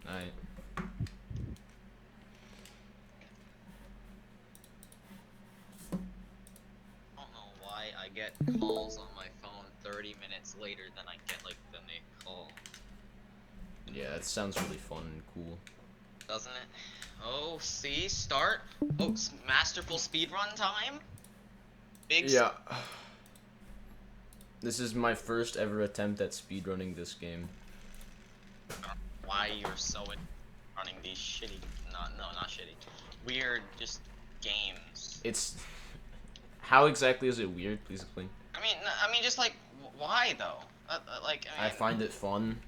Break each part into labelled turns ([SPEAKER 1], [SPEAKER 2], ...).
[SPEAKER 1] Alright.
[SPEAKER 2] I don't know why I get calls on my phone 30 minutes later than I get like the they call.
[SPEAKER 1] Yeah, it sounds really fun and cool.
[SPEAKER 2] Doesn't it? Oh, see, start. Oh, masterful speedrun time. Big.
[SPEAKER 1] Yeah. This is my first ever attempt at speedrunning this game.
[SPEAKER 2] Why you're so running these shitty? Not shitty. Weird, just games.
[SPEAKER 1] It's... How exactly is it weird? Please explain.
[SPEAKER 2] I mean, just like, why though? Like,
[SPEAKER 1] I find it fun.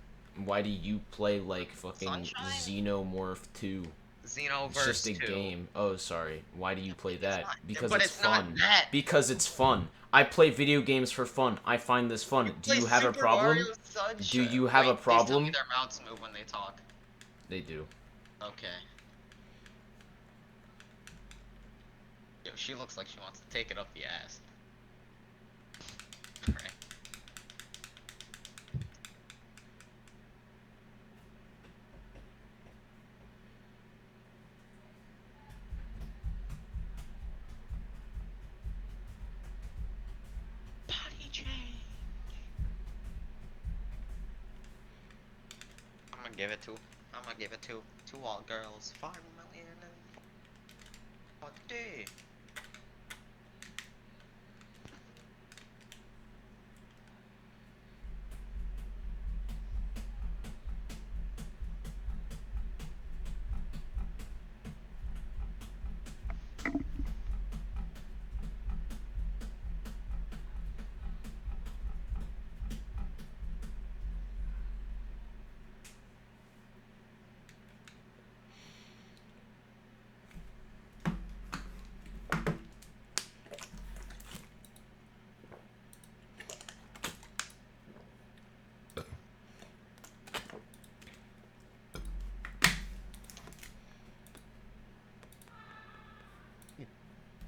[SPEAKER 1] Why do you play like fucking
[SPEAKER 2] Sunshine?
[SPEAKER 1] Xenomorph 2? It's just
[SPEAKER 2] Xenoverse
[SPEAKER 1] a
[SPEAKER 2] 2.
[SPEAKER 1] game. Oh, sorry. Why do you play that?
[SPEAKER 2] Not,
[SPEAKER 1] Because
[SPEAKER 2] but
[SPEAKER 1] it's
[SPEAKER 2] it's not
[SPEAKER 1] fun.
[SPEAKER 2] that.
[SPEAKER 1] Because it's fun. I play video games for fun. I find this fun.
[SPEAKER 2] You
[SPEAKER 1] Do
[SPEAKER 2] play
[SPEAKER 1] you have a
[SPEAKER 2] Super Mario
[SPEAKER 1] problem? Do
[SPEAKER 2] Sunshine.
[SPEAKER 1] you have
[SPEAKER 2] Wait,
[SPEAKER 1] a
[SPEAKER 2] please tell me
[SPEAKER 1] problem?
[SPEAKER 2] their mouths move when they talk.
[SPEAKER 1] They do.
[SPEAKER 2] Okay. Yo, she looks like she wants to take it up the ass. Right. Body change. I'm gonna give it to all girls. 5 million and 40.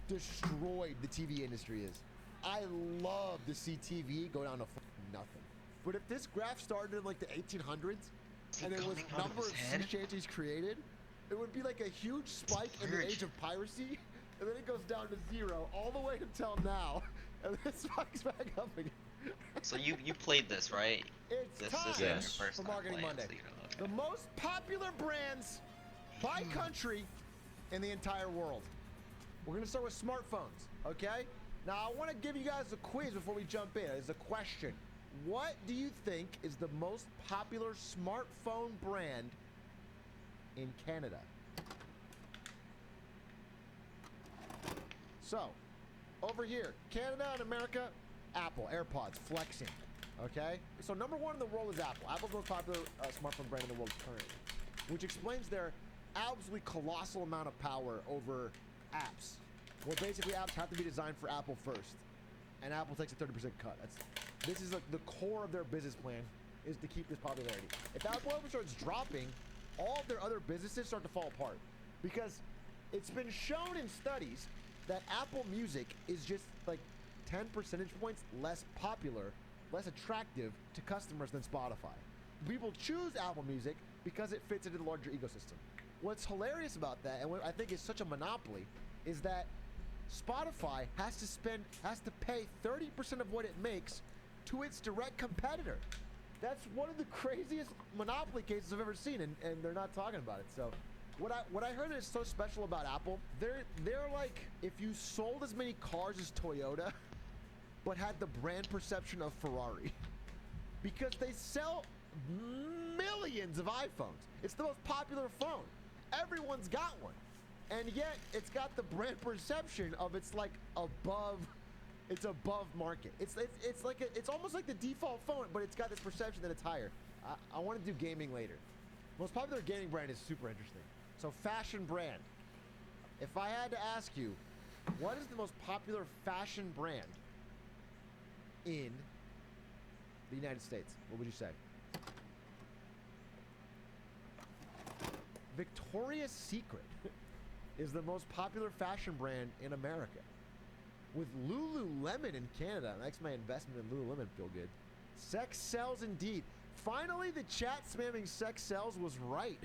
[SPEAKER 3] Destroyed the TV industry is. I love to see TV go down to nothing. But if this graph started in like the 1800s and there was number of sea shanties created, it would be like a huge spike in the age of piracy, and then it goes down to 0 all the way until now, and then it spikes back up again.
[SPEAKER 2] So you played this, right?
[SPEAKER 3] It's
[SPEAKER 2] This
[SPEAKER 3] time
[SPEAKER 2] is
[SPEAKER 1] your
[SPEAKER 2] first
[SPEAKER 3] for
[SPEAKER 2] time
[SPEAKER 3] Marketing
[SPEAKER 2] playing,
[SPEAKER 3] Monday.
[SPEAKER 2] so you know,
[SPEAKER 3] The most popular brands by country in the entire world. We're gonna start with smartphones, okay? Now I want to give you guys a quiz before we jump in. It's a question. What do you think is the most popular smartphone brand in Canada? So, over here, Canada and America, Apple, AirPods, flexing, okay? So number 1 in the world is Apple. Apple's the most popular smartphone brand in the world currently, which explains their absolutely colossal amount of power over apps, where basically apps have to be designed for Apple first, and Apple takes a 30% cut. This is like the core of their business plan, is to keep this popularity. If Apple ever starts dropping, all of their other businesses start to fall apart, because it's been shown in studies that Apple Music is just like 10 percentage points less popular, less attractive to customers than Spotify. People choose Apple Music because it fits into the larger ecosystem. What's hilarious about that, and what I think is such a monopoly, is that Spotify has to pay 30% of what it makes to its direct competitor. That's one of the craziest monopoly cases I've ever seen, and they're not talking about it. So what I heard is so special about Apple, they're like, if you sold as many cars as Toyota, but had the brand perception of Ferrari. Because they sell millions of iPhones. It's the most popular phone. Everyone's got one. And yet it's got the brand perception of it's above market. It's almost like the default phone, but it's got this perception that it's higher. I want to do gaming later. Most popular gaming brand is super interesting. So fashion brand. If I had to ask you, what is the most popular fashion brand in the United States? What would you say? Victoria's Secret is the most popular fashion brand in America, with Lululemon in Canada. That makes my investment in Lululemon feel good. Sex sells indeed. Finally, the chat spamming sex sells was right.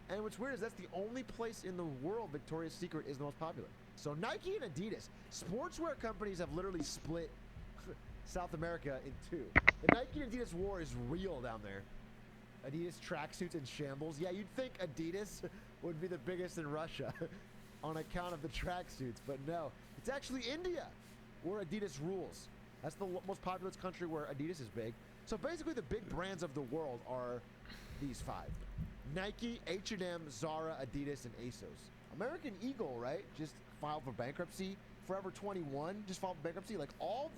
[SPEAKER 3] And what's weird is that's the only place in the world Victoria's Secret is the most popular. So Nike and Adidas, sportswear companies have literally split South America in two. The Nike and Adidas war is real down there. Adidas tracksuits in shambles. Yeah, you'd think Adidas would be the biggest in Russia on account of the tracksuits, but no. It's actually India where Adidas rules. That's the most populous country where Adidas is big. So basically the big brands of the world are these five. Nike, H&M, Zara, Adidas, and ASOS. American Eagle, right? Just filed for bankruptcy. Forever 21 just filed for bankruptcy. Like all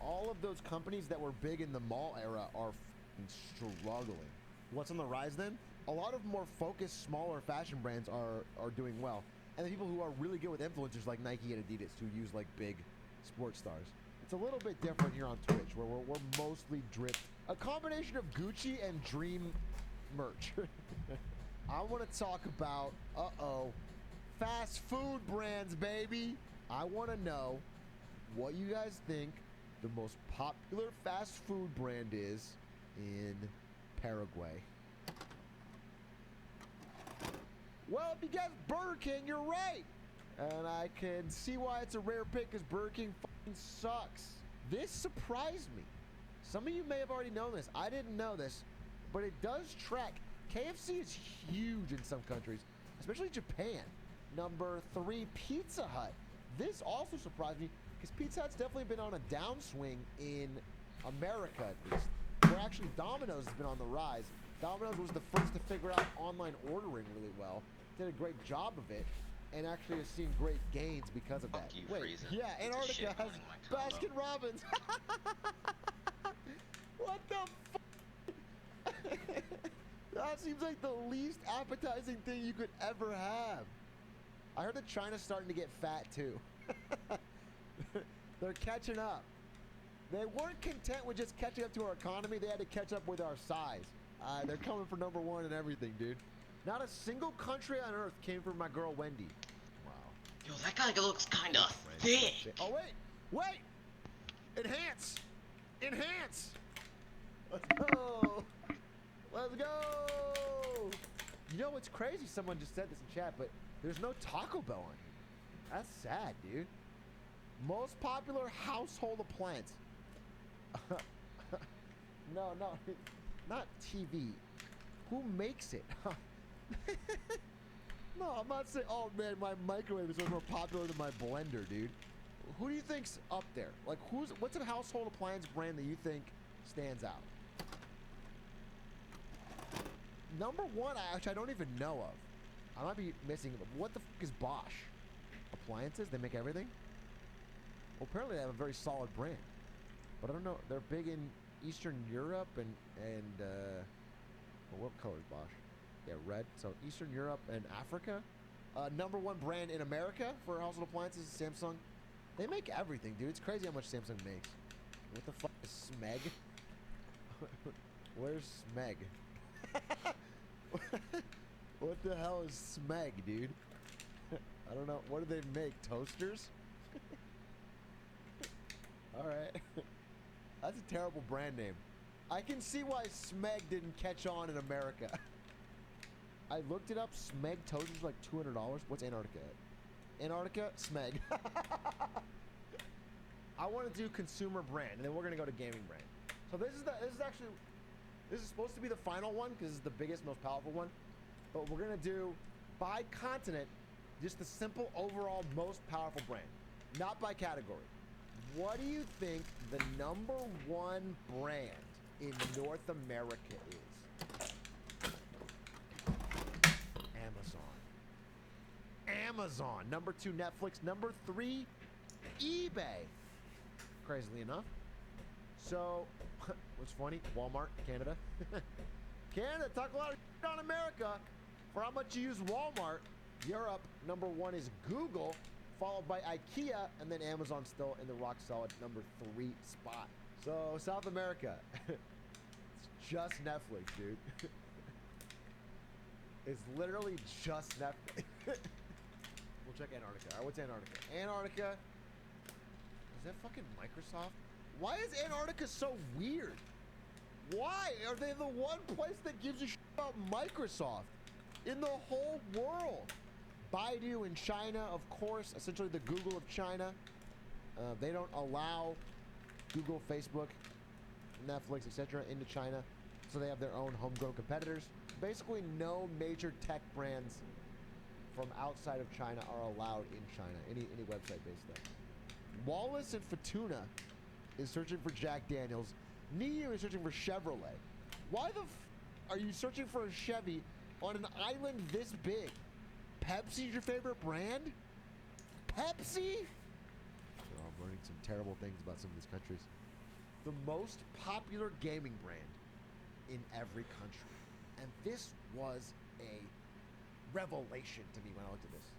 [SPEAKER 3] of those companies that were big in the mall era are struggling. What's on the rise then? A lot of more focused, smaller fashion brands are doing well. And the people who are really good with influencers like Nike and Adidas who use like big sports stars. It's a little bit different here on Twitch where we're mostly dripped. A combination of Gucci and Dream merch. I want to talk about, fast food brands, baby. I want to know what you guys think the most popular fast food brand is in Paraguay. Well, if you guess Burger King, you're right. And I can see why it's a rare pick because Burger King fucking sucks. This surprised me. Some of you may have already known this. I didn't know this, but it does track. KFC is huge in some countries, especially Japan. Number 3, Pizza Hut. This also surprised me because Pizza Hut's definitely been on a downswing in America at least. Where actually Domino's has been on the rise. Domino's was the first to figure out online ordering really well. Did a great job of it. And actually has seen great gains because of that. Wait, yeah, Antarctica has Baskin Robbins. What the f? That seems like the least appetizing thing you could ever have. I heard that China's starting to get fat too. They're catching up. They weren't content with just catching up to our economy. They had to catch up with our size. They're coming for number 1 and everything, dude. Not a single country on earth came for my girl Wendy. Wow.
[SPEAKER 2] Yo, that guy looks kind of thick.
[SPEAKER 3] Oh, wait! Enhance! Enhance! Let's go! Let's go! You know what's crazy? Someone just said this in chat, but there's no Taco Bell on here. That's sad, dude. Most popular household appliance. No, not TV. Who makes it? No, I'm not saying, oh man, my microwave is more popular than my blender, dude. Who do you think's up there? Like, what's a household appliance brand that you think stands out? Number 1, I don't even know of. I might be missing it, but what the fuck is Bosch? Appliances? They make everything? Well, apparently they have a very solid brand. But I don't know. They're big in Eastern Europe and well, what color is Bosch? Yeah, red. So Eastern Europe and Africa. Number 1 brand in America for household appliances is Samsung. They make everything, dude. It's crazy how much Samsung makes. What the fuck is Smeg? Where's Smeg? What the hell is Smeg, dude? I don't know. What do they make? Toasters? Alright. That's a terrible brand name. I can see why Smeg didn't catch on in America. I looked it up. Smeg toasters like $200. What's Antarctica at? Antarctica? Smeg. I want to do consumer brand, and then we're gonna go to gaming brand. So this is supposed to be the final one because it's the biggest, most powerful one. But we're gonna do by continent, just the simple overall most powerful brand, not by category. What do you think the number 1 brand in North America is? Amazon. Number 2, Netflix. Number 3, eBay. Crazily enough. So, what's funny? Walmart, Canada. Canada, talk a lot of shit on America for how much you use Walmart. Europe, number 1 is Google, followed by IKEA, and then Amazon still in the rock solid number 3 spot. So, South America. It's just Netflix, dude. It's literally just Netflix. We'll check Antarctica. All right, what's Antarctica? Antarctica. Is that fucking Microsoft? Why is Antarctica so weird? Why are they the one place that gives a shit about Microsoft in the whole world? Baidu in China, of course, essentially the Google of China. They don't allow Google, Facebook, Netflix, etc. into China, so they have their own homegrown competitors. Basically, no major tech brands from outside of China are allowed in China, any website based there. Wallace and Fortuna is searching for Jack Daniels. Niu is searching for Chevrolet. Why the are you searching for a Chevy on an island this big? Pepsi's your favorite brand? Pepsi? Oh, I'm learning some terrible things about some of these countries. The most popular gaming brand in every country. And this was a revelation to me when I looked at this.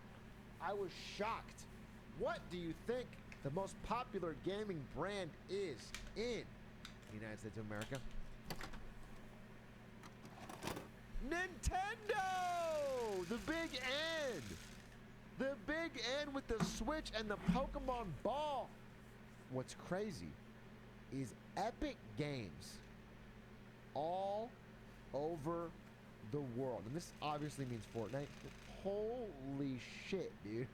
[SPEAKER 3] I was shocked. What do you think the most popular gaming brand is in the United States of America? Nintendo! The big N! The big N with the Switch and the Pokemon Ball. What's crazy is Epic Games all over the world. And this obviously means Fortnite. Holy shit, dude.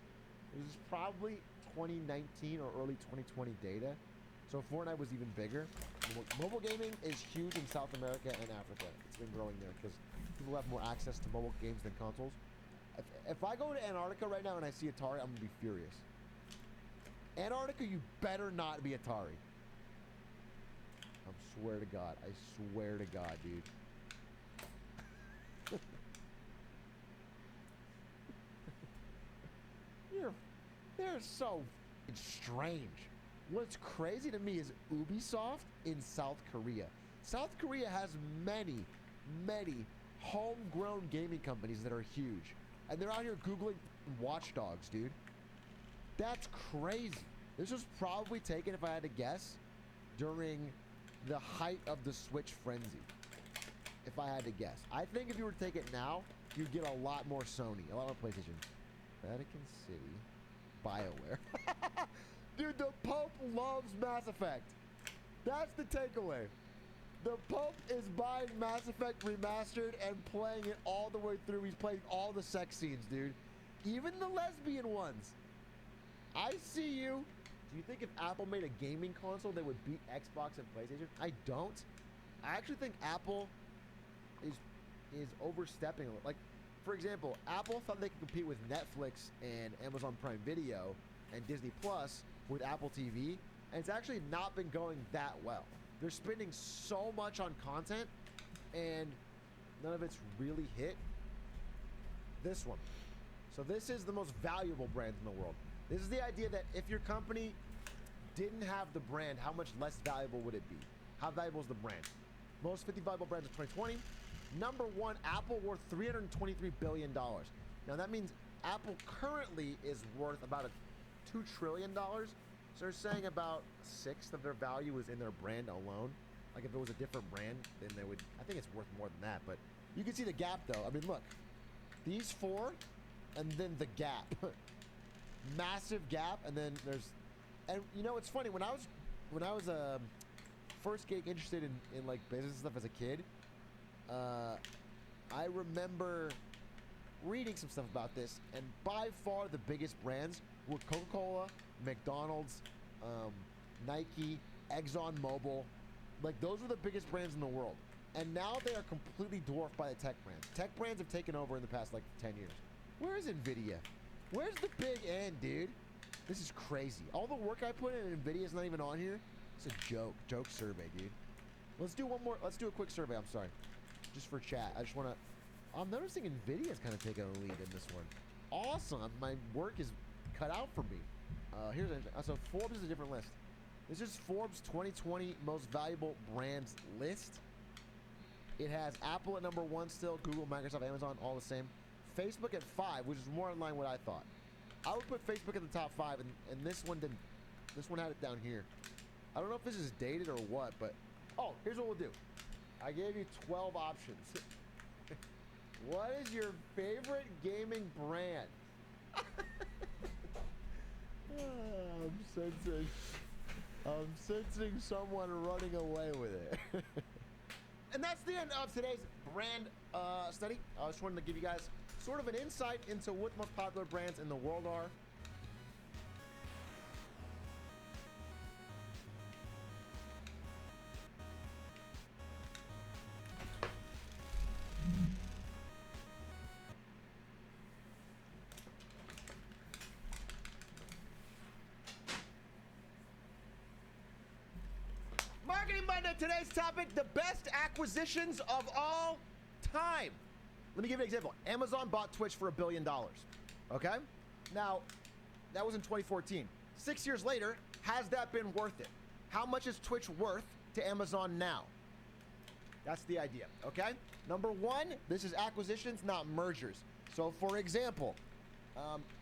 [SPEAKER 3] This is probably 2019 or early 2020 data. So Fortnite was even bigger. Mobile gaming is huge in South America and Africa. It's been growing there because people have more access to mobile games than consoles. If I go to Antarctica right now and I see Atari, I'm gonna be furious. Antarctica, you better not be Atari. I swear to God. I swear to God, dude. They're so strange. What's crazy to me is Ubisoft in South Korea. South Korea has many, many homegrown gaming companies that are huge. And they're out here Googling Watch Dogs, dude. That's crazy. This was probably taken, if I had to guess, during the height of the Switch frenzy. If I had to guess. I think if you were to take it now, you'd get a lot more Sony, a lot more PlayStation. Vatican City, BioWare. Dude, the Pope loves Mass Effect. That's the takeaway. The Pope is buying Mass Effect Remastered and playing it all the way through. He's playing all the sex scenes, dude. Even the lesbian ones. I see you. Do you think if Apple made a gaming console, they would beat Xbox and PlayStation? I don't. I actually think Apple is overstepping. Like, for example, Apple thought they could compete with Netflix and Amazon Prime Video and Disney Plus with Apple TV, and it's actually not been going that well. They're spending so much on content, and none of it's really hit. This one. So this is the most valuable brand in the world. This is the idea that if your company didn't have the brand, how much less valuable would it be? How valuable is the brand? Most 50 valuable brands of 2020. Number one, Apple, worth $323 billion. Now that means Apple currently is worth about $2 trillion. So they're saying about a sixth of their value is in their brand alone. Like if it was a different brand, then they would, I think it's worth more than that. But you can see the gap though. I mean, look, these four and then the gap. Massive gap. And then there's, and you know, it's funny, when I was first getting interested in like business stuff as a kid, I remember reading some stuff about this, and by far the biggest brands were Coca-Cola, McDonald's, Nike, ExxonMobil. Like those were the biggest brands in the world. And now they are completely dwarfed by the tech brands. Tech brands have taken over in the past like 10 years. Where is Nvidia? Where's the big N, dude? This is crazy. All the work I put in Nvidia is not even on here. It's a joke. Joke survey, dude. Let's do one more. Let's do a quick survey. I'm sorry. Just for chat. I just want to... I'm noticing Nvidia's kind of taking a lead in this one. Awesome. My work is cut out for me. Here's so Forbes is a different list. This is Forbes 2020 most valuable brands list. It has Apple at number 1 still, Google, Microsoft, Amazon, all the same. Facebook at 5, which is more in line with what I thought. I would put Facebook in the top 5, and this one didn't. This one had it down here. I don't know if this is dated or what, but oh, here's what we'll do. I gave you 12 options. What is your favorite gaming brand? I'm sensing someone running away with it. And that's the end of today's brand study. I just wanted to give you guys sort of an insight into what the most popular brands in the world are. Marketing Monday, today's topic, the best acquisitions of all time. Let me give you an example. Amazon bought Twitch for $1 billion, okay? Now, that was in 2014. 6 years later, has that been worth it? How much is Twitch worth to Amazon now? That's the idea, okay? Number one, this is acquisitions, not mergers. So, for example,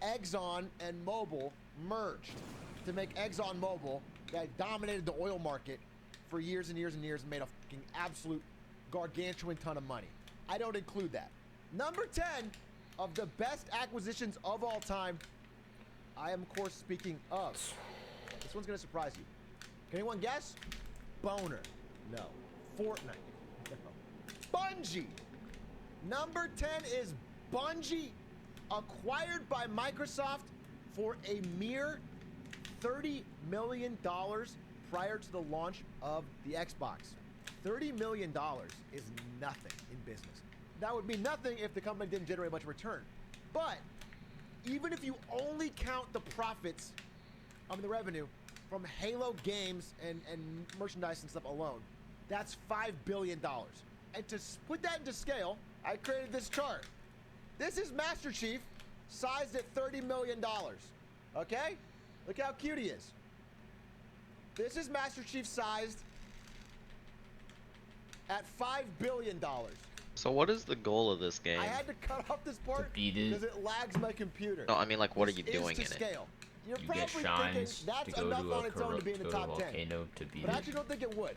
[SPEAKER 3] Exxon and Mobil merged to make Exxon Mobil that dominated the oil market for years and years and years and made a fucking absolute gargantuan ton of money. I don't include that. Number 10 of the best acquisitions of all time, I am, of course, speaking of. This one's going to surprise you. Can anyone guess? Boner. No. Fortnite. No. Bungie. Number 10 is Bungie, acquired by Microsoft for a mere $30 million prior to the launch of the Xbox. $30 million is nothing in business. That would mean nothing if the company didn't generate much return. But even if you only count the profits, the revenue from Halo games and merchandise and stuff alone, that's $5 billion. And to put that into scale, I created this chart. This is Master Chief, sized at $30 million. Okay? Look how cute he is. This is Master Chief sized at $5 billion.
[SPEAKER 2] So what is the goal of this game?
[SPEAKER 3] I had to cut off this part
[SPEAKER 1] beat it.
[SPEAKER 3] because it lags my computer.
[SPEAKER 2] No, I mean, like, what are
[SPEAKER 3] This
[SPEAKER 2] you doing
[SPEAKER 3] is
[SPEAKER 2] in
[SPEAKER 3] to
[SPEAKER 2] it?
[SPEAKER 3] scale. You're
[SPEAKER 1] You
[SPEAKER 3] probably
[SPEAKER 1] get
[SPEAKER 3] thinking
[SPEAKER 1] shines
[SPEAKER 3] that's
[SPEAKER 1] to go
[SPEAKER 3] enough
[SPEAKER 1] to
[SPEAKER 3] on
[SPEAKER 1] a
[SPEAKER 3] its own to be in the
[SPEAKER 1] corrupto
[SPEAKER 3] top 10.
[SPEAKER 1] volcano to beat
[SPEAKER 3] But I
[SPEAKER 1] it.
[SPEAKER 3] actually don't think it would.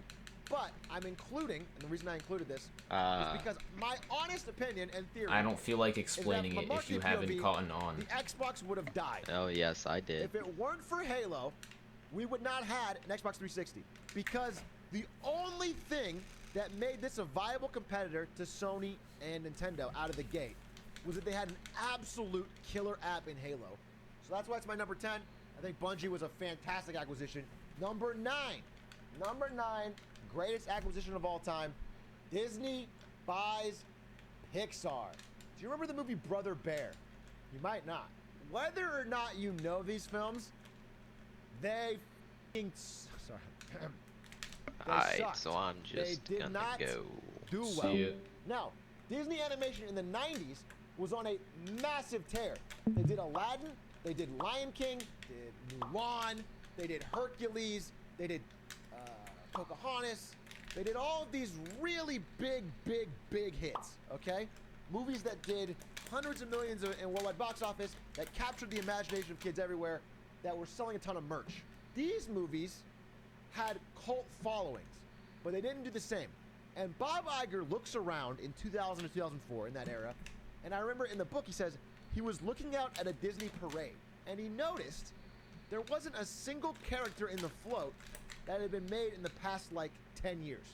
[SPEAKER 3] But I'm including, and the reason I included this is because my honest opinion and theory.
[SPEAKER 1] I don't feel like
[SPEAKER 3] is
[SPEAKER 1] explaining
[SPEAKER 3] that
[SPEAKER 1] it
[SPEAKER 3] from
[SPEAKER 1] if you
[SPEAKER 3] marketing
[SPEAKER 1] haven't
[SPEAKER 3] POV,
[SPEAKER 1] caught on.
[SPEAKER 3] The Xbox would have died.
[SPEAKER 2] Oh, yes, I did.
[SPEAKER 3] If it weren't for Halo, we would not had an Xbox 360 because the only thing that made this a viable competitor to Sony and Nintendo out of the gate was that they had an absolute killer app in Halo. So that's why it's my number 10. I think Bungie was a fantastic acquisition. Number 9, greatest acquisition of all time. Disney buys Pixar. Do you remember the movie Brother Bear? You might not. Whether or not you know these films, they sorry.
[SPEAKER 2] Alright,
[SPEAKER 3] sucked.
[SPEAKER 2] so I'm
[SPEAKER 3] They
[SPEAKER 2] just
[SPEAKER 3] did
[SPEAKER 2] gonna
[SPEAKER 3] not
[SPEAKER 2] go.
[SPEAKER 3] do well.
[SPEAKER 1] See it.
[SPEAKER 3] Now, Disney animation in the 90s was on a massive tear. They did Aladdin, they did Lion King, did Mulan, they did Hercules, they did Pocahontas. They did all of these really big hits, okay? Movies that did hundreds of millions in worldwide box office, that captured the imagination of kids everywhere, that were selling a ton of merch. These movies had cult followings, but they didn't do the same. And Bob Iger looks around in 2000 to 2004, in that era, and I remember in the book he says he was looking out at a Disney parade, and he noticed there wasn't a single character in the float that had been made in the past, like, 10 years.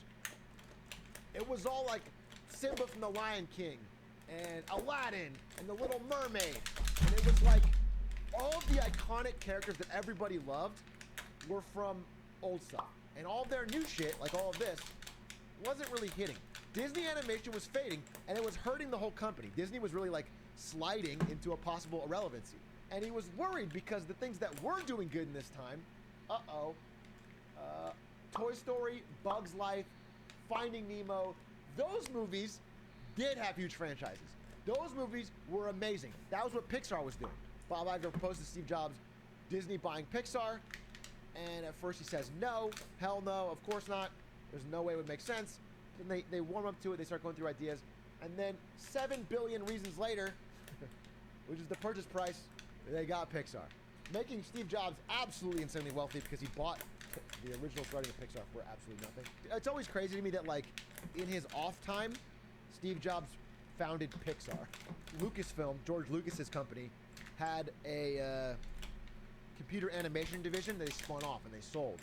[SPEAKER 3] It was all like Simba from The Lion King, and Aladdin, and The Little Mermaid, and it was like all of the iconic characters that everybody loved were from old stuff. And all of their new shit, like all of this, wasn't really hitting. Disney animation was fading, and it was hurting the whole company. Disney was really like sliding into a possible irrelevancy. And he was worried because the things that were doing good in this time, Toy Story, Bug's Life, Finding Nemo, those movies did have huge franchises. Those movies were amazing. That was what Pixar was doing. Bob Iger proposed to Steve Jobs, Disney buying Pixar, and at first he says no, hell no, of course not. There's no way it would make sense. Then they warm up to it, they start going through ideas, and then 7 billion reasons later, which is the purchase price, they got Pixar. Making Steve Jobs absolutely insanely wealthy because he bought the original starting of Pixar for absolutely nothing. It's always crazy to me that, like, in his off time, Steve Jobs founded Pixar. Lucasfilm, George Lucas's company, had a computer animation division that they spun off and they sold.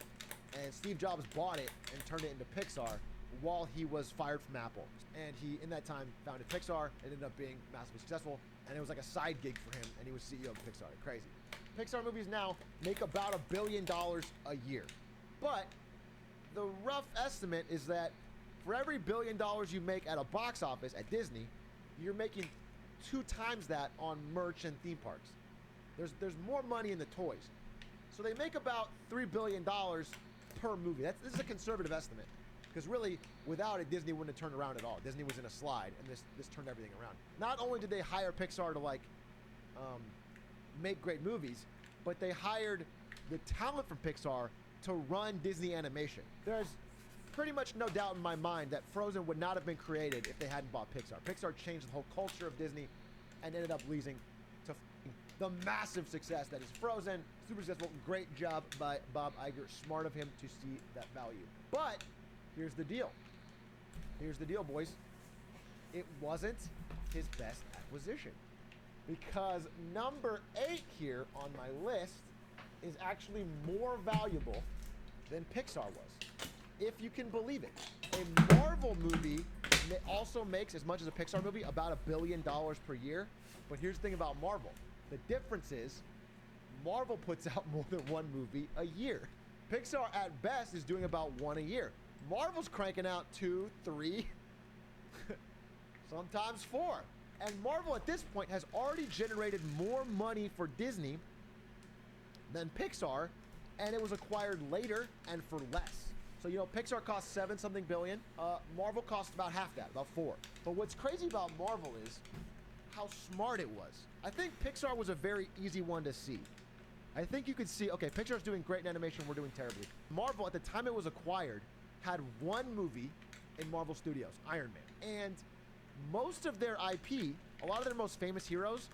[SPEAKER 3] And Steve Jobs bought it and turned it into Pixar while he was fired from Apple. And he, in that time, founded Pixar. It ended up being massively successful. And it was like a side gig for him. And he was CEO of Pixar. Crazy. Pixar movies now make about $1 billion a year. But the rough estimate is that for every $1 billion you make at a box office at Disney, you're making 2 times that on merch and theme parks. There's more money in the toys. So they make about $3 billion per movie. This is a conservative estimate. Because really, without it, Disney wouldn't have turned around at all. Disney was in a slide, and this turned everything around. Not only did they hire Pixar to make great movies, but they hired the talent from Pixar to run Disney Animation. There's pretty much no doubt in my mind that Frozen would not have been created if they hadn't bought Pixar. Pixar changed the whole culture of Disney and ended up leading to the massive success that is Frozen. Super successful. Great job by Bob Iger. Smart of him to see that value. But here's the deal. Here's the deal, boys. It wasn't his best acquisition. Because number 8 here on my list is actually more valuable than Pixar was. If you can believe it. A Marvel movie also makes as much as a Pixar movie, about $1 billion per year. But here's the thing about Marvel. The difference is Marvel puts out more than 1 movie a year. Pixar at best is doing about 1 a year. Marvel's cranking out 2, 3, sometimes 4. And Marvel at this point has already generated more money for Disney than Pixar, and it was acquired later and for less. So, you know, Pixar cost 7-something billion. Marvel cost about half that, about 4. But what's crazy about Marvel is how smart it was. I think Pixar was a very easy one to see. I think you could see, okay, Pixar's doing great in animation, we're doing terribly. Marvel, at the time it was acquired, had 1 movie in Marvel Studios, Iron Man. And most of their IP, a lot of their most famous heroes,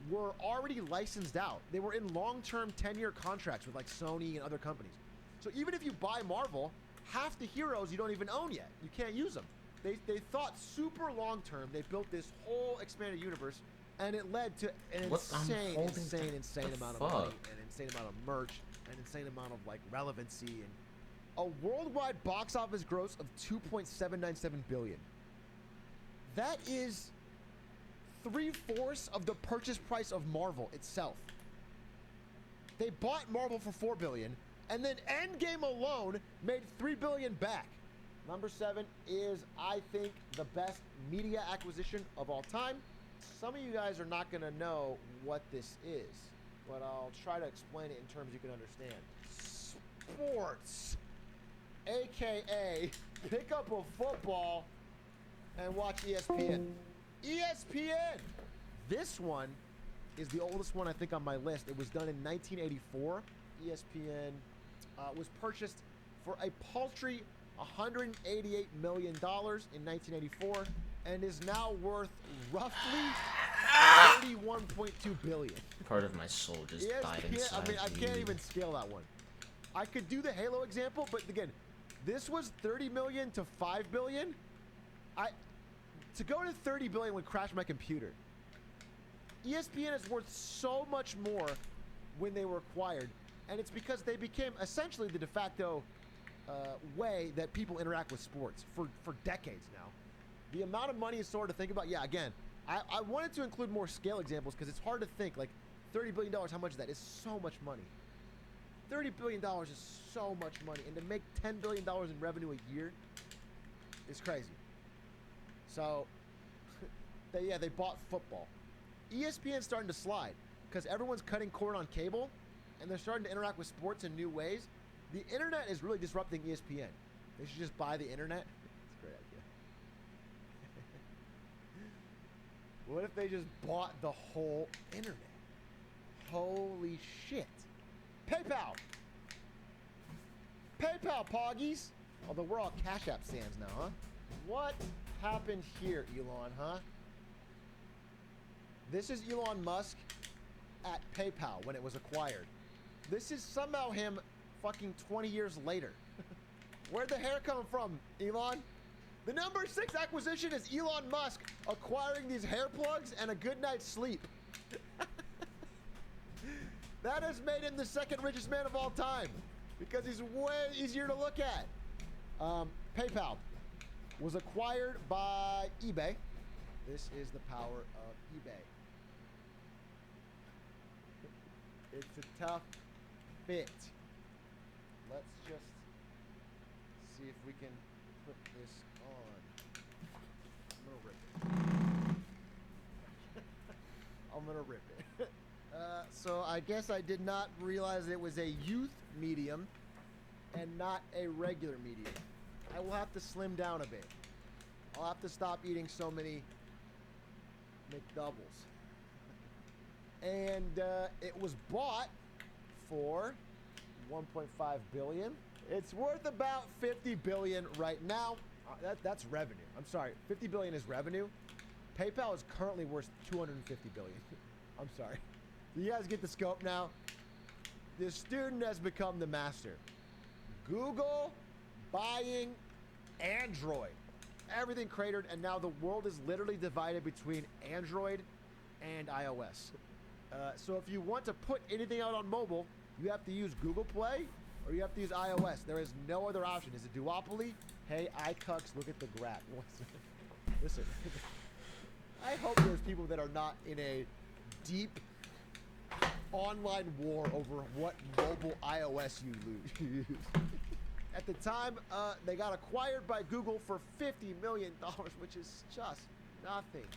[SPEAKER 3] were already licensed out. They were in long-term 10-year contracts with like Sony and other companies. So even if you buy Marvel, half the heroes you don't even own yet. You can't use them. They thought super long-term. They built this whole expanded universe, and it led to an insane amount of money, an insane amount of merch, an insane amount of like relevancy, and a worldwide box office gross of $2.797 billion. That is 3/4 of the purchase price of Marvel itself. They bought Marvel for $4 billion, and then Endgame alone made $3 billion back. Number 7 is, I think, the best media acquisition of all time. Some of you guys are not going to know what this is, but I'll try to explain it in terms you can understand. Sports, aka pick up a football and watch ESPN. ESPN! This one is the oldest one I think on my list. It was done in 1984. ESPN was purchased for a paltry $188 million in 1984 and is now worth roughly $31.2 billion.
[SPEAKER 1] Part of my soul just died inside.
[SPEAKER 3] I mean, I can't even scale that one. I could do the Halo example, but again, this was 30 million to 5 billion. To go to 30 billion would crash my computer. ESPN is worth so much more when they were acquired, and it's because they became essentially the de facto way that people interact with sports for decades now. The amount of money is sort of to think about. Yeah, again, I wanted to include more scale examples because it's hard to think, like $30 billion, how much of that is so much money. $30 billion is so much money, and to make $10 billion in revenue a year is crazy. So, they bought football. ESPN's starting to slide because everyone's cutting cord on cable, and they're starting to interact with sports in new ways. The internet is really disrupting ESPN. They should just buy the internet. That's a great idea. What if they just bought the whole internet? Holy shit. PayPal! PayPal, poggies! Although we're all Cash App stands now, huh? What happened here, Elon, huh? This is Elon Musk at PayPal when it was acquired. This is somehow him fucking 20 years later. Where'd the hair come from, Elon? The number 6 acquisition is Elon Musk acquiring these hair plugs and a good night's sleep. That has made him the 2nd richest man of all time because he's way easier to look at. PayPal. was acquired by eBay. This is the power of eBay. It's a tough fit. Let's just see if we can put this on. I'm gonna rip it. I'm gonna rip it. So I guess I did not realize it was a youth medium and not a regular medium. I will have to slim down a bit. I'll have to stop eating so many McDoubles. And it was bought for 1.5 billion. It's worth about 50 billion right now. That's revenue. I'm sorry, 50 billion is revenue. PayPal is currently worth 250 billion. I'm sorry. You guys get the scope now? The student has become the master. Google buying Android. Everything cratered, and now the world is literally divided between Android and iOS. So if you want to put anything out on mobile, you have to use Google Play or you have to use iOS. There is no other option. Is it duopoly? Hey, iCucks, look at the graph. Listen, I hope there's people that are not in a deep online war over what mobile iOS you use. At the time, they got acquired by Google for $50 million, which is just nothing.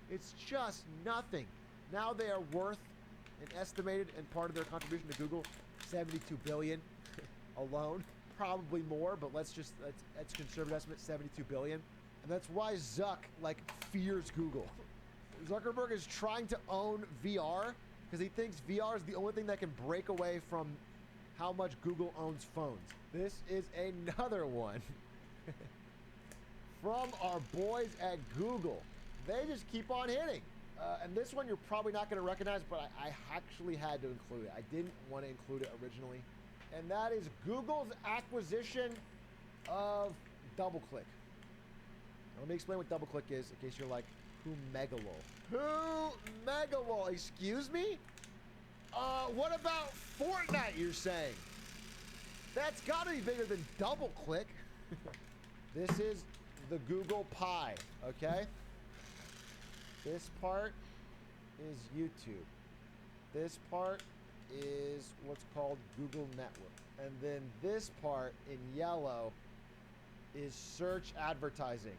[SPEAKER 3] It's just nothing. Now they are worth an estimated, and part of their contribution to Google, 72 billion alone. Probably more, but let's conservative estimate, 72 billion. And that's why Zuck, fears Google. Zuckerberg is trying to own VR because he thinks VR is the only thing that can break away from how much Google owns phones. This is another one from our boys at Google. They just keep on hitting. And this one you're probably not going to recognize, but I actually had to include it. I didn't want to include it originally. And that is Google's acquisition of DoubleClick. Let me explain what DoubleClick is in case you're like, who Megalo? Who Megalo? Excuse me? What about Fortnite, you're saying? That's got to be bigger than DoubleClick. This is the Google Pie, okay? This part is YouTube. This part is what's called Google Network. And then this part in yellow is search advertising,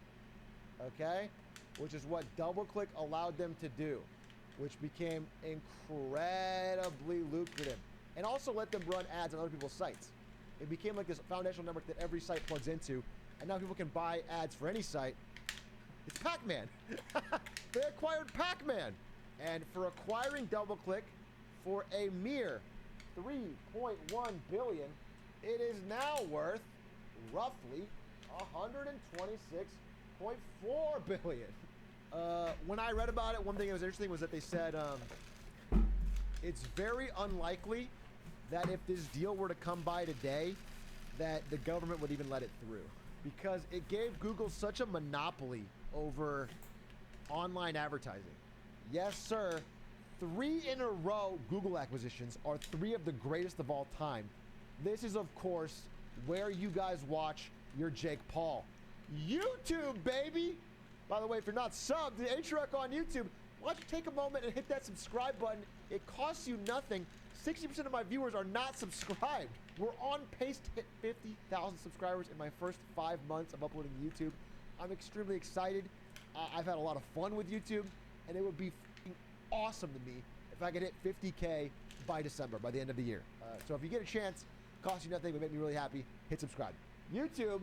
[SPEAKER 3] okay? Which is what DoubleClick allowed them to do, which became incredibly lucrative and also let them run ads on other people's sites. It became like this foundational network that every site plugs into, and now people can buy ads for any site. It's Pac-Man. They acquired Pac-Man. And for acquiring DoubleClick for a mere 3.1 billion, it is now worth roughly 126.4 billion. When I read about it, one thing that was interesting was that they said it's very unlikely that if this deal were to come by today, that the government would even let it through, because it gave Google such a monopoly over online advertising. Yes, sir. 3 in a row Google acquisitions are 3 of the greatest of all time. This is, of course, where you guys watch your Jake Paul. YouTube, baby! By the way, if you're not subbed to atrioc on YouTube, why don't you take a moment and hit that subscribe button? It costs you nothing. 60% of my viewers are not subscribed. We're on pace to hit 50,000 subscribers in my first 5 months of uploading to YouTube. I'm extremely excited. I've had a lot of fun with YouTube, and it would be awesome to me if I could hit 50K by December, by the end of the year. So if you get a chance, costs you nothing, but make me really happy, hit subscribe. YouTube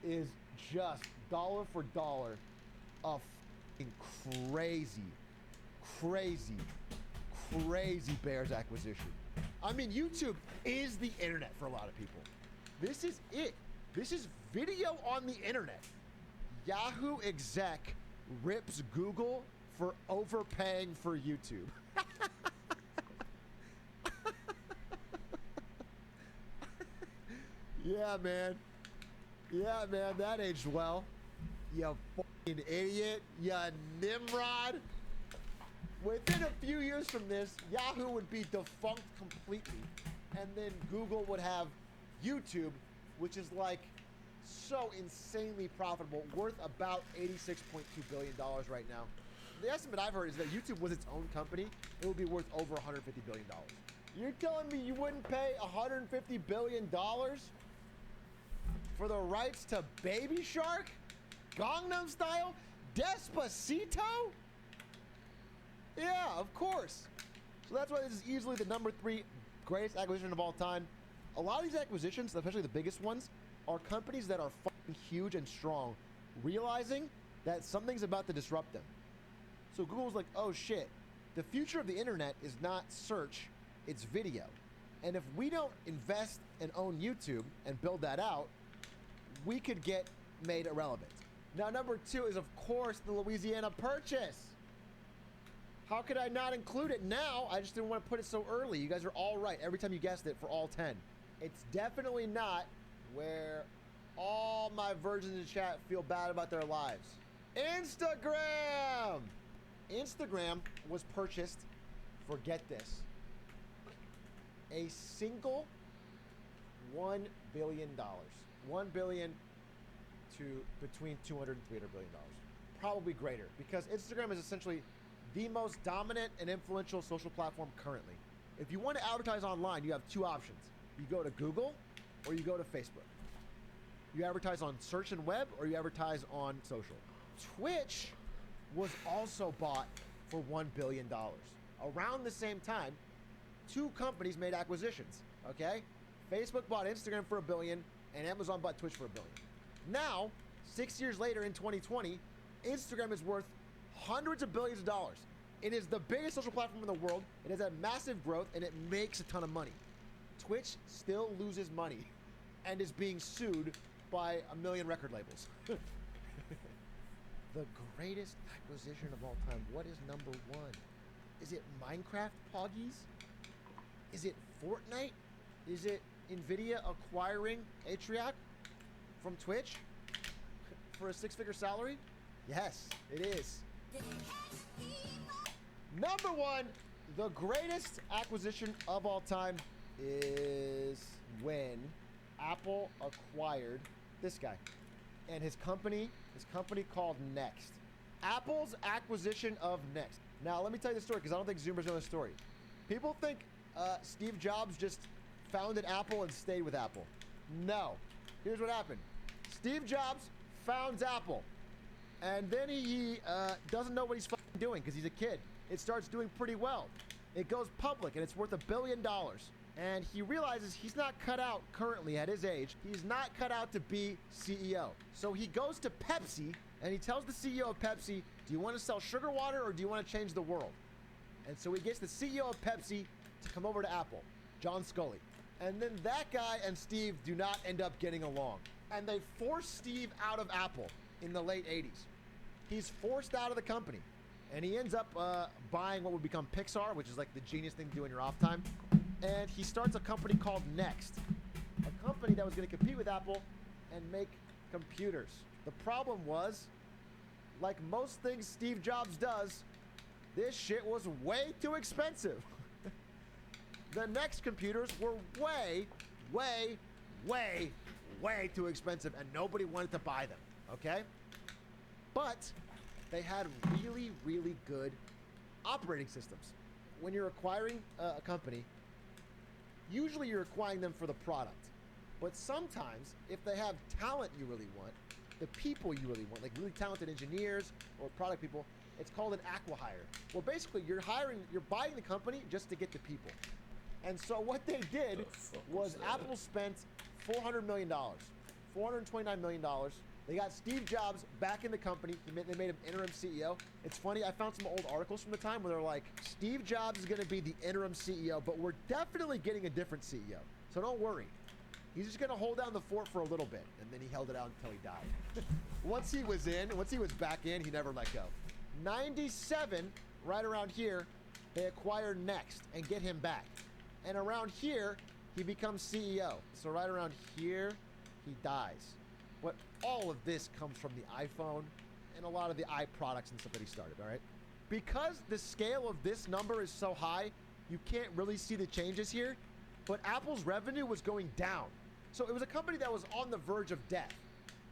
[SPEAKER 3] is just dollar for dollar a crazy Bears acquisition. I mean, YouTube is the internet for a lot of people. This is it. This is video on the internet. Yahoo exec rips Google for overpaying for YouTube. Yeah, man. Yeah, man, that aged well. You fucking idiot. You Nimrod. Within a few years from this, Yahoo would be defunct completely. And then Google would have YouTube, which is like so insanely profitable, worth about $86.2 billion right now. The estimate I've heard is that YouTube was its own company, it would be worth over $150 billion. You're telling me you wouldn't pay $150 billion for the rights to Baby Shark, Gangnam Style, Despacito? Yeah, of course. So that's why this is easily the number 3 greatest acquisition of all time. A lot of these acquisitions, especially the biggest ones, are companies that are fucking huge and strong, realizing that something's about to disrupt them. So Google's like, oh shit, the future of the internet is not search, it's video. And if we don't invest and own YouTube and build that out, we could get made irrelevant. Now, number 2 is, of course, the Louisiana Purchase. How could I not include it now? I just didn't want to put it so early. You guys are all right every time you guessed it for all 10. It's definitely not where all my virgins in chat feel bad about their lives. Instagram! Instagram was purchased for, get this, a single $1 billion. $1 billion to between $200 and $300 billion. Probably greater, because Instagram is essentially the most dominant and influential social platform currently. If you want to advertise online, you have 2 options. You go to Google or you go to Facebook. You advertise on search and web or you advertise on social. Twitch was also bought for $1 billion. Around the same time, 2 companies made acquisitions, okay? Facebook bought Instagram for $1 billion and Amazon bought Twitch for $1 billion. Now, 6 years later in 2020, Instagram is worth hundreds of billions of dollars. It is the biggest social platform in the world. It has had massive growth and it makes a ton of money. Twitch still loses money and is being sued by a million record labels. The greatest acquisition of all time. What is number 1? Is it Minecraft Poggies? Is it Fortnite? Is it Nvidia acquiring atrioc from Twitch for a 6-figure salary? Yes, it is. Number 1, the greatest acquisition of all time is when Apple acquired this guy and his company called Next. Apple's acquisition of Next. Now, let me tell you the story because I don't think Zoomers know the story. People think Steve Jobs just founded Apple and stayed with Apple. No. Here's what happened. Steve Jobs founds Apple, and then he doesn't know what he's fucking doing because he's a kid. It starts doing pretty well. It goes public, and it's worth $1 billion. And he realizes he's not cut out currently at his age. He's not cut out to be CEO. So he goes to Pepsi, and he tells the CEO of Pepsi, do you want to sell sugar water or do you want to change the world? And so he gets the CEO of Pepsi to come over to Apple, John Scully. And then that guy and Steve do not end up getting along. And they force Steve out of Apple in the late 80s. He's forced out of the company. And he ends up buying what would become Pixar, which is like the genius thing to do in your off time. And he starts a company called Next, a company that was going to compete with Apple and make computers. The problem was, like most things Steve Jobs does, this shit was way too expensive. The Next computers were way, way, way, way too expensive, and nobody wanted to buy them, okay? But they had really, really good operating systems. When you're acquiring a company, usually you're acquiring them for the product. But sometimes, if they have talent you really want, the people you really want, like really talented engineers or product people, it's called an acqui-hire. Well, basically, you're buying the company just to get the people. And so what they did was Apple spent $400 million, $429 million. They got Steve Jobs back in the company. They made him interim CEO. It's funny, I found some old articles from the time where they're like, Steve Jobs is going to be the interim CEO, but we're definitely getting a different CEO. So don't worry. He's just going to hold down the fort for a little bit. And then he held it out until he died. Once he was back in, he never let go. 97, right around here, they acquire Next and get him back. And around here, he becomes CEO. So right around here, he dies. But all of this comes from the iPhone and a lot of the iProducts and stuff that he started, all right? Because the scale of this number is so high, you can't really see the changes here, but Apple's revenue was going down. So it was a company that was on the verge of death.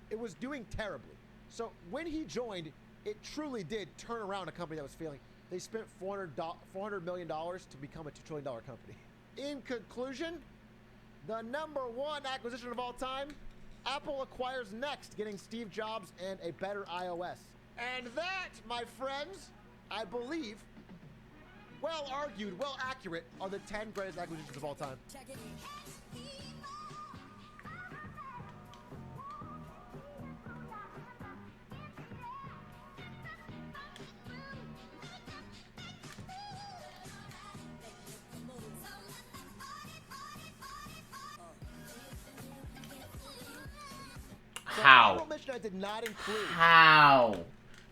[SPEAKER 3] It was doing terribly. So when he joined, it truly did turn around a company that was failing. They spent $400 million to become a $2 trillion company. In conclusion, the #1 acquisition of all time, Apple acquires Next, getting Steve Jobs and a better iOS. And that, my friends, I believe, well argued, well accurate, are the 10 greatest acquisitions of all time.
[SPEAKER 4] Check it.
[SPEAKER 1] How?
[SPEAKER 3] Honorable mention I did not include.
[SPEAKER 1] How?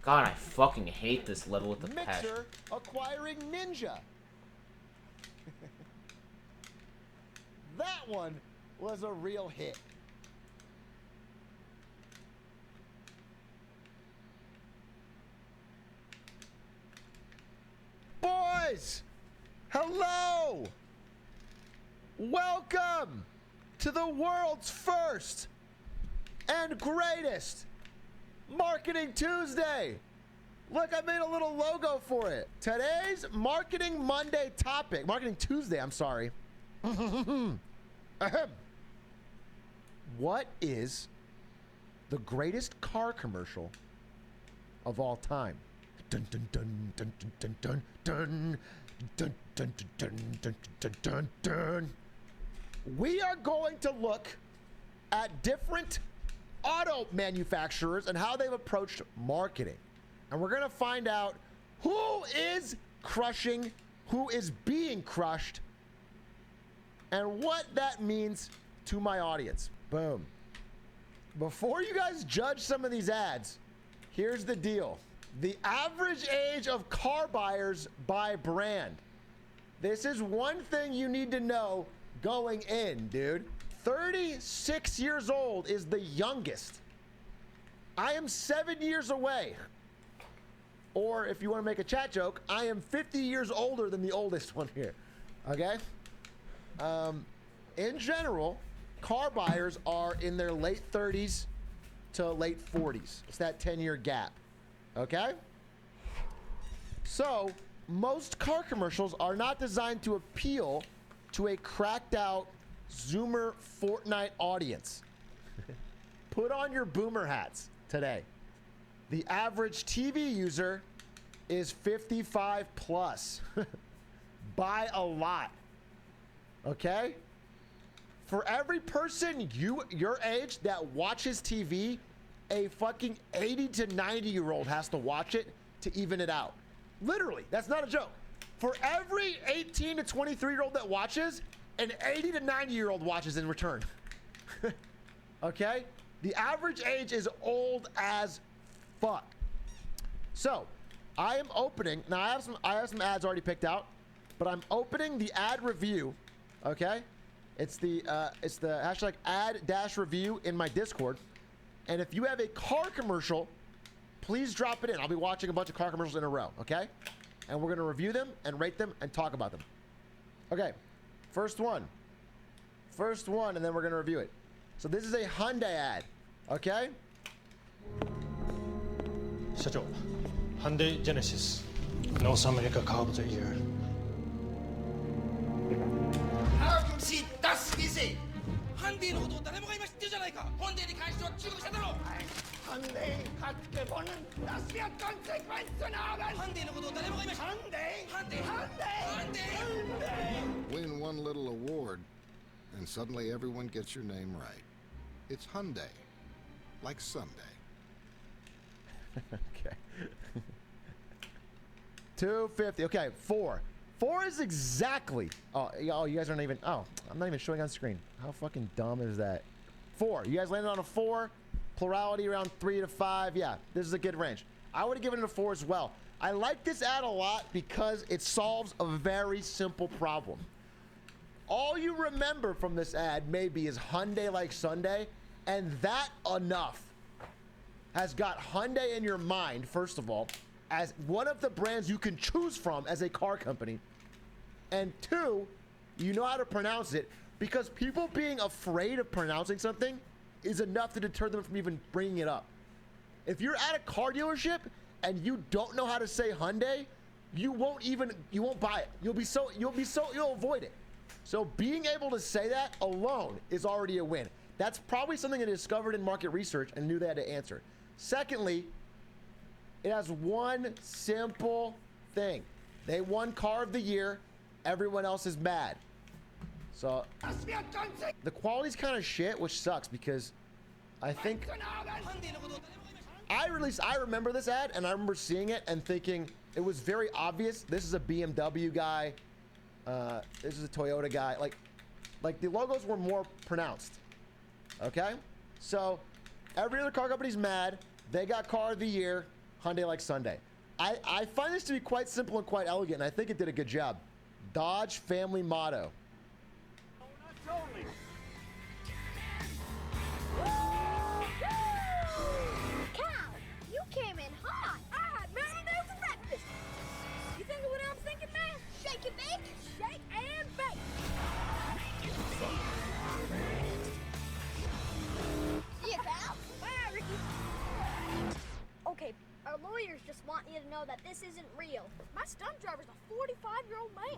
[SPEAKER 1] God, I fucking hate this level with the passion.
[SPEAKER 3] Mixer acquiring Ninja. That one was a real hit. Boys, hello. Welcome to the world's first and greatest Marketing Tuesday. Look, I made a little logo for it. Today's Marketing Monday topic, Marketing Tuesday, I'm sorry. What is the greatest car commercial of all time? Dun dun dun dun dun dun dun dun dun dun dun dun dun dun. We are going to look at different auto manufacturers and how they've approached marketing. And we're going to find out who is crushing, who is being crushed, and what that means to my audience. Boom. Before you guys judge some of these ads, here's the deal. The average age of car buyers by brand. This is one thing you need to know going in, dude. 36 years old is the youngest. I am 7 years away. Or if you want to make a chat joke, I am 50 years older than the oldest one here. Okay? In general, car buyers are in their late 30s to late 40s. It's that 10-year gap. Okay? So, most car commercials are not designed to appeal to a cracked out Zoomer Fortnite audience. Put on your boomer hats today. The average TV user is 55 plus by a lot. Okay? For every person your age that watches TV, a fucking 80 to 90-year-old has to watch it to even it out. Literally, that's not a joke. For every 18 to 23-year-old that watches, an 80 to 90-year-old watches in return. Okay? The average age is old as fuck. So, I am opening, now I have some ads already picked out, but I'm opening the ad review, okay? It's the hashtag ad-review in my Discord. And if you have a car commercial, please drop it in. I'll be watching a bunch of car commercials in a row, okay? And we're gonna review them and rate them and talk about them. Okay, first one, and then we're gonna review it. So this is a Hyundai ad, okay?
[SPEAKER 5] 社長、Hyundai Genesis, North America Car of the Year.
[SPEAKER 6] How come she does easy? ハンディのことを誰もが今知ってるじゃないか。ハンディに関しては中国車だろ。ハンディ買ってボンdas wird Konsequenzen haben. ハンディのことを誰もが今ハンディ
[SPEAKER 7] Win one little award, and suddenly everyone gets your name right. It's Hyundai, like Sunday.
[SPEAKER 3] Okay. 250. Okay, 4. 4 is exactly. Oh, you guys aren't even. Oh, I'm not even showing on screen. How fucking dumb is that? 4. You guys landed on a 4. Plurality around 3 to 5. Yeah, this is a good range. I would have given it a 4 as well. I like this ad a lot because it solves a very simple problem. All you remember from this ad maybe is Hyundai like Sunday, and that enough has got Hyundai in your mind, first of all, as one of the brands you can choose from as a car company. And 2, you know how to pronounce it, because people being afraid of pronouncing something is enough to deter them from even bringing it up. If you're at a car dealership and you don't know how to say Hyundai, you won't buy it. You'll avoid it. So being able to say that alone is already a win. That's probably something they discovered in market research and knew they had to answer. Secondly, it has one simple thing. They won Car of the Year. Everyone else is mad. So the quality's kind of shit, which sucks because I think I remember this ad and I remember seeing it and thinking it was very obvious. This is a BMW guy. This is a Toyota guy. Like the logos were more pronounced. Okay, so every other car company's mad. They got Car of the Year. Hyundai like Sunday. I find this to be quite simple and quite elegant, and I think it did a good job. Dodge family motto.
[SPEAKER 4] Cow, you came in hot. I had mountain dew for breakfast. You think of what I'm thinking, man? Shake and bake, shake and bake. See ya, pal. Bye, Ricky. Okay, our lawyers just want you to know that this isn't real. My stunt driver's a 45-year-old man.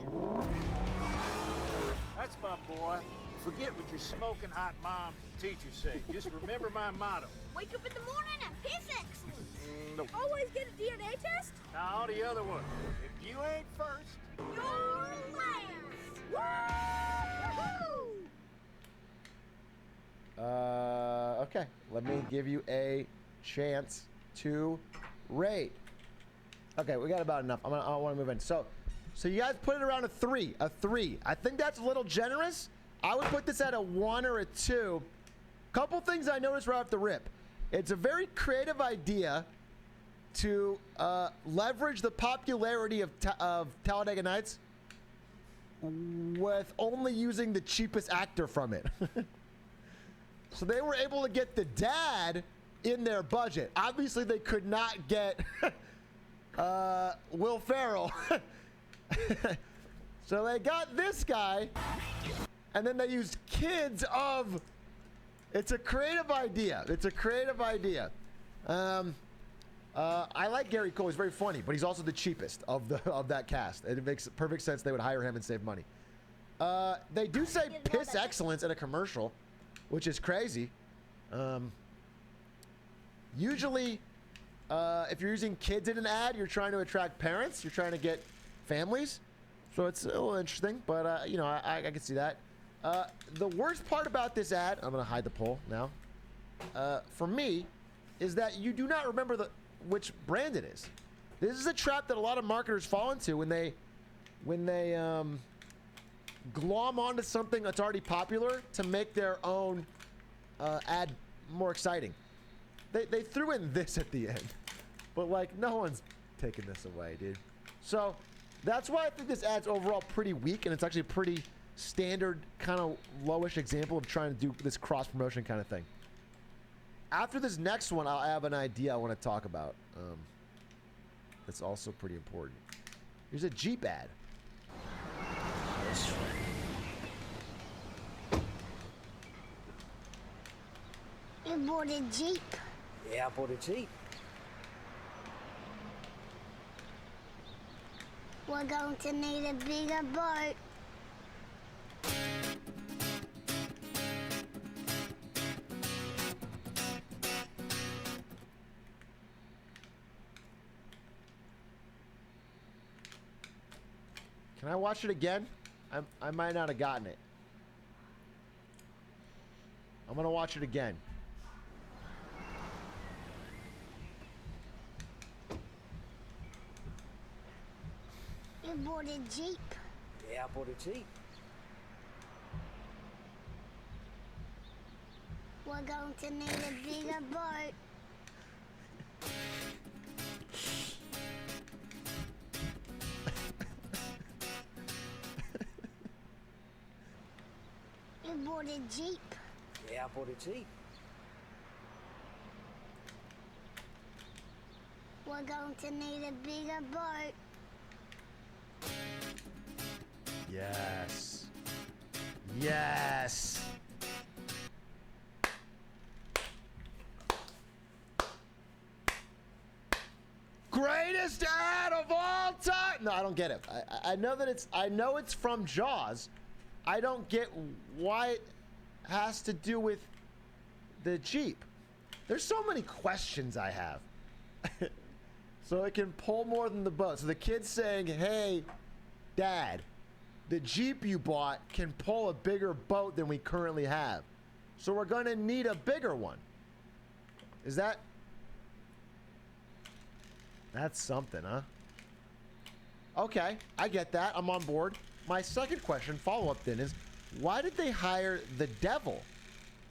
[SPEAKER 8] That's my boy. Forget what your smoking hot moms and teachers say. Just remember my motto.
[SPEAKER 4] Wake up in the morning and piss excellence.
[SPEAKER 8] No.
[SPEAKER 4] Always get a DNA test.
[SPEAKER 8] Now, the other one. If you ain't first,
[SPEAKER 4] You're last. Woo!
[SPEAKER 3] Okay. Let me give you a chance to rate. Okay, we got about enough. I want to move in. So you guys put it around a 3. A 3. I think that's a little generous. I would put this at a 1 or a 2. Couple things I noticed right off the rip. It's a very creative idea to leverage the popularity of Talladega Nights with only using the cheapest actor from it. So they were able to get the dad in their budget. Obviously, they could not get Will Ferrell. So they got this guy, and then they used kids of... It's a creative idea. It's a creative idea. I like Gary Cole. He's very funny, but he's also the cheapest of that cast. It makes perfect sense they would hire him and save money. They do say piss excellence in a commercial, which is crazy. Usually, if you're using kids in an ad, you're trying to attract parents. You're trying to get families. So it's a little interesting, but you know, I can see that. The worst part about this ad, I'm gonna hide the poll now. For me, is that you do not remember which brand it is. This is a trap that a lot of marketers fall into when they glom onto something that's already popular to make their own ad more exciting. They threw in this at the end, but like no one's taking this away, dude. So that's why I think this ad's overall pretty weak, and it's actually a pretty standard kind of lowish example of trying to do this cross promotion kind of thing. After this next one, I'll have an idea I want to talk about. That's also pretty important. Here's a Jeep ad.
[SPEAKER 4] You bought a Jeep.
[SPEAKER 8] yeah, I bought a Jeep.
[SPEAKER 4] We're going to need a bigger boat.
[SPEAKER 3] Can I watch it again? I might not have gotten it. I'm gonna watch it again.
[SPEAKER 4] You bought a Jeep.
[SPEAKER 8] Yeah, I bought a Jeep.
[SPEAKER 4] We're going to need a bigger boat. You bought a Jeep.
[SPEAKER 8] Yeah, I bought a Jeep.
[SPEAKER 4] We're going to need a bigger boat.
[SPEAKER 3] Yes. Yes. No, I don't get it. I know that it's. I know it's from Jaws. I don't get why it has to do with the Jeep. There's so many questions I have. So it can pull more than the boat. So the kid's saying, "Hey, Dad, the Jeep you bought can pull a bigger boat than we currently have. So we're gonna need a bigger one." Is that? That's something, huh? Okay, I get that. I'm on board. My second question, follow-up then, is why did they hire the devil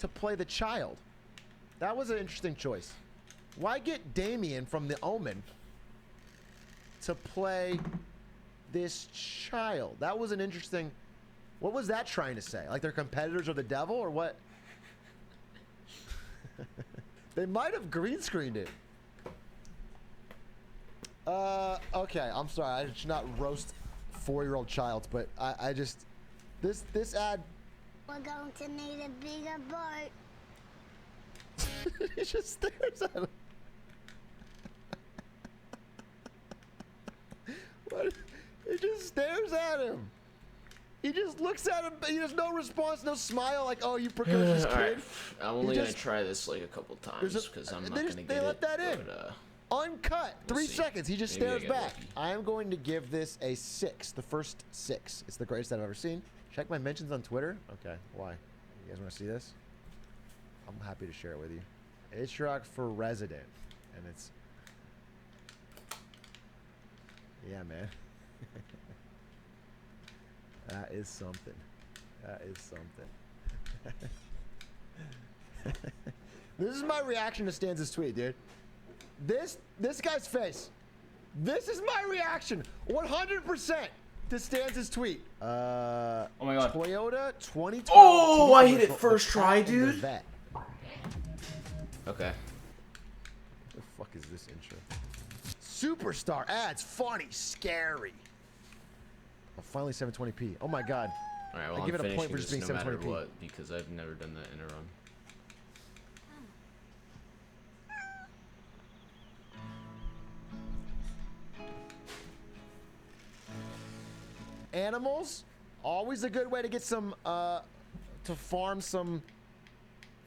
[SPEAKER 3] to play the child? That was an interesting choice. Why get Damien from The Omen to play this child? That was an interesting... What was that trying to say? Like their competitors are the devil or what? They might have green screened it. Okay, I'm sorry. I should not roast 4-year-old child, but I just... This ad...
[SPEAKER 4] We're going to need a bigger boat.
[SPEAKER 3] He just stares at him. What? He just stares at him. He just looks at him. He has no response, no smile. Like, oh, you precocious kid.
[SPEAKER 1] Alright, I'm only gonna try this like a couple times because I'm not gonna get it.
[SPEAKER 3] They let that in.
[SPEAKER 1] But,
[SPEAKER 3] uncut.
[SPEAKER 1] we'll
[SPEAKER 3] 3
[SPEAKER 1] see.
[SPEAKER 3] seconds. He just
[SPEAKER 1] Maybe I
[SPEAKER 3] stares
[SPEAKER 1] get
[SPEAKER 3] back.
[SPEAKER 1] lucky.
[SPEAKER 3] I am going to give this a 6. The first 6. It's the greatest I've ever seen. Check my mentions on Twitter. Okay, why? You guys want to see this? I'm happy to share it with you. atrioc for resident, and it's... Yeah, man. That is something. That is something. This is my reaction to Stan's tweet, dude. This guy's face. This is my reaction. 100% to Stan's tweet.
[SPEAKER 1] oh my god.
[SPEAKER 3] Toyota 2012.
[SPEAKER 1] Oh, I hit it
[SPEAKER 3] commercial,
[SPEAKER 1] first
[SPEAKER 3] the
[SPEAKER 1] try,
[SPEAKER 3] cat and the
[SPEAKER 1] dude.
[SPEAKER 3] vet.
[SPEAKER 1] Okay.
[SPEAKER 3] What the fuck is this intro? Superstar ads, funny, scary. Oh, finally 720p. Oh my god.
[SPEAKER 1] Alright, well,
[SPEAKER 3] I give
[SPEAKER 1] I'm
[SPEAKER 3] it a point for
[SPEAKER 1] finishing
[SPEAKER 3] just
[SPEAKER 1] this
[SPEAKER 3] being
[SPEAKER 1] no matter
[SPEAKER 3] 720p.
[SPEAKER 1] what because I've never done that in a run.
[SPEAKER 3] Animals, always a good way to get some, to farm some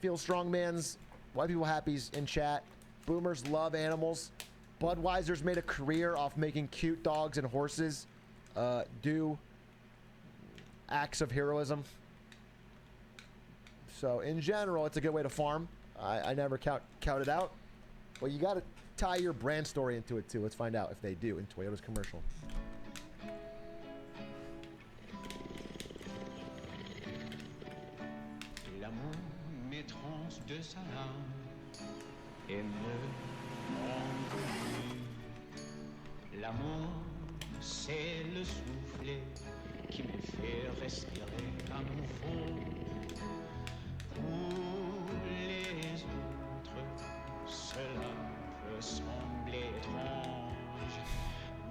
[SPEAKER 3] Feel Strong Man's White People Happies in chat. Boomers love animals. Budweiser's made a career off making cute dogs and horses do acts of heroism. So in general, it's a good way to farm. I never count it out. Well, you got to tie your brand story into it too. Let's find out if they do in Toyota's commercial.
[SPEAKER 9] L'amour m'étrange de sa âme et me ennuie. L'amour, c'est le soufflet qui me fait respirer à nouveau. Pour les autres, cela peut sembler étrange,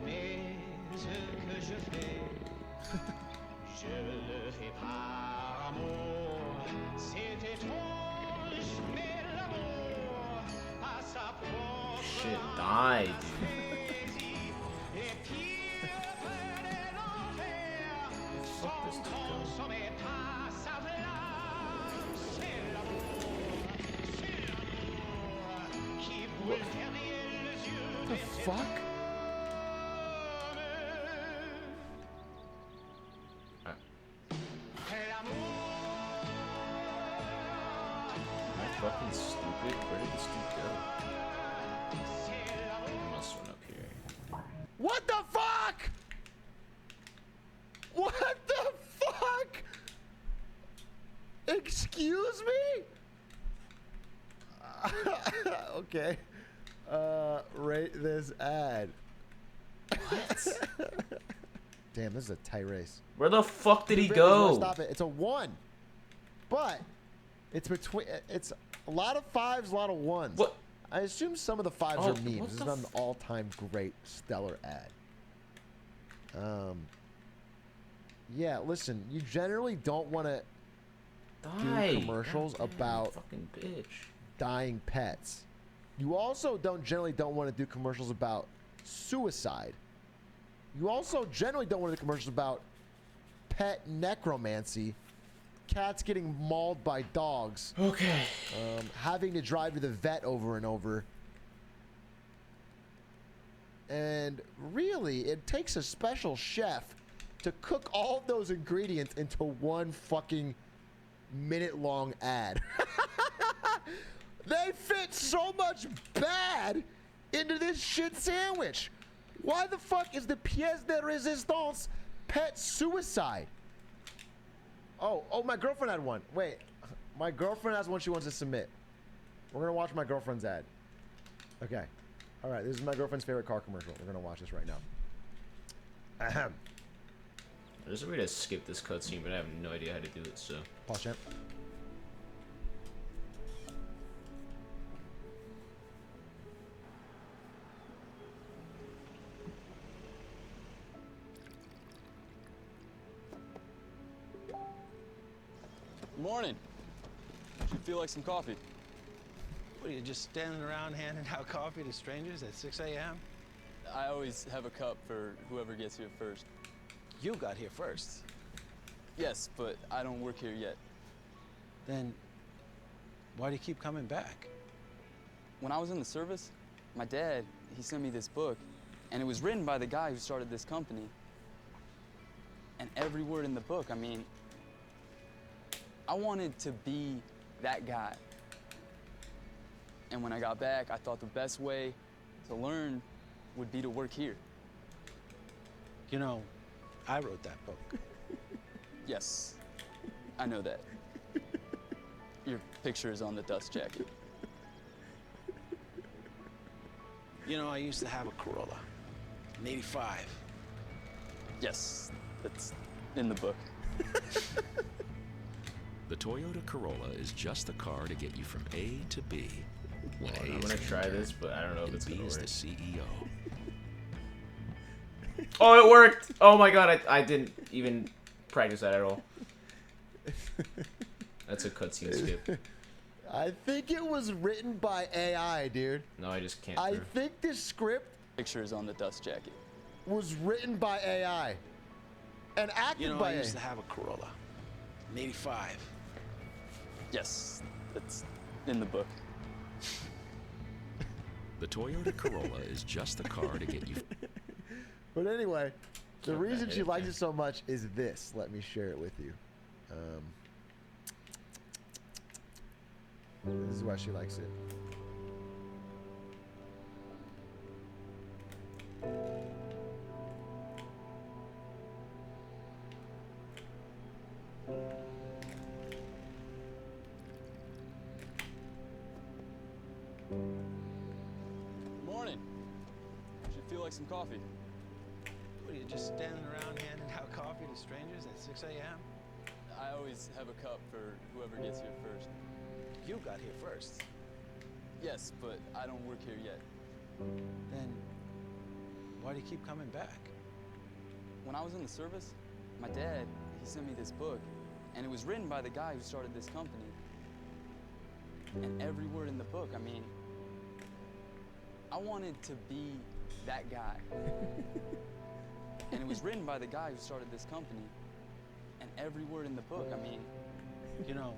[SPEAKER 9] mais ce que je fais, je le fais par amour. C'est étrange, mais l'amour a sa propre
[SPEAKER 1] Shit, die, dude.
[SPEAKER 9] frénésie. Les pires de l'enfer sont consommés par sa flamme. C'est l'amour qui brûle derrière les yeux.
[SPEAKER 3] What the fuck?
[SPEAKER 1] Fucking stupid. Where did this dude go? He must went up here.
[SPEAKER 3] What the fuck? What the fuck? Excuse me? Okay. Rate this ad.
[SPEAKER 1] What?
[SPEAKER 3] Damn, this is a tight race.
[SPEAKER 1] Where the fuck did he
[SPEAKER 3] There's no
[SPEAKER 1] go?
[SPEAKER 3] Stop it. It's a 1. But it's between. It's a lot of 5s, a lot of 1s.
[SPEAKER 1] What?
[SPEAKER 3] I assume some of the 5s
[SPEAKER 1] Oh,
[SPEAKER 3] are memes.
[SPEAKER 1] what
[SPEAKER 3] This is
[SPEAKER 1] the
[SPEAKER 3] not an all-time great, stellar ad. Yeah, listen, you generally don't want to
[SPEAKER 1] Die.
[SPEAKER 3] do commercials
[SPEAKER 1] Goddamn
[SPEAKER 3] about
[SPEAKER 1] fucking bitch.
[SPEAKER 3] dying pets. You also generally don't want to do commercials about suicide. You also generally don't want the commercials about pet necromancy, cats getting mauled by dogs.
[SPEAKER 1] Okay.
[SPEAKER 3] Having to drive to the vet over and over. And really, it takes a special chef to cook all of those ingredients into one fucking minute-long ad. They fit so much bad into this shit sandwich. Why the fuck is the pièce de résistance pet suicide? Oh, my girlfriend had one. Wait, my girlfriend has one she wants to submit. We're gonna watch my girlfriend's ad. Okay. All right, this is my girlfriend's favorite car commercial. We're gonna watch this right now. Ahem.
[SPEAKER 1] There's a way to skip this cutscene, but I have no idea how to do it, so.
[SPEAKER 3] Pause, champ.
[SPEAKER 10] Morning. Should feel like some coffee.
[SPEAKER 8] What are you, just standing around handing out coffee to strangers at 6 a.m.?
[SPEAKER 10] I always have a cup for whoever gets here first.
[SPEAKER 8] You got here first.
[SPEAKER 10] Yes, but I don't work here yet.
[SPEAKER 8] Then why do you keep coming back?
[SPEAKER 10] When I was in the service, my dad, he sent me this book, and it was written by the guy who started this company. And every word in the book, I mean, I wanted to be that guy. And when I got back, I thought the best way to learn would be to work here.
[SPEAKER 8] You know, I wrote that book.
[SPEAKER 10] Yes, I know that. Your picture is on the dust jacket.
[SPEAKER 8] You know, I used to have a Corolla, an 85.
[SPEAKER 10] Yes, that's in the book.
[SPEAKER 11] The Toyota Corolla is just the car to get you from A to B. When A
[SPEAKER 1] I'm
[SPEAKER 11] is
[SPEAKER 1] gonna
[SPEAKER 11] an
[SPEAKER 1] try
[SPEAKER 11] intern,
[SPEAKER 1] this, but I don't know if
[SPEAKER 11] and
[SPEAKER 1] it's
[SPEAKER 11] B
[SPEAKER 1] gonna
[SPEAKER 11] is
[SPEAKER 1] work.
[SPEAKER 11] the CEO.
[SPEAKER 1] Oh, it worked! Oh my god, I didn't even practice that at all. That's a cutscene skip.
[SPEAKER 3] I think it was written by AI, dude.
[SPEAKER 1] No, I just can't.
[SPEAKER 3] I think this script
[SPEAKER 10] Picture is on the dust jacket.
[SPEAKER 3] was written by AI and acted
[SPEAKER 8] You know,
[SPEAKER 3] by
[SPEAKER 8] I
[SPEAKER 3] AI.
[SPEAKER 8] used to have a Corolla, an 85.
[SPEAKER 10] Yes, that's in the book.
[SPEAKER 11] The Toyota Corolla is just the car to get you.
[SPEAKER 3] But anyway, the
[SPEAKER 1] Okay,
[SPEAKER 3] reason she
[SPEAKER 1] okay.
[SPEAKER 3] likes it so much is this. Let me share it with you. This is why she likes it.
[SPEAKER 10] Morning. Should feel like some coffee.
[SPEAKER 8] What are you, just standing around handing out coffee to strangers at 6 a.m.?
[SPEAKER 10] I always have a cup for whoever gets here first.
[SPEAKER 8] You got here first.
[SPEAKER 10] Yes, but I don't work here yet.
[SPEAKER 8] Then why do you keep coming back?
[SPEAKER 10] When I was in the service, my dad, he sent me this book, and it was written by the guy who started this company. And every word in the book, I mean, I wanted to be that guy. And it was written by the guy who started this company. And every word in the book, I mean,
[SPEAKER 8] You know,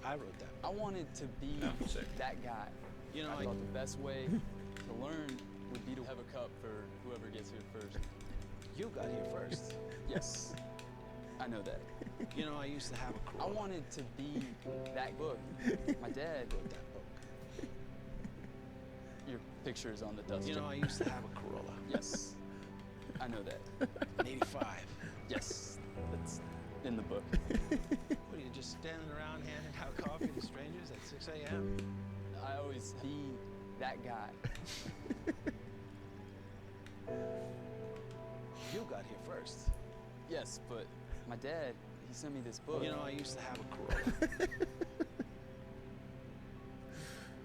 [SPEAKER 8] I wrote that.
[SPEAKER 10] I wanted to be
[SPEAKER 1] Oh, sick.
[SPEAKER 10] that guy.
[SPEAKER 8] You know,
[SPEAKER 10] I thought the best way to learn would be to have a cup for whoever gets here first.
[SPEAKER 8] You got here first.
[SPEAKER 10] Yes, I know that.
[SPEAKER 8] You know, I used to have a
[SPEAKER 10] I
[SPEAKER 8] Corolla.
[SPEAKER 10] wanted to be that book. My dad
[SPEAKER 8] wrote that book.
[SPEAKER 10] Your picture is on the dust
[SPEAKER 8] You know,
[SPEAKER 10] jacket.
[SPEAKER 8] I used to have a Corolla,
[SPEAKER 10] Yes, I know that.
[SPEAKER 8] an 85.
[SPEAKER 10] Yes, that's in the book.
[SPEAKER 8] What are you, just standing around handing out coffee to strangers at 6 a.m.?
[SPEAKER 10] I always be that guy.
[SPEAKER 8] You got here first.
[SPEAKER 10] Yes, but my dad, he sent me this book.
[SPEAKER 8] You know, I used to have a Corolla.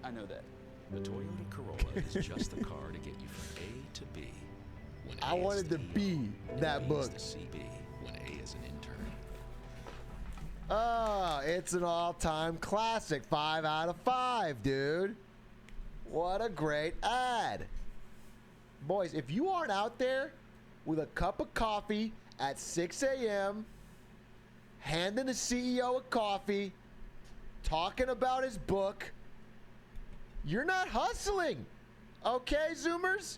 [SPEAKER 10] I know that.
[SPEAKER 11] The Toyota Corolla is just the car to get you from A to B. When
[SPEAKER 3] I
[SPEAKER 11] A is
[SPEAKER 3] wanted
[SPEAKER 11] the
[SPEAKER 3] to
[SPEAKER 11] EO,
[SPEAKER 3] be
[SPEAKER 11] and
[SPEAKER 3] that
[SPEAKER 11] B
[SPEAKER 3] book.
[SPEAKER 11] is the CB. When A is an intern.
[SPEAKER 3] Oh, it's an all-time classic. 5 out of 5, dude. What a great ad. Boys, if you aren't out there with a cup of coffee at 6 a.m., handing the CEO a coffee, talking about his book. You're not hustling. Okay, Zoomers?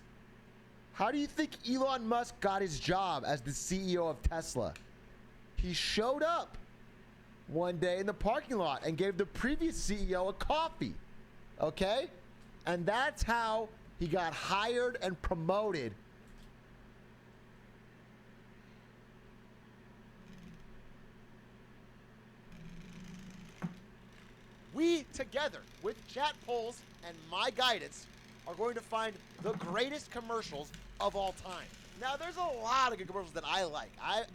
[SPEAKER 3] How do you think Elon Musk got his job as the CEO of Tesla? He showed up one day in the parking lot and gave the previous CEO a coffee. Okay? And that's how he got hired and promoted. We, together, with chat polls and my guidance, are going to find the greatest commercials of all time. Now, there's a lot of good commercials that I like. I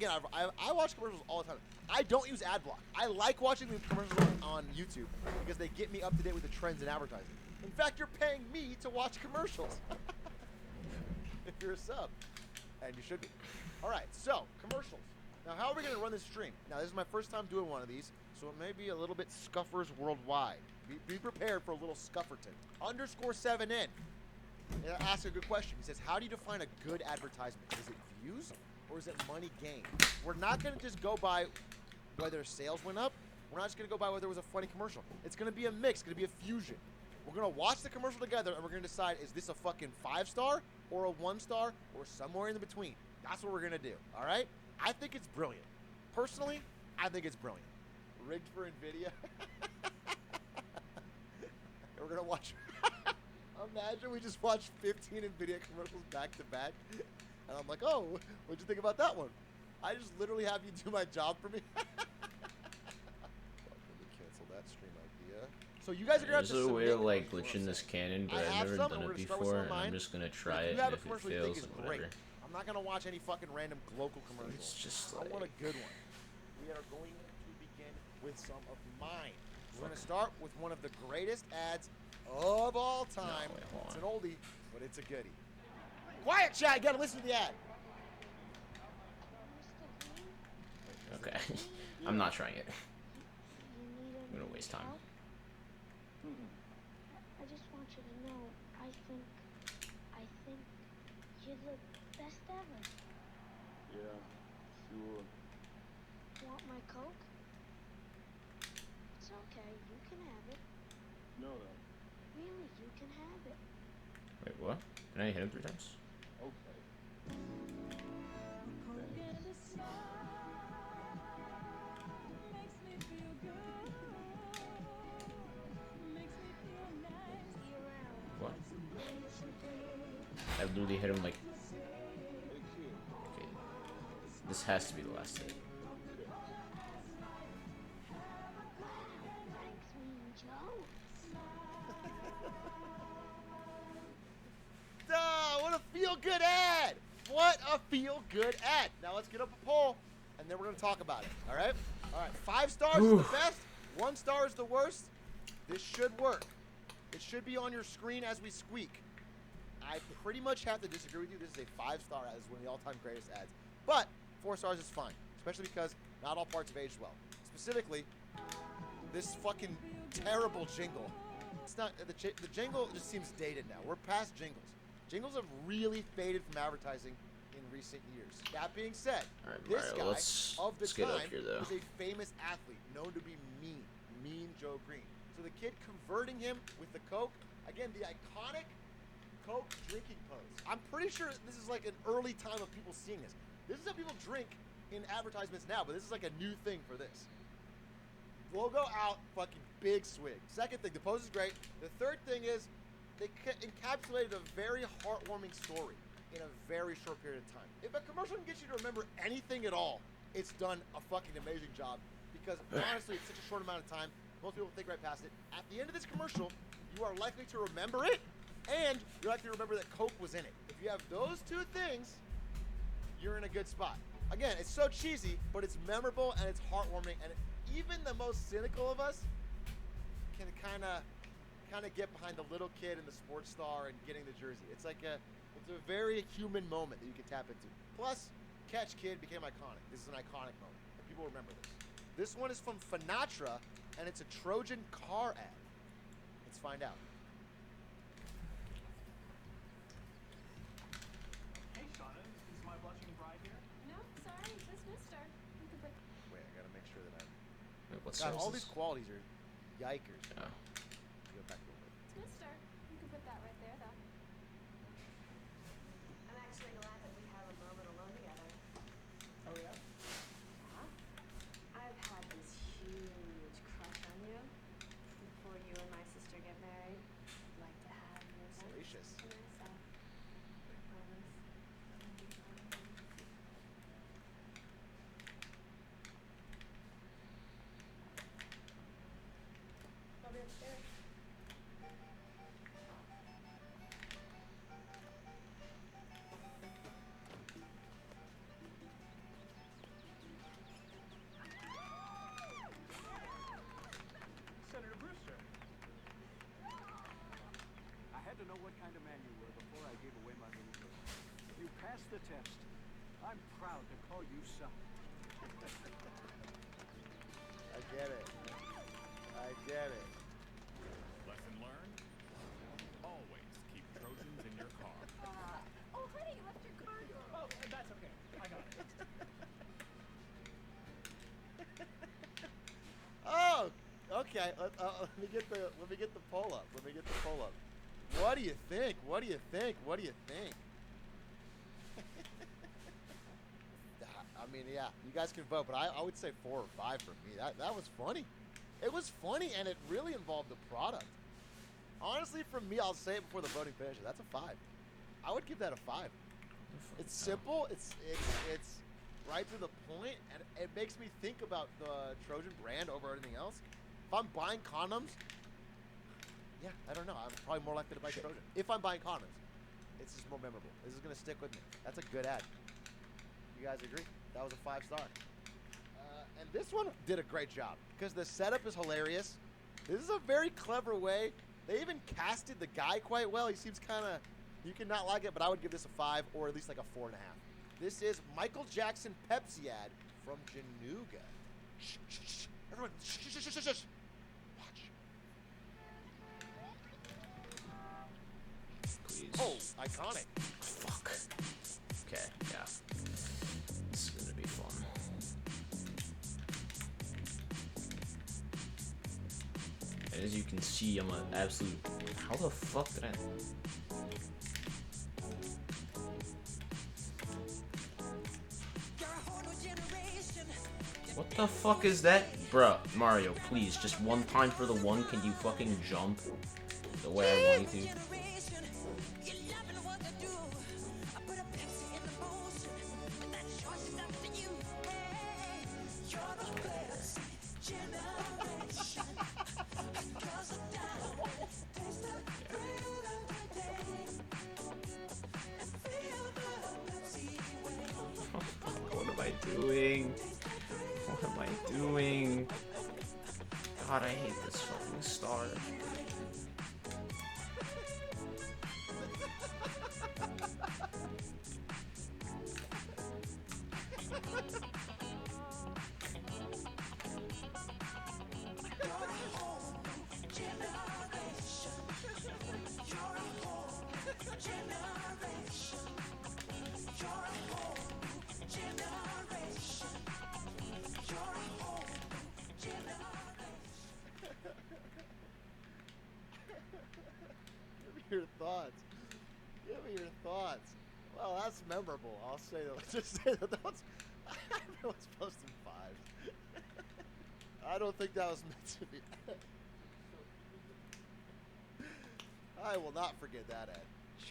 [SPEAKER 3] watch commercials all the time. I don't use ad block. I like watching the commercials on YouTube because they get me up to date with the trends in advertising. In fact, you're paying me to watch commercials. If you're a sub. And you should be. All right, so, commercials. Now, how are we going to run this stream? Now, this is my first time doing one of these, so it may be a little bit scuffers worldwide. Be prepared for a little scufferton. _7in. Ask a good question. He says, how do you define a good advertisement? Is it views or is it money gained? We're not going to just go by whether sales went up. We're not just going to go by whether it was a funny commercial. It's going to be a mix. It's going to be a fusion. We're going to watch the commercial together and we're going to decide, is this a fucking 5-star or a 1-star or somewhere in between? That's what we're going to do. All right? I think it's brilliant. Personally, I think it's brilliant. Rigged for NVIDIA. We're going to watch... Imagine we just watched 15 NVIDIA commercials back to back. And I'm like, oh, what'd you think about that one? I just literally have you do my job for me. Let me cancel that stream idea. So you guys are going to have to
[SPEAKER 1] There's a way
[SPEAKER 3] submit
[SPEAKER 1] to like
[SPEAKER 3] what
[SPEAKER 1] glitch
[SPEAKER 3] you
[SPEAKER 1] in
[SPEAKER 3] wanna
[SPEAKER 1] this
[SPEAKER 3] say.
[SPEAKER 1] cannon, but
[SPEAKER 3] I
[SPEAKER 1] I've
[SPEAKER 3] have
[SPEAKER 1] never
[SPEAKER 3] some,
[SPEAKER 1] done
[SPEAKER 3] and
[SPEAKER 1] it
[SPEAKER 3] we're gonna start with
[SPEAKER 1] before,
[SPEAKER 3] some of
[SPEAKER 1] and I'm
[SPEAKER 3] mine.
[SPEAKER 1] just gonna
[SPEAKER 3] But
[SPEAKER 1] try
[SPEAKER 3] if
[SPEAKER 1] it,
[SPEAKER 3] you have
[SPEAKER 1] and
[SPEAKER 3] a
[SPEAKER 1] if it
[SPEAKER 3] commercial you
[SPEAKER 1] fails,
[SPEAKER 3] think is
[SPEAKER 1] then
[SPEAKER 3] great,
[SPEAKER 1] whatever.
[SPEAKER 3] I'm not going to watch any fucking random local commercials.
[SPEAKER 1] It's just
[SPEAKER 3] I want a good one. We are going to begin with some of mine. We're going to start with one of the greatest ads of all time.
[SPEAKER 1] wait, hold
[SPEAKER 3] It's
[SPEAKER 1] on.
[SPEAKER 3] an oldie, but it's a goodie. Quiet, chat. You got to listen to the ad.
[SPEAKER 1] Okay. I'm not trying it. I'm gonna waste time.
[SPEAKER 4] I just want you to know, I think you're the best ever.
[SPEAKER 10] Yeah, sure.
[SPEAKER 4] Want my Coke? It's okay, you can have it.
[SPEAKER 10] No.
[SPEAKER 4] Really, you can have it.
[SPEAKER 1] Wait, what? Can I hit him 3 times?
[SPEAKER 10] Okay.
[SPEAKER 1] What? I literally hit him like... Okay. This has to be the last hit.
[SPEAKER 4] Thanks, Mean Joe.
[SPEAKER 3] Duh, what a feel-good ad. What a feel-good ad. Now let's get up a poll, and then we're going to talk about it. All right? All right, 5 stars is the best. 1 star is the worst. This should work. It should be on your screen as we squeak. I pretty much have to disagree with you. This is a 5-star ad. This is one of the all-time greatest ads. But 4 stars is fine, especially because not all parts have aged well. Specifically, this fucking terrible jingle. It's not the jingle just seems dated now. We're past jingles. Jingles have really faded from advertising in recent years. That being said,
[SPEAKER 1] All right,
[SPEAKER 3] this
[SPEAKER 1] Mario,
[SPEAKER 3] guy of the
[SPEAKER 1] let's get up
[SPEAKER 3] time
[SPEAKER 1] here, though.
[SPEAKER 3] was a famous athlete known to be mean Joe Green. So the kid converting him with the Coke, again, the iconic Coke drinking pose. I'm pretty sure this is like an early time of people seeing this. This is how people drink in advertisements now, but this is like a new thing for this. Logo out, fucking big swig. Second thing, the pose is great. The third thing is they encapsulated a very heartwarming story in a very short period of time. If a commercial can get you to remember anything at all, it's done a fucking amazing job because honestly, it's such a short amount of time. Most people think right past it. At the end of this commercial, you are likely to remember it, and you're likely to remember that Coke was in it. If you have those 2 things, you're in a good spot. Again, it's so cheesy, but it's memorable and it's heartwarming, and even the most cynical of us can kind of get behind the little kid and the sports star and getting the jersey. It's like it's a very human moment that you can tap into. Plus, Catch Kid became iconic. This is an iconic moment. And people remember this. This one is from Finatra, and it's a Trojan car ad. Let's find out.
[SPEAKER 12] Hey, Shauna, this is my blushing
[SPEAKER 1] What
[SPEAKER 3] God,
[SPEAKER 1] store
[SPEAKER 3] all
[SPEAKER 1] is
[SPEAKER 3] these
[SPEAKER 1] this?
[SPEAKER 3] qualities are yikers.
[SPEAKER 1] Oh.
[SPEAKER 3] Go back a little bit.
[SPEAKER 4] Twister. You can put that right there, though. I'm actually glad that we have a moment alone together.
[SPEAKER 3] Oh yeah.
[SPEAKER 4] I've had this huge crush on you. Before you and my sister get married, I'd like to have your
[SPEAKER 3] Salacious.
[SPEAKER 4] to myself. I promise. I'll be upstairs.
[SPEAKER 8] Senator Brewster. I had to know what kind of man you were before I gave away my little girl. You passed the test. I'm proud to call you son.
[SPEAKER 3] I get it. I get it.
[SPEAKER 12] Lesson learned? Always keep Trojans in your car.
[SPEAKER 4] Oh, honey, you left your car door.
[SPEAKER 8] Oh, that's okay. I got it.
[SPEAKER 3] Oh, okay. Let me get the poll up. Let me get the poll up. What do you think? What do you think? What do you think? I mean, yeah, you guys can vote, but I would say 4 or 5 for me. That was funny. It was funny, and it really involved the product. Honestly, for me, I'll say it before the voting finishes. That's a 5. I would give that a 5. It's simple. It's right to the point, and it makes me think about the Trojan brand over everything else. If I'm buying condoms, yeah, I don't know. I'm probably more likely to buy Trojan. If I'm buying condoms, it's just more memorable. This is gonna stick with me. That's a good ad. You guys agree? That was a 5-star. And this one did a great job because the setup is hilarious. This is a very clever way. They even casted the guy quite well. He seems kind of, you can not like it, but I would give this a 5 or at least like a 4.5. This is Michael Jackson Pepsi ad from Januga. Shh, shh, shh. Everyone, shh, shh, shh, shh, shh. Watch.
[SPEAKER 1] Please.
[SPEAKER 3] Oh, iconic.
[SPEAKER 1] Fuck. Okay, yeah. This is gonna be fun. And as you can see, I'm an absolute. How the fuck did I? What the fuck is that? Bruh, Mario, please, just one time for the one, can you fucking jump the way I want you to? What am I doing? What am I doing? God, I hate this fucking star.
[SPEAKER 3] Give me your thoughts. Give me your thoughts. Well, that's memorable. I'll say that. Just say that. That's. I know it's supposed to be 5. I don't think that was meant to be. I will not forget that ad.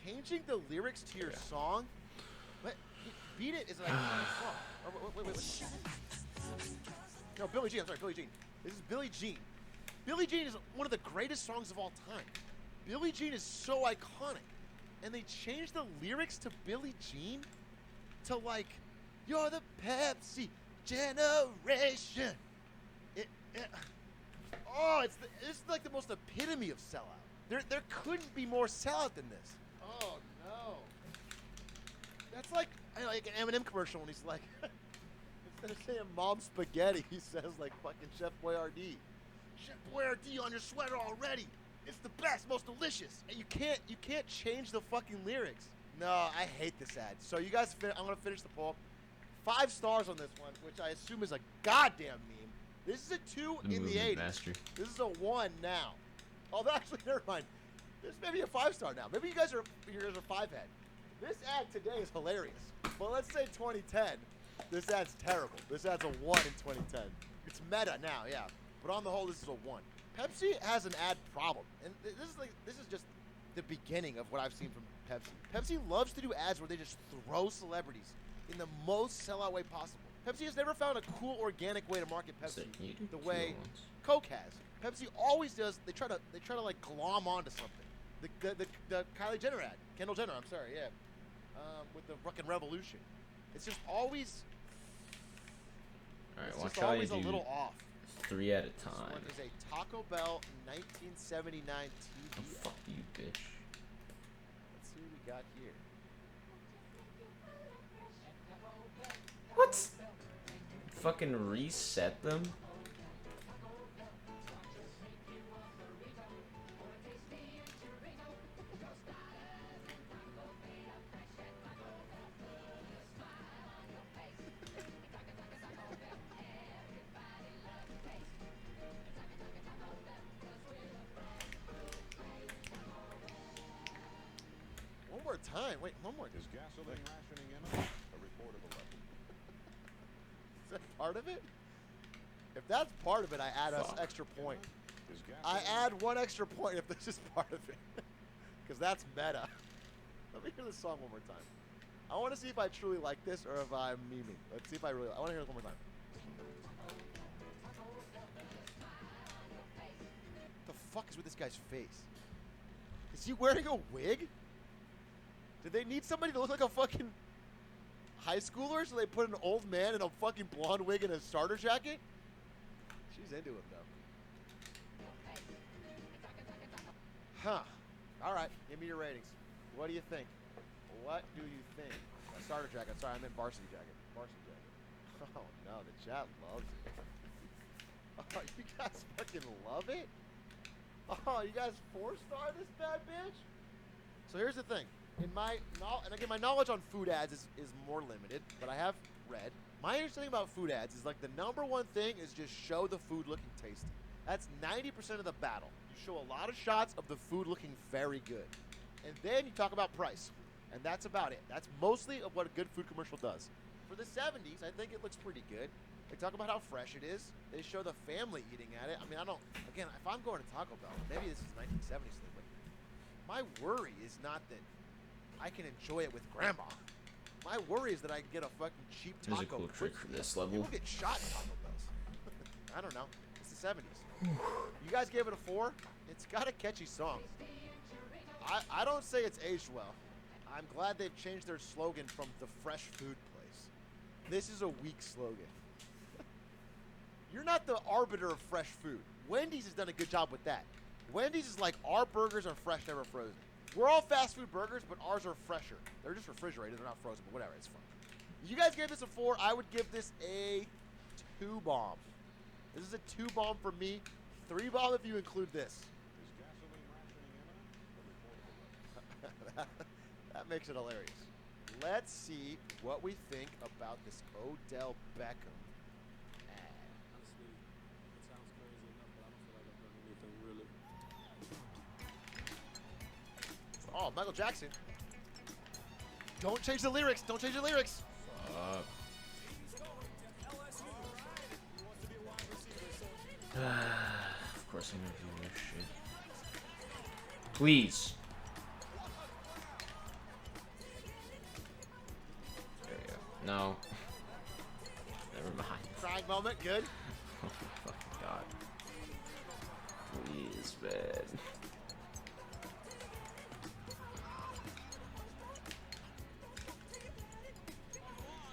[SPEAKER 3] Changing the lyrics to your song. But Beat It is an iconic song. Oh, wait. No, Billie Jean. I'm sorry, Billie Jean. This is Billie Jean. Billie Jean is one of the greatest songs of all time. Billie Jean is so iconic. And they changed the lyrics to Billie Jean to like, you're the Pepsi generation. It's like the most epitome of sellout. There couldn't be more sellout than this. Oh no. That's like an Eminem commercial when he's like, instead of saying mom spaghetti, he says like fucking Chef Boyardee. Chef Boyardee on your sweater already. It's the best, most delicious. And you can't change the fucking lyrics. No, I hate this ad. So you guys, I'm gonna finish the poll. 5 stars on this one, which I assume is a goddamn meme. This is a 2
[SPEAKER 1] The
[SPEAKER 3] in the
[SPEAKER 1] movement
[SPEAKER 3] 80s.
[SPEAKER 1] master.
[SPEAKER 3] This is a 1 now. Oh, actually, never mind. This may be a 5-star now. Maybe you guys are 5-head. This ad today is hilarious. But let's say 2010. This ad's terrible. This ad's a 1 in 2010. It's meta now, yeah. But on the whole, this is a 1. Pepsi has an ad problem, and this is just the beginning of what I've seen from Pepsi. Pepsi loves to do ads where they just throw celebrities in the most sellout way possible. Pepsi has never found a cool, organic way to market Pepsi the way Coke has. Pepsi always does. They try to like glom onto something. The Kylie Jenner ad, Kendall Jenner. I'm sorry, yeah, with the fucking revolution. It's just always.
[SPEAKER 1] All right,
[SPEAKER 3] it's
[SPEAKER 1] watch
[SPEAKER 3] just
[SPEAKER 1] how you
[SPEAKER 3] always
[SPEAKER 1] do
[SPEAKER 3] a little off.
[SPEAKER 1] 3 at a
[SPEAKER 3] This
[SPEAKER 1] time.
[SPEAKER 3] one is a Taco Bell 1979 TV.
[SPEAKER 1] Oh, fuck you, bitch.
[SPEAKER 3] Let's see what we got here.
[SPEAKER 1] What? Fucking reset them?
[SPEAKER 3] One more time. Wait, one more.
[SPEAKER 12] Is gasoline rationing imminent? A report of a level.
[SPEAKER 3] Is that part of it? If that's part of it, I add us extra point.
[SPEAKER 12] Is
[SPEAKER 3] I
[SPEAKER 12] gasoline
[SPEAKER 3] add 1 extra point if this is part of it. Because that's meta. Let me hear this song one more time. I want to see if I truly like this or if I'm memeing. Let's see if I really. I want to hear this one more time. The fuck is with this guy's face? Is he wearing a wig? Did they need somebody to look like a fucking high schooler, so they put an old man in a fucking blonde wig and a starter jacket? She's into him, though. Huh. All right, give me your ratings. What do you think? What do you think? A starter jacket. Sorry, I meant varsity jacket. Varsity jacket. Oh, no, the chat loves it. Oh, you guys fucking love it? Oh, you guys 4-star this bad bitch? So here's the thing. And again, my knowledge on food ads is more limited, but I have read. My understanding about food ads is like the #1 thing is just show the food looking tasty. That's 90% of the battle. You show a lot of shots of the food looking very good. And then you talk about price. And that's about it. That's mostly of what a good food commercial does. For the 70s, I think it looks pretty good. They talk about how fresh it is. They show the family eating at it. I mean, again, if I'm going to Taco Bell, maybe this is 1970s thing, but my worry is not that I can enjoy it with grandma. My worry is that I can get a fucking cheap taco.
[SPEAKER 1] There's a cool trick for this level.
[SPEAKER 3] People get shot in Taco Bells. I don't know. It's the 70s. You guys gave it a 4? It's got a catchy song. I don't say it's aged well. I'm glad they've changed their slogan from the fresh food place. This is a weak slogan. You're not the arbiter of fresh food. Wendy's has done a good job with that. Wendy's is like, our burgers are fresh, never frozen. We're all fast food burgers, but ours are fresher. They're just refrigerated. They're not frozen, but whatever. It's fun. You guys gave this a 4. I would give this a 2 bomb. This is a 2 bomb for me. 3 bomb if you include this.
[SPEAKER 12] Is gasoline rationing imminent? A report of a level.
[SPEAKER 3] That makes it hilarious. Let's see what we think about this Odell Beckham ad.
[SPEAKER 13] Honestly, it sounds crazy enough, but I don't feel like I've done anything really.
[SPEAKER 3] Oh, Michael Jackson. Don't change the lyrics. Don't change the lyrics.
[SPEAKER 1] Of course I'm gonna do this shit. Please. There we go. No. Never mind.
[SPEAKER 3] Crying moment. Good.
[SPEAKER 1] Oh my fucking god. Please, man.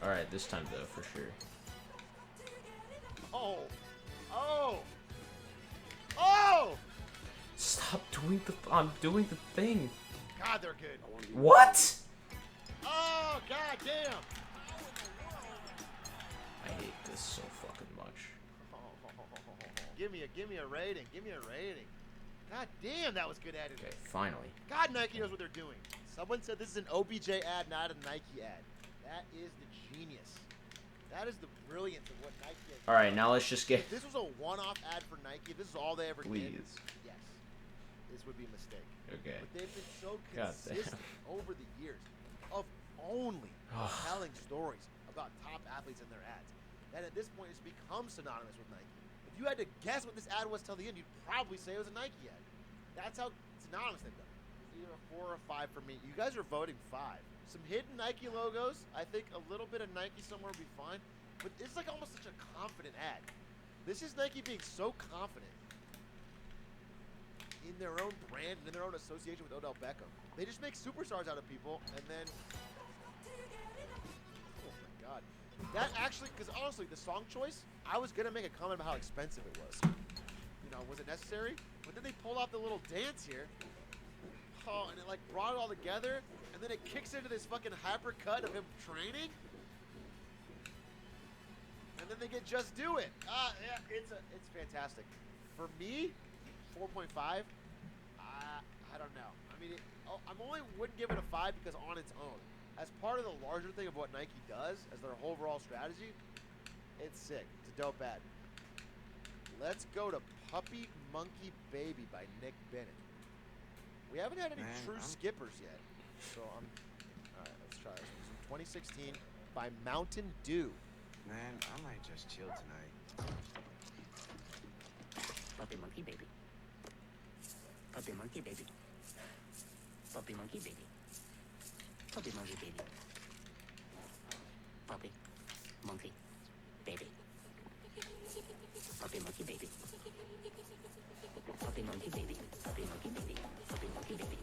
[SPEAKER 1] Alright, this time though, for sure.
[SPEAKER 3] Oh. Oh. Oh.
[SPEAKER 1] Stop doing the. I'm doing the thing.
[SPEAKER 3] God, they're good.
[SPEAKER 1] What?
[SPEAKER 3] Oh, god damn.
[SPEAKER 1] I hate this so fucking much.
[SPEAKER 3] Give me a rating. Give me a rating. God damn, that was good editing.
[SPEAKER 1] Okay, finally.
[SPEAKER 3] God, Nike knows what they're doing. Someone said this is an OBJ ad, not a Nike ad. That is the genius. That is the brilliance of what Nike has
[SPEAKER 1] Alright, now let's just get...
[SPEAKER 3] If this was a one-off ad for Nike, if this is all they ever did,
[SPEAKER 1] Please.
[SPEAKER 3] yes, this would be a mistake.
[SPEAKER 1] Okay.
[SPEAKER 3] But they've been so
[SPEAKER 1] God damn.
[SPEAKER 3] consistent over the years of only telling stories about top athletes in their ads that at this point it's become synonymous with Nike. If you had to guess what this ad was till the end, you'd probably say it was a Nike ad. That's how synonymous they've done. It's either a 4 or a 5 for me. You guys are voting 5. Some hidden Nike logos. I think a little bit of Nike somewhere would be fine. But it's like almost such a confident ad. This is Nike being so confident in their own brand and in their own association with Odell Beckham. They just make superstars out of people, and then... Oh my god. That actually, because honestly, the song choice, I was going to make a comment about how expensive it was. You know, was it necessary? But then they pulled off the little dance here. Oh, and it like brought it all together, and then it kicks into this fucking hyper cut of him training. And then they get Just Do It. Yeah, it's fantastic. For me, 4.5. I don't know. I mean, I'm only wouldn't give it a 5 because on its own, as part of the larger thing of what Nike does as their overall strategy, it's sick. It's a dope ad. Let's go to Puppy Monkey Baby by Nick Bennett. We haven't had any true skippers yet, so all right. Let's try this. From 2016 by Mountain Dew.
[SPEAKER 14] Man, I might just chill tonight.
[SPEAKER 15] Puppy monkey baby. Puppy monkey baby. Puppy monkey baby. Puppy monkey baby. Puppy monkey baby. Puppy monkey baby. Puppy monkey baby. Puppy monkey baby. Puppy monkey baby.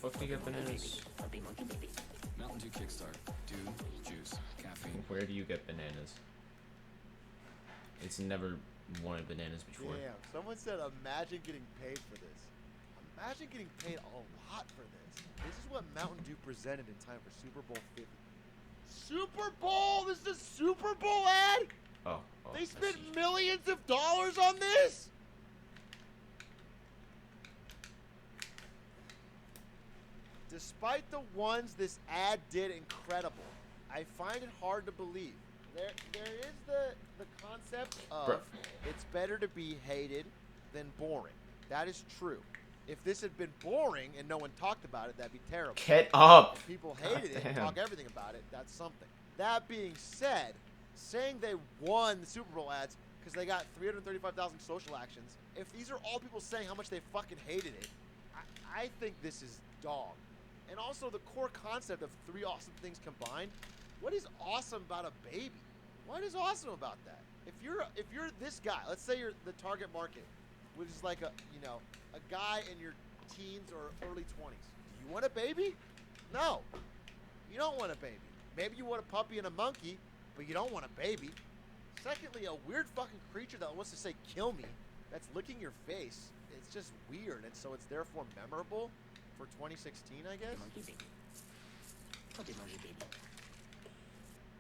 [SPEAKER 1] What can you get bananas?
[SPEAKER 15] Puppy monkey baby.
[SPEAKER 16] Mountain Dew Kickstart. Dew, juice, caffeine.
[SPEAKER 1] Where do you get bananas? It's never wanted bananas before.
[SPEAKER 3] Damn, someone said imagine getting paid for this. Imagine getting paid a lot for this. This is what Mountain Dew presented in time for Super Bowl 50. Super Bowl? This is a Super Bowl ad?
[SPEAKER 1] Oh.
[SPEAKER 3] They spent millions of dollars on this? Despite the ones this ad did incredible, I find it hard to believe. There is the concept of it's better to be hated than boring. That is true. If this had been boring and no one talked about it, that'd be terrible.
[SPEAKER 1] Get up!
[SPEAKER 3] If people hated it and
[SPEAKER 1] damn.
[SPEAKER 3] talk everything about it, that's something. That being said, saying they won the Super Bowl ads because they got 335,000 social actions, if these are all people saying how much they fucking hated it, I think this is dog. And also the core concept of 3 awesome things combined. What is awesome about a baby? What is awesome about that? If you're this guy, let's say you're the target market, which is like a guy in your teens or early 20s. Do you want a baby? No. You don't want a baby. Maybe you want a puppy and a monkey, but you don't want a baby. Secondly, a weird fucking creature that wants to say kill me, that's licking your face. It's just weird, and so it's therefore memorable for 2016, I guess.
[SPEAKER 15] Monkey baby. Puppy monkey baby.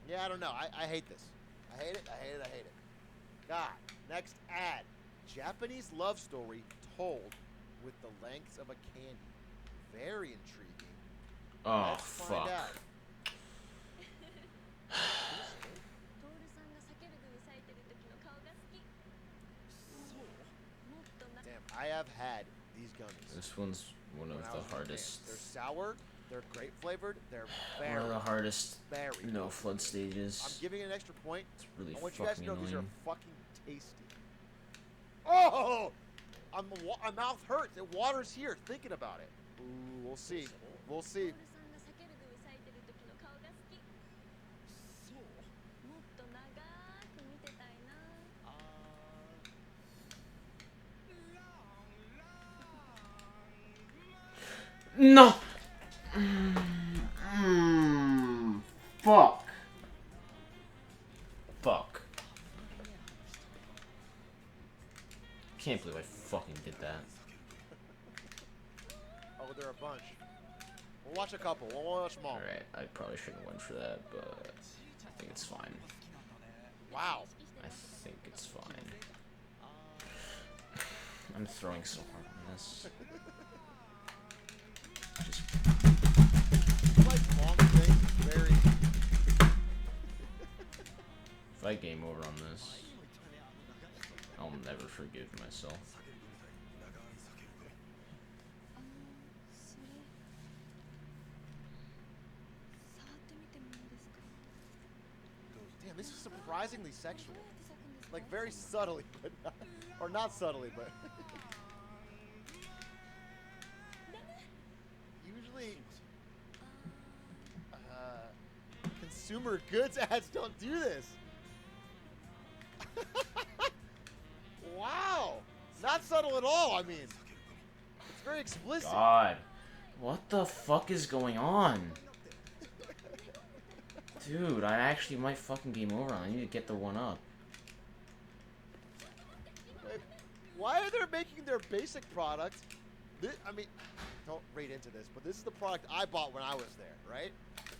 [SPEAKER 3] Yeah, I don't know. I hate this. I hate it. I hate it. I hate it. God. Next ad. Japanese love story told with the lengths of a candy. Very intriguing.
[SPEAKER 1] Oh,
[SPEAKER 3] Let's
[SPEAKER 1] fuck.
[SPEAKER 3] find out. Damn, I have had these gummies.
[SPEAKER 1] This one's one of
[SPEAKER 3] when I
[SPEAKER 1] the
[SPEAKER 3] was a
[SPEAKER 1] hardest.
[SPEAKER 3] man. They're sour. They're grape flavored. They're very,
[SPEAKER 1] One of the hardest
[SPEAKER 3] very
[SPEAKER 1] no flood stages.
[SPEAKER 3] I'm giving it an extra point.
[SPEAKER 1] It's really
[SPEAKER 3] I want you guys to
[SPEAKER 1] fucking
[SPEAKER 3] know these are
[SPEAKER 1] annoying.
[SPEAKER 3] fucking tasty. Oh! My mouth hurts. It waters here thinking about it. Ooh, we'll see. We'll see.
[SPEAKER 1] No! Fuck. Fuck. Can't believe I fucking did that.
[SPEAKER 3] Oh, there are a bunch. We'll watch a couple. We'll watch them all.
[SPEAKER 1] Alright, I probably shouldn't have went for that, but I think it's fine.
[SPEAKER 3] Wow.
[SPEAKER 1] I think it's fine. I'm throwing so hard on this. Just
[SPEAKER 3] Like long things, very.
[SPEAKER 1] if I game over on this, I'll never forgive myself.
[SPEAKER 3] Damn, this is surprisingly sexual. Like, very subtly, but not, or not subtly, but... Usually, consumer goods ads don't do this. Wow. Not subtle at all, I mean. It's very explicit.
[SPEAKER 1] God. What the fuck is going on? Dude, I actually might fucking game over. I need to get the one up.
[SPEAKER 3] Why are they making their basic product? I mean, don't read into this, but this is the product I bought when I was there, right?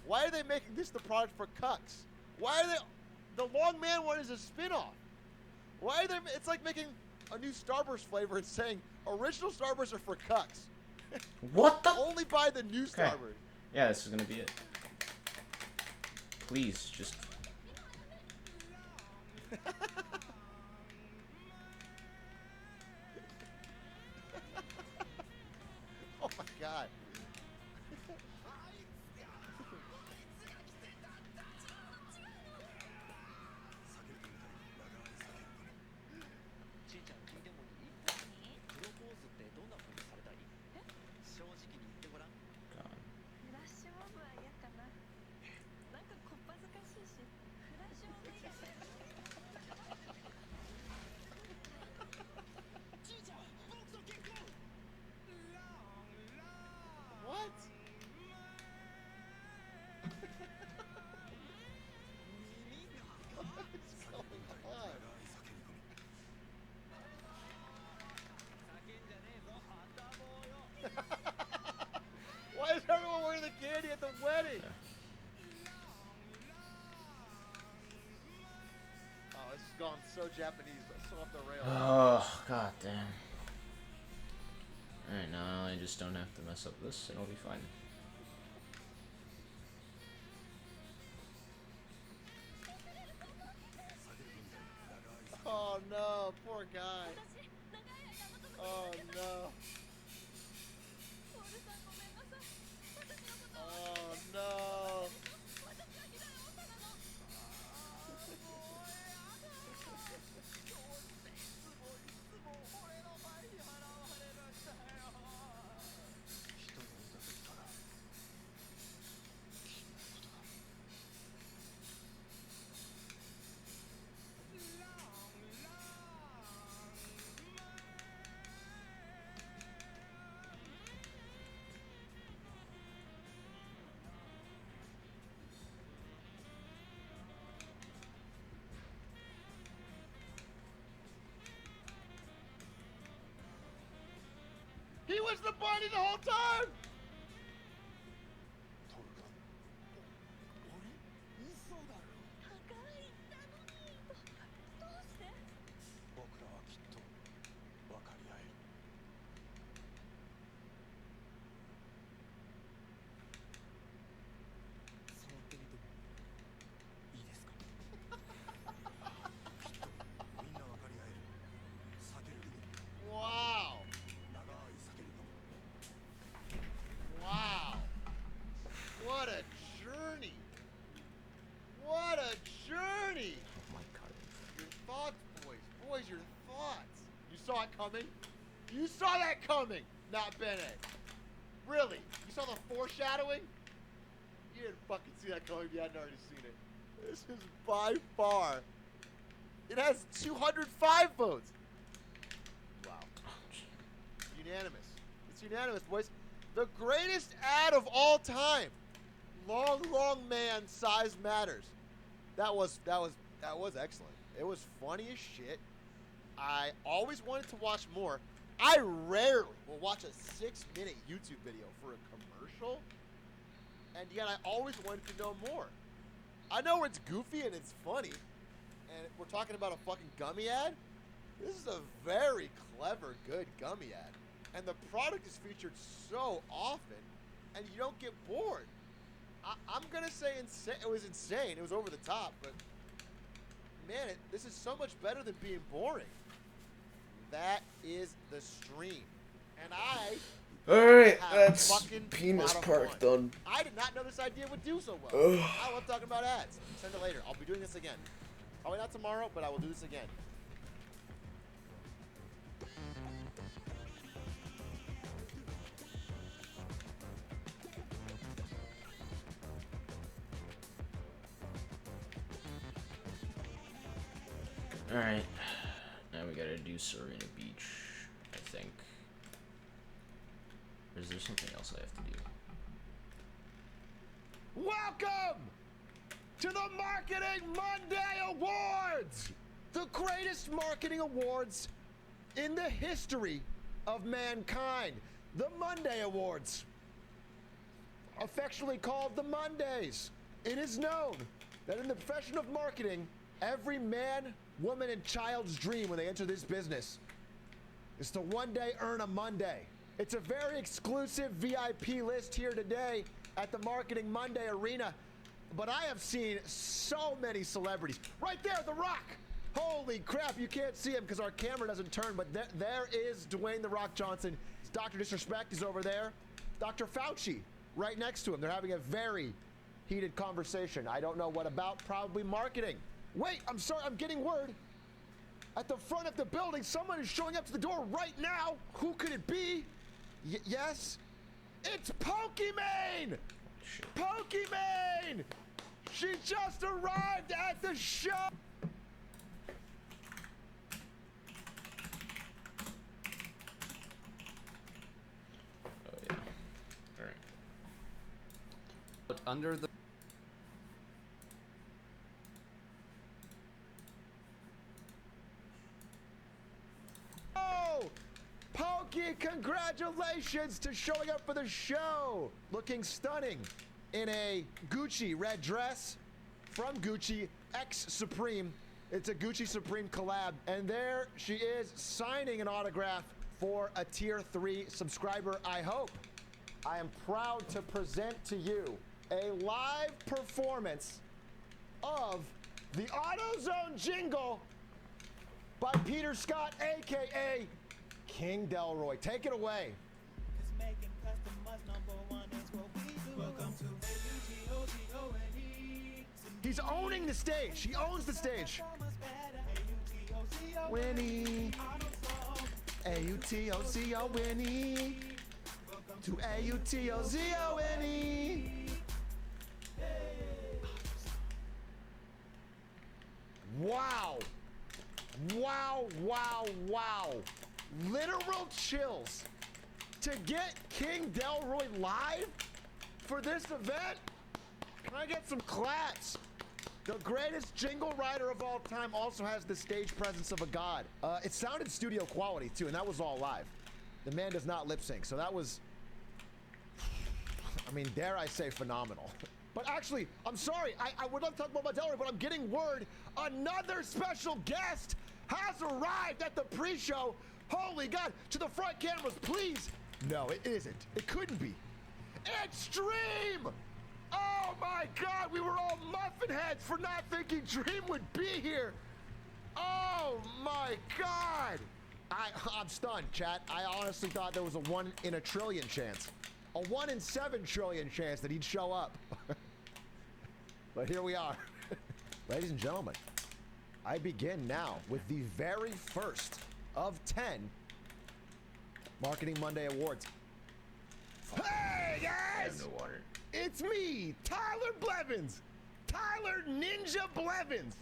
[SPEAKER 3] Why are they making this the product for cucks? Why are they... The Long Man one is a spin-off. Why are they... It's like making a new Starburst flavor and saying original Starbursts are for cucks.
[SPEAKER 1] What the...
[SPEAKER 3] Only buy the new Starburst.
[SPEAKER 1] Yeah, this is gonna be it. Please, just...
[SPEAKER 3] Oh my god. What? What's going on? Why is everyone wearing the candy at the wedding? Oh, this has gone so Japanese, so off the rails.
[SPEAKER 1] Oh, god damn. Alright, now I just don't have to mess up this, and it'll be fine.
[SPEAKER 3] Oh no, poor guy. Oh no. Oh no. He was the bunny the whole time! Wow. Wow. What a journey. What a journey.
[SPEAKER 1] Oh my god.
[SPEAKER 3] Your thoughts, boys. Boys, your thoughts. You saw it coming? You saw that coming. Not Bene. Really? You saw the foreshadowing? You didn't fucking see that coming if you hadn't already seen it. This is by far. It has 205 votes. Wow. Unanimous. It's unanimous, boys. The greatest ad of all time. Long, long man, size matters. That was excellent. It was funny as shit. I always wanted to watch more. I rarely will watch a 6-minute YouTube video for a commercial, and yet I always wanted to know more. I know it's goofy and it's funny, and we're talking about a fucking gummy ad. This is a very clever, good gummy ad. And the product is featured so often, and you don't get bored. I'm going to say it was insane. It was over the top, but man, this is so much better than being boring. That is the stream. And I
[SPEAKER 1] Alright,
[SPEAKER 3] have
[SPEAKER 1] that's
[SPEAKER 3] fucking
[SPEAKER 1] Penis
[SPEAKER 3] lot of
[SPEAKER 1] Park
[SPEAKER 3] fun.
[SPEAKER 1] done.
[SPEAKER 3] I did not know this idea would do so well.
[SPEAKER 1] Ugh.
[SPEAKER 3] I love talking about ads. Send it later. I'll be doing this again. Probably not tomorrow, but I will do this again.
[SPEAKER 1] Alright. Now we gotta do Serena Beach, I think. Or is there something else I have to do?
[SPEAKER 3] Welcome to the Marketing Monday Awards! The greatest marketing awards in the history of mankind. The Monday Awards. Affectionately called the Mondays. It is known that in the profession of marketing, every man, woman, and child's dream when they enter this business is to one day earn a Monday. It's a very exclusive VIP list here today at the Marketing Monday Arena, but I have seen so many celebrities. Right there, The Rock. Holy crap, you can't see him because our camera doesn't turn, but there is Dwayne The Rock Johnson. Dr. Disrespect is over there. Dr. Fauci right next to him. They're having a very heated conversation. I don't know what about, probably marketing. Wait, I'm sorry, I'm getting word. At the front of the building, someone is showing up to the door right now. Who could it be? Yes? It's Pokimane! Pokimane! She just arrived at the show!
[SPEAKER 1] Oh yeah. Alright.
[SPEAKER 17] But under the
[SPEAKER 3] Pokey, congratulations to showing up for the show. Looking stunning in a Gucci red dress from Gucci X Supreme. It's a Gucci Supreme collab. And there she is signing an autograph for a tier 3 subscriber, I hope. I am proud to present to you a live performance of the AutoZone jingle by Peter Scott, aka King Delroy. Take it away. He's owning the stage. He owns the stage. Winnie. A-U-T-O-C-O Winnie. To A-U-T-O-Z-O-N-E. Wow. Wow, wow, wow. Literal chills to get King Delroy live for this event. Can I get some claps? The greatest jingle writer of all time also has the stage presence of a god. It sounded studio quality too, and that was all live. The man does not lip sync, so that was, I mean, dare I say phenomenal. But actually, I'm sorry, I would love to talk about my Delroy, but I'm getting word another special guest has arrived at the pre-show. Holy God, to the front cameras, please. No, it isn't. It couldn't be. It's Dream! Oh my God, we were all muffin heads for not thinking Dream would be here. Oh my God. I'm stunned, chat. I honestly thought there was a 1 in a trillion chance. A 1 in 7 trillion chance that he'd show up. But here we are. Ladies and gentlemen, I begin now with the very first of 10 Marketing Monday Awards. Hey guys!
[SPEAKER 1] No water.
[SPEAKER 3] It's me, Tyler Blevins. Tyler Ninja Blevins.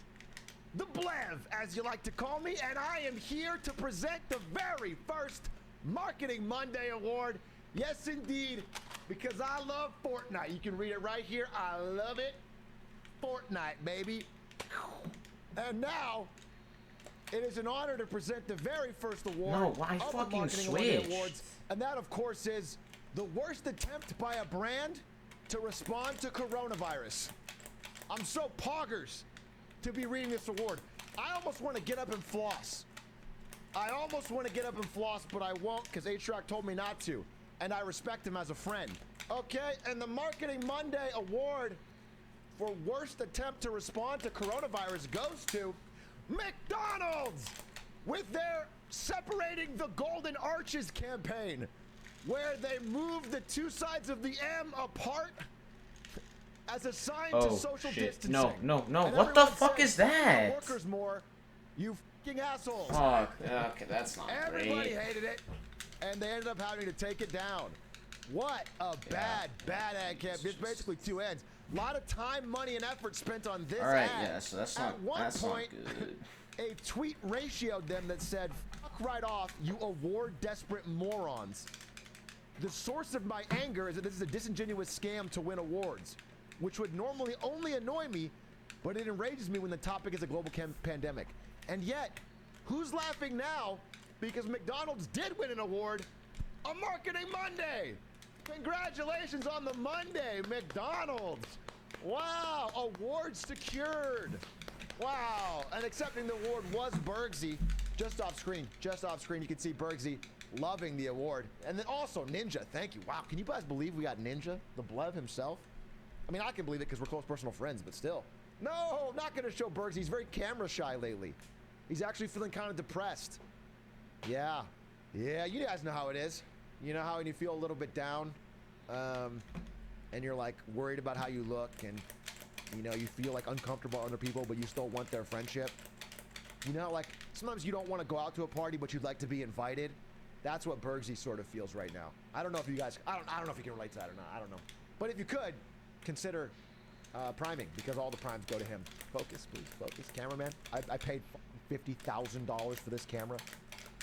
[SPEAKER 3] The Blev, as you like to call me, and I am here to present the very first Marketing Monday Award. Yes, indeed, because I love Fortnite. You can read it right here. I love it. Fortnite, baby. And now, it is an honor to present the very first award
[SPEAKER 1] No, why
[SPEAKER 3] of the
[SPEAKER 1] fucking
[SPEAKER 3] Marketing Monday
[SPEAKER 1] switch?
[SPEAKER 3] Awards. And that, of course, is the worst attempt by a brand to respond to coronavirus. I'm so poggers to be reading this award. I almost want to get up and floss. I almost want to get up and floss, but I won't because atrioc told me not to. And I respect him as a friend. Okay, and the Marketing Monday Award for worst attempt to respond to coronavirus goes to McDonald's with their Separating the Golden Arches campaign, where they move the two sides of the M apart as a sign to social distancing.
[SPEAKER 1] No.
[SPEAKER 3] And
[SPEAKER 1] What the
[SPEAKER 3] everyone
[SPEAKER 1] fuck
[SPEAKER 3] says,
[SPEAKER 1] is that?
[SPEAKER 3] Workers more, you fucking assholes.
[SPEAKER 1] Fuck. Okay, that's not
[SPEAKER 3] Everybody
[SPEAKER 1] great.
[SPEAKER 3] hated it, and they ended up having to take it down. What a bad ad campaign. It's basically two ads. A lot of time, money, and effort spent on this
[SPEAKER 1] All right,
[SPEAKER 3] ad.
[SPEAKER 1] yeah, so that's
[SPEAKER 3] At one
[SPEAKER 1] not
[SPEAKER 3] point,
[SPEAKER 1] good.
[SPEAKER 3] a tweet ratioed them that said, "Fuck right off, you award desperate morons. The source of my anger is that this is a disingenuous scam to win awards, which would normally only annoy me, but it enrages me when the topic is a global pandemic. And yet, who's laughing now? Because McDonald's did win an award, a Marketing Monday. Congratulations on the Monday, McDonald's. Wow, award secured. Wow, and accepting the award was Bergsy. Just off screen, you can see Bergsy loving the award. And then also Ninja, thank you. Wow, can you guys believe we got Ninja, the Blev himself? I mean, I can believe it because we're close personal friends, but still. No, not gonna show Bergsy. He's very camera shy lately. He's actually feeling kind of depressed. Yeah, you guys know how it is. You know how when you feel a little bit down, and you're like worried about how you look, and you know, you feel like uncomfortable under people, but you still want their friendship. You know, like sometimes you don't want to go out to a party, but you'd like to be invited. That's what Bergsy sort of feels right now. I don't know if you guys, I don't know if you can relate to that or not. I don't know. But if you could, consider priming, because all the primes go to him. Focus, please, focus. Cameraman, I paid $50,000 for this camera,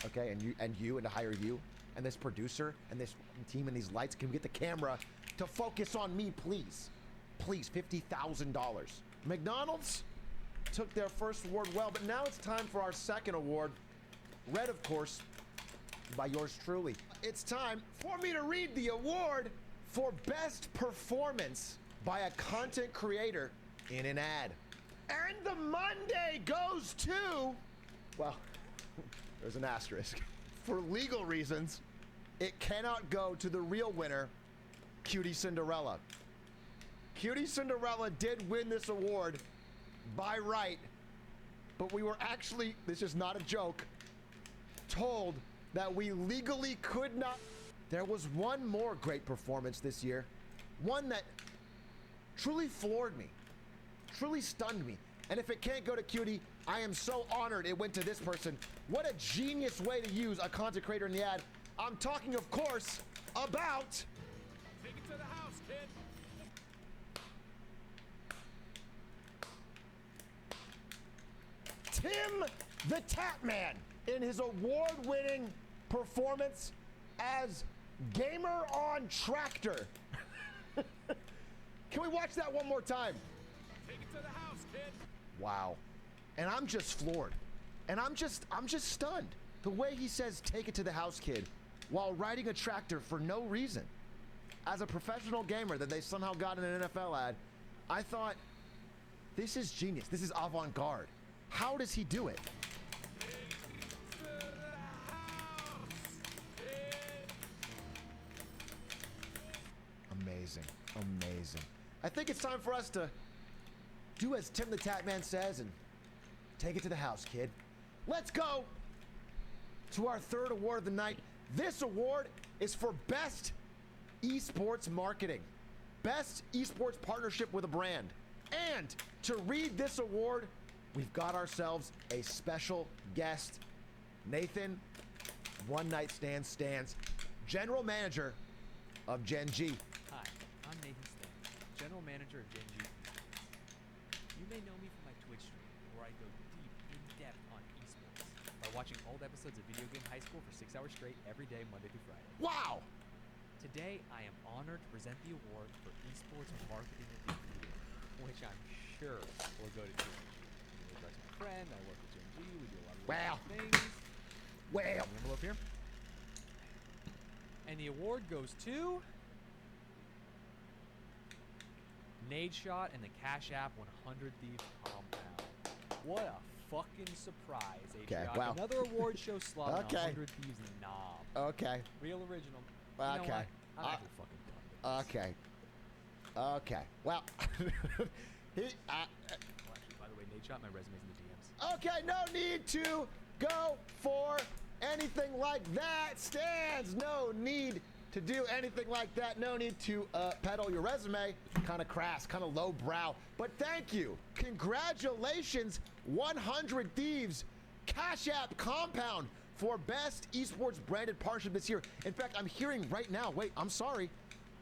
[SPEAKER 3] okay? And to hire you, and this producer, and this team, and these lights. Can we get the camera to focus on me, please? Please, $50,000. McDonald's took their first award well, but now it's time for our second award. Read, of course, by yours truly. It's time for me to read the award for Best Performance by a Content Creator in an Ad. And the Monday goes to, well, there's an asterisk. For legal reasons, it cannot go to the real winner, Cutie Cinderella. Cutie Cinderella did win this award by right, but we were actually, this is not a joke, told that we legally could not. There was one more great performance this year, one that truly floored me, truly stunned me. And if it can't go to Cutie, I am so honored it went to this person. What a genius way to use a content creator in the ad. I'm talking, of course, about
[SPEAKER 12] Take it to the house, kid.
[SPEAKER 3] Tim the Tap Man in his award-winning performance as Gamer on Tractor. Can we watch that one more time?
[SPEAKER 12] Take it to the house, kid.
[SPEAKER 3] Wow. And I'm just floored. And I'm just stunned. The way he says, "Take it to the house, kid," while riding a tractor for no reason. As a professional gamer that they somehow got in an NFL ad, I thought, this is genius. This is avant-garde. How does he do it? Amazing. Amazing. I think it's time for us to do as Tim the Tap Man says and take it to the house, kid. Let's go to our third award of the night. This award is for Best Esports Marketing. Best Esports Partnership with a Brand. And to read this award, we've got ourselves a special guest, Nathan One Night Stand Stands, General Manager of Gen G.
[SPEAKER 18] Hi, I'm Nathan Stan, General Manager of Gen G. You may know me from my Twitch stream, where I go deep, in-depth on esports by watching old episodes of Video Game High School for 6 hours straight every day, Monday through Friday.
[SPEAKER 3] Wow!
[SPEAKER 18] Today, I am honored to present the award for Esports Marketing of the Year, which I'm sure will go to Gen G. I'm my friend, I work with Gen G, we do a lot of
[SPEAKER 3] Wow.
[SPEAKER 18] things.
[SPEAKER 3] Wow.
[SPEAKER 18] Envelope here. And the award goes to Nade Shot and the Cash App 100 Thieves Compound. What a fucking surprise,
[SPEAKER 3] Okay,
[SPEAKER 18] Atrioc.
[SPEAKER 3] wow.
[SPEAKER 18] Another award show slot on
[SPEAKER 3] Okay.
[SPEAKER 18] 100 Thieves Knob.
[SPEAKER 3] Okay.
[SPEAKER 18] Real original. You know
[SPEAKER 3] Okay.
[SPEAKER 18] what? I'm actually fucking done with this.
[SPEAKER 3] Okay. Okay. Well, he,
[SPEAKER 18] Well, actually, by the way, Nade Shot, my resume's in the DMs.
[SPEAKER 3] Okay, no need to go for anything like that. Stands, no need to do anything like that. No need to peddle your resume. Kind of crass, kind of lowbrow. But thank you. Congratulations, 100 Thieves Cash App Compound for best esports branded partnership this year. In fact, I'm hearing right now, wait, I'm sorry.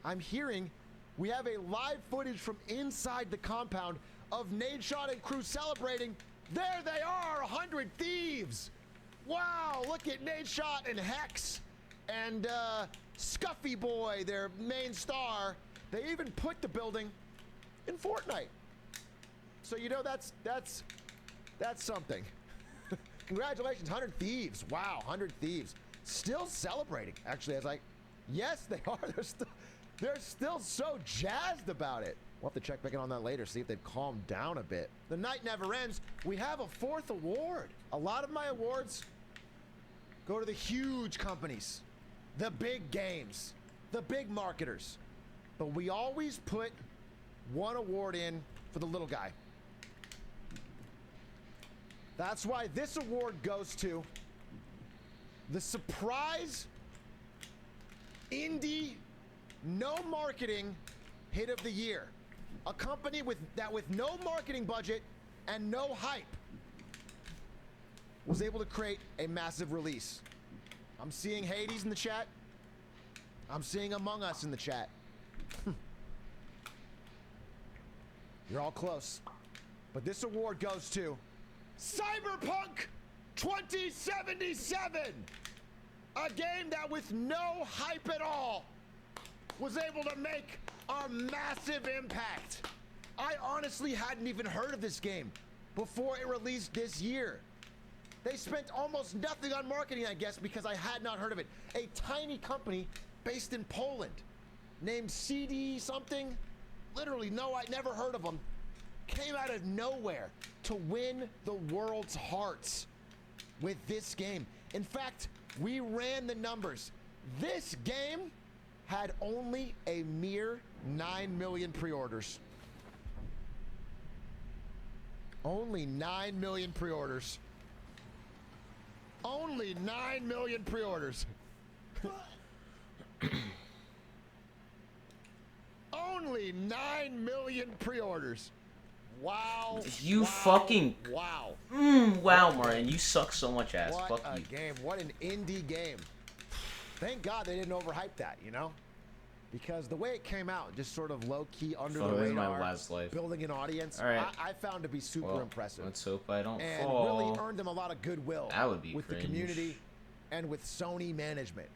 [SPEAKER 3] I'm hearing we have a live footage from inside the compound of Nadeshot and crew celebrating. There they are, 100 Thieves. Wow, look at Nadeshot and Hex and Scuffy Boy, their main star. They even put the building in Fortnite. So you know that's something. Congratulations, 100 Thieves. Wow, 100 Thieves. Still celebrating. Actually, I was like, yes, they are. They're still so jazzed about it. We'll have to check back in on that later, see if they've calmed down a bit. The night never ends. We have a 4th award. A lot of my awards go to the huge companies, the big games, the big marketers. But we always put one award in for the little guy. That's why this award goes to the surprise indie no marketing hit of the year. A company with no marketing budget and no hype was able to create a massive release. I'm seeing Hades in the chat. I'm seeing Among Us in the chat. You're all close. But this award goes to Cyberpunk 2077, a game that with no hype at all was able to make a massive impact. I honestly hadn't even heard of this game before it released this year. They spent almost nothing on marketing, I guess, because I had not heard of it. A tiny company based in Poland named CD something, literally I never heard of them, came out of nowhere to win the world's hearts with this game. In fact, we ran the numbers. This game had only a mere 9 million pre-orders. Only 9 million pre-orders. Only 9 million pre-orders. Only 9 million pre-orders. Wow.
[SPEAKER 1] You
[SPEAKER 3] wow,
[SPEAKER 1] fucking.
[SPEAKER 3] Wow.
[SPEAKER 1] Wow, Martin. You suck so much ass.
[SPEAKER 3] What
[SPEAKER 1] Fuck
[SPEAKER 3] a
[SPEAKER 1] you.
[SPEAKER 3] game. What an indie game. Thank God they didn't overhype that, you know? Because the way it came out, just sort of low-key under the
[SPEAKER 1] This is
[SPEAKER 3] radar,
[SPEAKER 1] my last life.
[SPEAKER 3] building an audience,
[SPEAKER 1] All right.
[SPEAKER 3] I found to be super impressive.
[SPEAKER 1] Let's hope I don't
[SPEAKER 3] and
[SPEAKER 1] fall.
[SPEAKER 3] really earned them a lot of goodwill
[SPEAKER 1] That would be
[SPEAKER 3] with
[SPEAKER 1] cringe.
[SPEAKER 3] the community and with Sony management.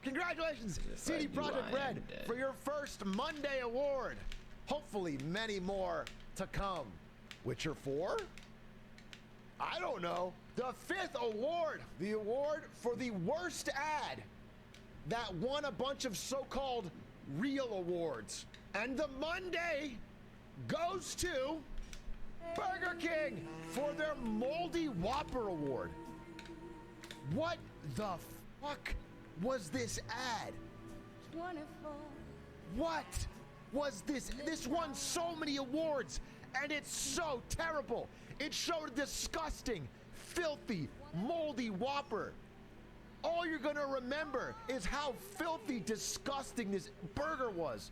[SPEAKER 3] Congratulations, CD Projekt Red, for your first Monday award. Hopefully many more to come. Witcher 4? I don't know. The 5th award, the award for the worst ad that won a bunch of so-called real awards. And the Monday goes to Burger King for their Moldy Whopper Award. What the fuck was this ad?
[SPEAKER 4] Wonderful.
[SPEAKER 3] What was this? This won so many awards, and it's so terrible. It showed a disgusting, filthy, moldy Whopper. All you're gonna remember is how filthy, disgusting this burger was.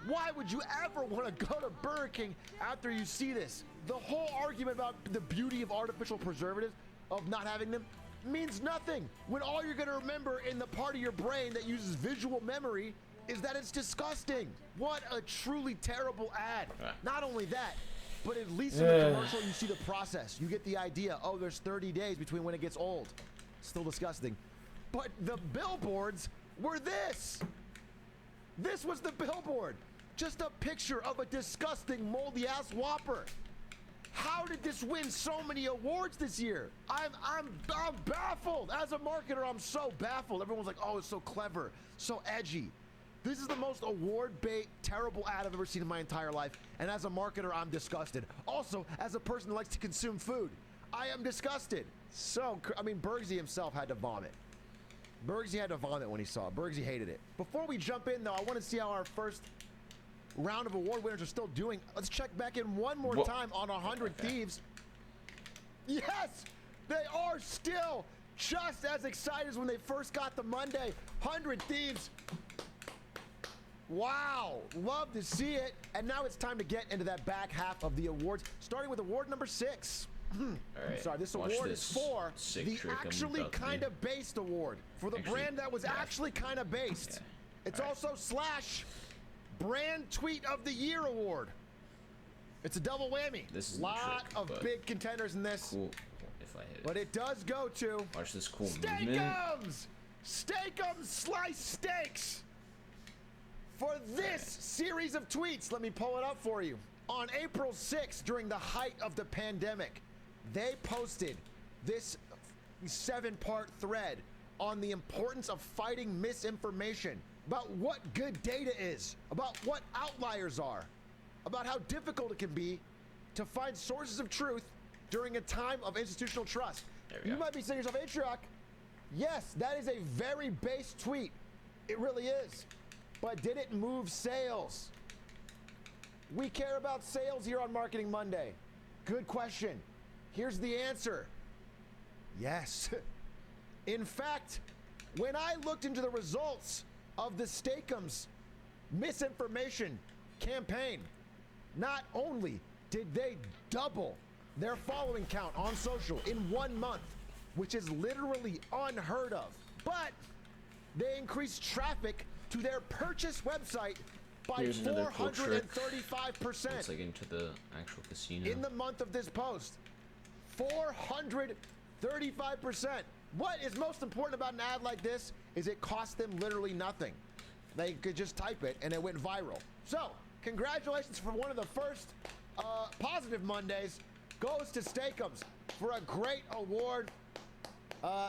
[SPEAKER 3] Why would you ever want to go to Burger King after you see this? The whole argument about the beauty of artificial preservatives, of not having them, means nothing when all you're gonna remember in the part of your brain that uses visual memory is that it's disgusting. What a truly terrible ad. Not only that, but at least in the commercial you see the process. You get the idea, oh, there's 30 days between when it gets old. Still disgusting. But the billboards were this. This was the billboard. Just a picture of a disgusting, moldy-ass Whopper. How did this win so many awards this year? I'm baffled. As a marketer, I'm so baffled. Everyone's like, oh, it's so clever, so edgy. This is the most award-bait, terrible ad I've ever seen in my entire life. And as a marketer, I'm disgusted. Also, as a person who likes to consume food, I am disgusted. So, I mean, Bergsy himself had to vomit. Bergsy had to vomit when he saw it. Bergsy hated it. Before we jump in, though, I want to see how our first round of award winners are still doing. Let's check back in one more time on 100 Thieves. Yes, they are still just as excited as when they first got the Monday. 100 Thieves. Wow, love to see it. And now it's time to get into that back half of the awards, starting with award number 6.
[SPEAKER 1] All right,
[SPEAKER 3] Sorry, this
[SPEAKER 1] watch
[SPEAKER 3] award
[SPEAKER 1] this
[SPEAKER 3] is for
[SPEAKER 1] sick
[SPEAKER 3] the
[SPEAKER 1] trick I'm
[SPEAKER 3] actually
[SPEAKER 1] about to do.
[SPEAKER 3] kind of based award. For the brand that was actually kind of based.
[SPEAKER 1] Okay.
[SPEAKER 3] It's also / Brand Tweet of the Year award. It's a double whammy.
[SPEAKER 1] This is
[SPEAKER 3] a lot
[SPEAKER 1] the trick,
[SPEAKER 3] of
[SPEAKER 1] but
[SPEAKER 3] big contenders in this.
[SPEAKER 1] Cool. If I hit it.
[SPEAKER 3] But it does go to
[SPEAKER 1] Watch this cool movement.
[SPEAKER 3] Steakums! Steakums Sliced Steaks! For this series of tweets, let me pull it up for you. On April 6th, during the height of the pandemic, they posted this 7-part thread on the importance of fighting misinformation, about what good data is, about what outliers are, about how difficult it can be to find sources of truth during a time of institutional trust. You might be saying to yourself, atrioc, yes, that is a very base tweet. It really is. But did it move sales? We care about sales here on Marketing Monday. Good question. Here's the answer. Yes. In fact, when I looked into the results of the Steakums misinformation campaign, not only did they double their following count on social in 1 month, which is literally unheard of, but they increased traffic to their purchase website by 435%.
[SPEAKER 1] It's like into the actual casino.
[SPEAKER 3] In the month of this post. 435%. What is most important about an ad like this is it cost them literally nothing. They could just type it and it went viral. So, congratulations for one of the first positive Mondays. Goes to Steakums for a great award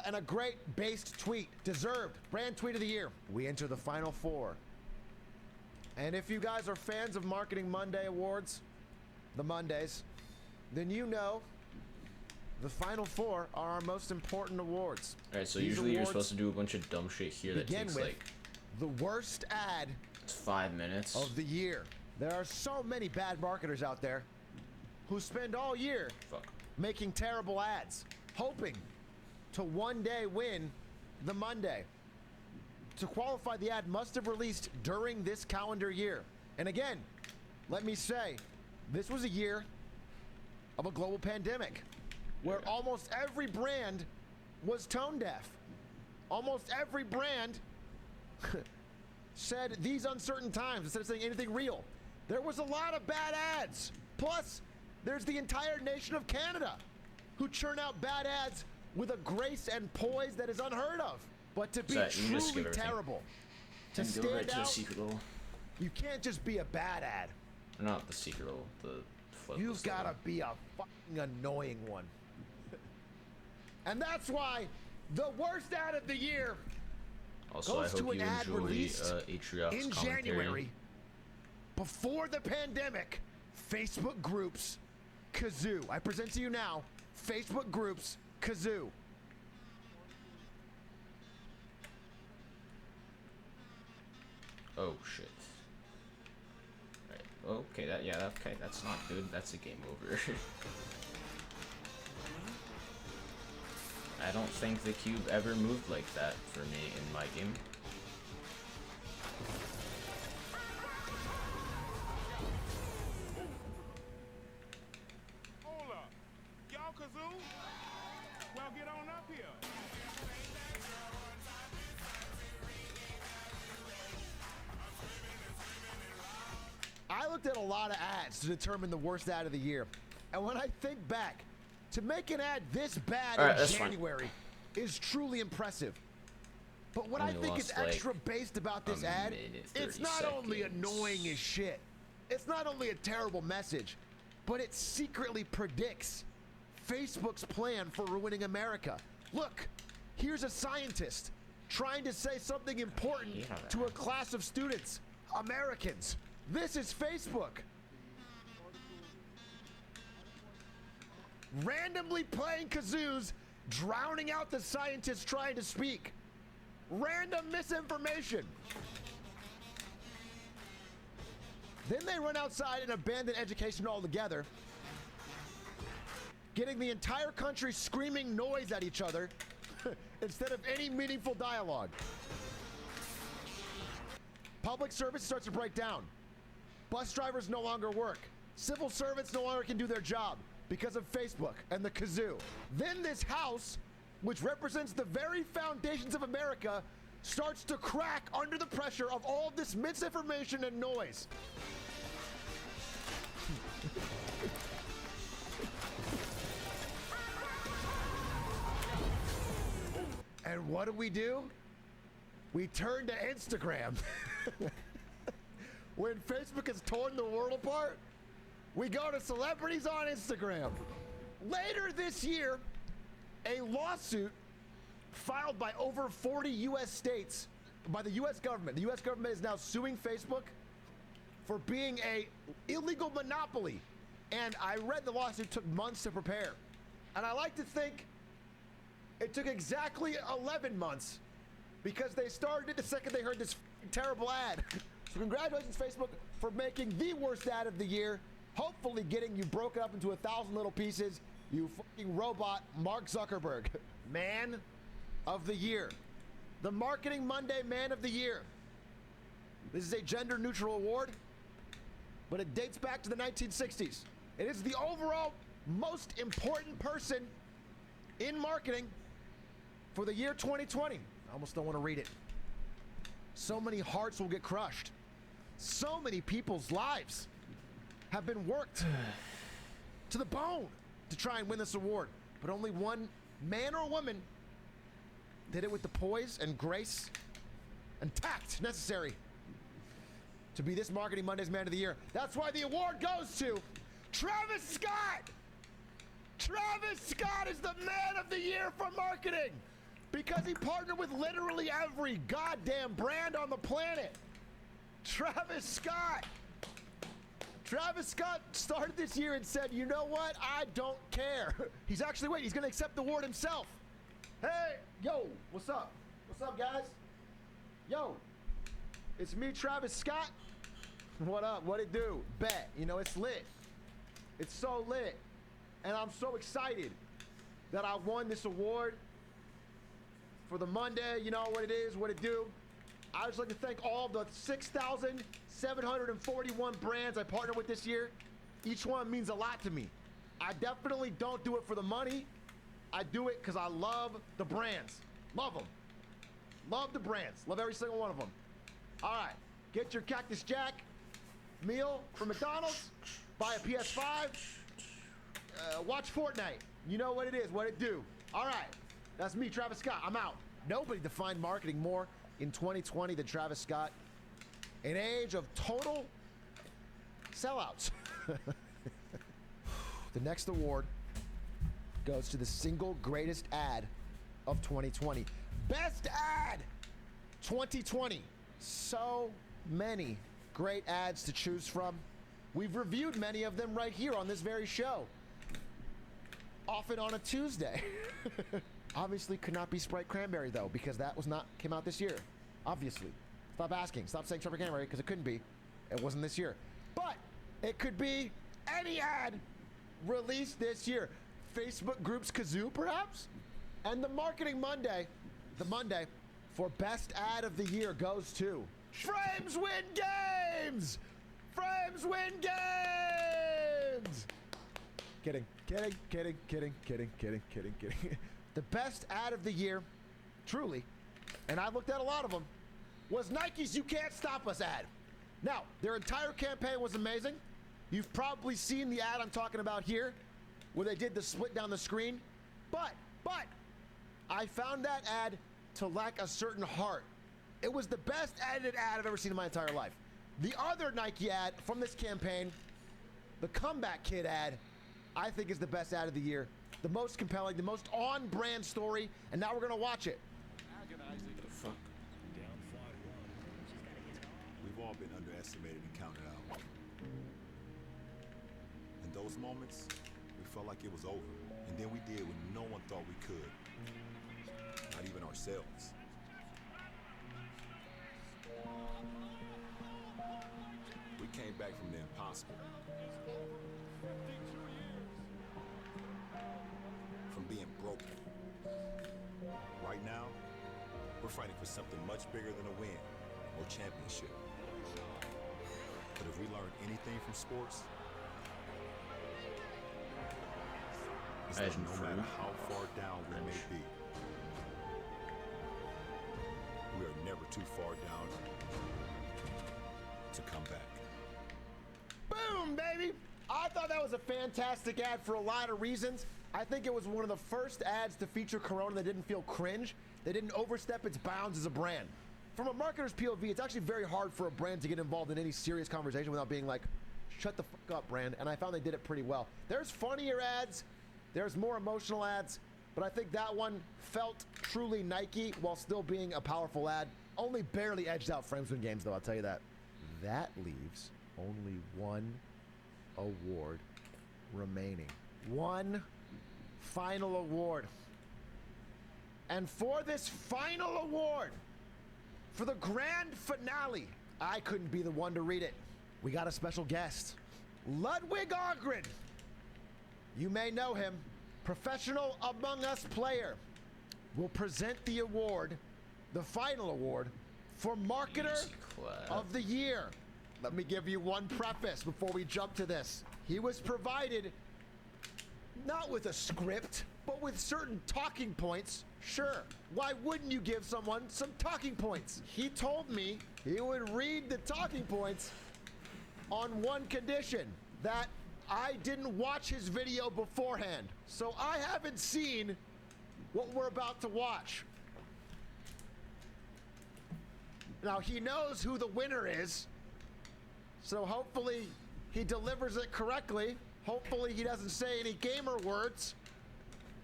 [SPEAKER 3] and a great based tweet. Deserved. Brand Tweet of the Year. We enter the final 4. And if you guys are fans of Marketing Monday awards, the Mondays, then you know the final 4 are our most important awards.
[SPEAKER 1] All right, so
[SPEAKER 3] These
[SPEAKER 1] usually you're
[SPEAKER 3] awards
[SPEAKER 1] supposed to do a bunch of dumb shit here that
[SPEAKER 3] begin
[SPEAKER 1] takes
[SPEAKER 3] with
[SPEAKER 1] like
[SPEAKER 3] the worst ad
[SPEAKER 1] it's 5 minutes
[SPEAKER 3] of the year. There are so many bad marketers out there who spend all year making terrible ads, hoping to one day win the Monday. To qualify, the ad must have released during this calendar year. And again, let me say, this was a year of a global pandemic where almost every brand was tone deaf. Almost every brand said these uncertain times instead of saying anything real. There was a lot of bad ads. Plus, there's the entire nation of Canada who churn out bad ads with a grace and poise that is unheard of. But to be truly terrible, to stand out, you can't just be a bad ad.
[SPEAKER 1] Not the secret roll, the flip.
[SPEAKER 3] You've got to be a fucking annoying one. And that's why the worst ad of the year
[SPEAKER 1] also,
[SPEAKER 3] goes to an ad released
[SPEAKER 1] Atrioc's
[SPEAKER 3] in
[SPEAKER 1] commentary.
[SPEAKER 3] January before the pandemic. Facebook groups Kazoo. I present to you now Facebook groups Kazoo.
[SPEAKER 1] Oh shit. Right. Okay, okay, that's not good. That's a game over. I don't think the cube ever moved like that for me in my game.
[SPEAKER 19] Hold up. Y'all Kazoo? Well, get on up here.
[SPEAKER 3] I looked at a lot of ads to determine the worst ad of the year. And when I think back, to make an ad this bad in January is truly impressive. But what I think is extra based about this ad, it's not only annoying as shit, it's not only a terrible message, but it secretly predicts Facebook's plan for ruining America. Look, here's a scientist trying to say something important to a class of students, Americans. This is Facebook. Randomly playing kazoos, drowning out the scientists trying to speak. Random misinformation. Then they run outside and abandon education altogether, getting the entire country screaming noise at each other instead of any meaningful dialogue. Public service starts to break down. Bus drivers no longer work. Civil servants no longer can do their job because of Facebook and the kazoo. Then this house, which represents the very foundations of America, starts to crack under the pressure of all of this misinformation and noise. And what do? We turn to Instagram. When Facebook has torn the world apart, we go to celebrities on Instagram. Later this year, a lawsuit filed by over 40 U.S. states by the U.S. government. The U.S. government is now suing Facebook for being a illegal monopoly. And I read the lawsuit took months to prepare. And I like to think it took exactly 11 months because they started it the second they heard this terrible ad. So congratulations, Facebook, for making the worst ad of the year. Hopefully getting you broken up into 1,000 little pieces. You fucking robot, Mark Zuckerberg. Man of the year. The Marketing Monday Man of the Year. This is a gender-neutral award, but it dates back to the 1960s. It is the overall most important person in marketing for the year 2020. I almost don't want to read it. So many hearts will get crushed. So many people's lives have been worked to the bone to try and win this award. But only one man or woman did it with the poise and grace and tact necessary to be this Marketing Monday's Man of the Year. That's why the award goes to Travis Scott! Travis Scott is the Man of the Year for marketing because he partnered with literally every goddamn brand on the planet. Travis Scott! Travis Scott started this year and said, you know what? I don't care. He's actually, he's going to accept the award himself. Hey, yo, what's up? What's up, guys? Yo, it's me, Travis Scott. What up? What it do? Bet. You know, it's lit. It's so lit. And I'm so excited that I won this award for the Monday. You know what it is, what it do. I just like to thank all the 6,741 brands I partnered with this year. Each one means a lot to me. I definitely don't do it for the money. I do it because I love the brands. Love them. Love the brands. Love every single one of them. All right. Get your Cactus Jack meal from McDonald's. Buy a PS5. Watch Fortnite. You know what it is, what it do. All right. That's me, Travis Scott. I'm out. Nobody defined marketing more in 2020 than Travis Scott. An age of total sellouts. The next award goes to the single greatest ad of 2020. Best ad 2020. So many great ads to choose from. We've reviewed many of them right here on this very show. Often on a Tuesday. Obviously could not be Sprite Cranberry though, because that was not came out this year. Obviously. Stop asking. Stop saying Sprite Cranberry because it couldn't be. It wasn't this year. But it could be any ad released this year. Facebook Group's Kazoo, perhaps? And the Marketing Monday, the Monday for Best Ad of the Year goes to Frames Win Games! Frames Win Games! Kidding. The best ad of the year, truly, and I looked at a lot of them, was Nike's You Can't Stop Us ad. Now, their entire campaign was amazing. You've probably seen the ad I'm talking about here, where they did the split down the screen. But, I found that ad to lack a certain heart. It was the best edited ad I've ever seen in my entire life. The other Nike ad from this campaign, the Comeback Kid ad, I think is the best ad of the year. The most compelling, the most on-brand story, and now we're gonna watch it.
[SPEAKER 19] Agonizing. The fuck? Down 5-1. We've all been underestimated and counted out. In those moments, we felt like it was over. And then we did what no one thought we could. Not even ourselves. We came back from the impossible. From being broken. Right now, we're fighting for something much bigger than a win or championship. But if we learn anything from sports, it's that no matter how far down we may be, we are never too far down to come back.
[SPEAKER 3] Boom, baby! I thought that was a fantastic ad for a lot of reasons. I think it was one of the first ads to feature Corona that didn't feel cringe. They didn't overstep its bounds as a brand. From a marketer's POV, it's actually very hard for a brand to get involved in any serious conversation without being like, shut the fuck up, brand. And I found they did it pretty well. There's funnier ads, there's more emotional ads, but I think that one felt truly Nike while still being a powerful ad. Only barely edged out Frames Win Games, though, I'll tell you that. That leaves only one award remaining. One final award. And for this final award, for the grand finale, I couldn't be the one to read it. We got a special guest, Ludwig Ogren. You may know him, professional Among Us player, will present the award, the final award, for Marketer of the Year. Let me give you one preface before we jump to this. He was provided not with a script, but with certain talking points. Sure, why wouldn't you give someone some talking points? He told me he would read the talking points on one condition, that I didn't watch his video beforehand. So I haven't seen what we're about to watch. Now he knows who the winner is, so hopefully he delivers it correctly. Hopefully he doesn't say any gamer words,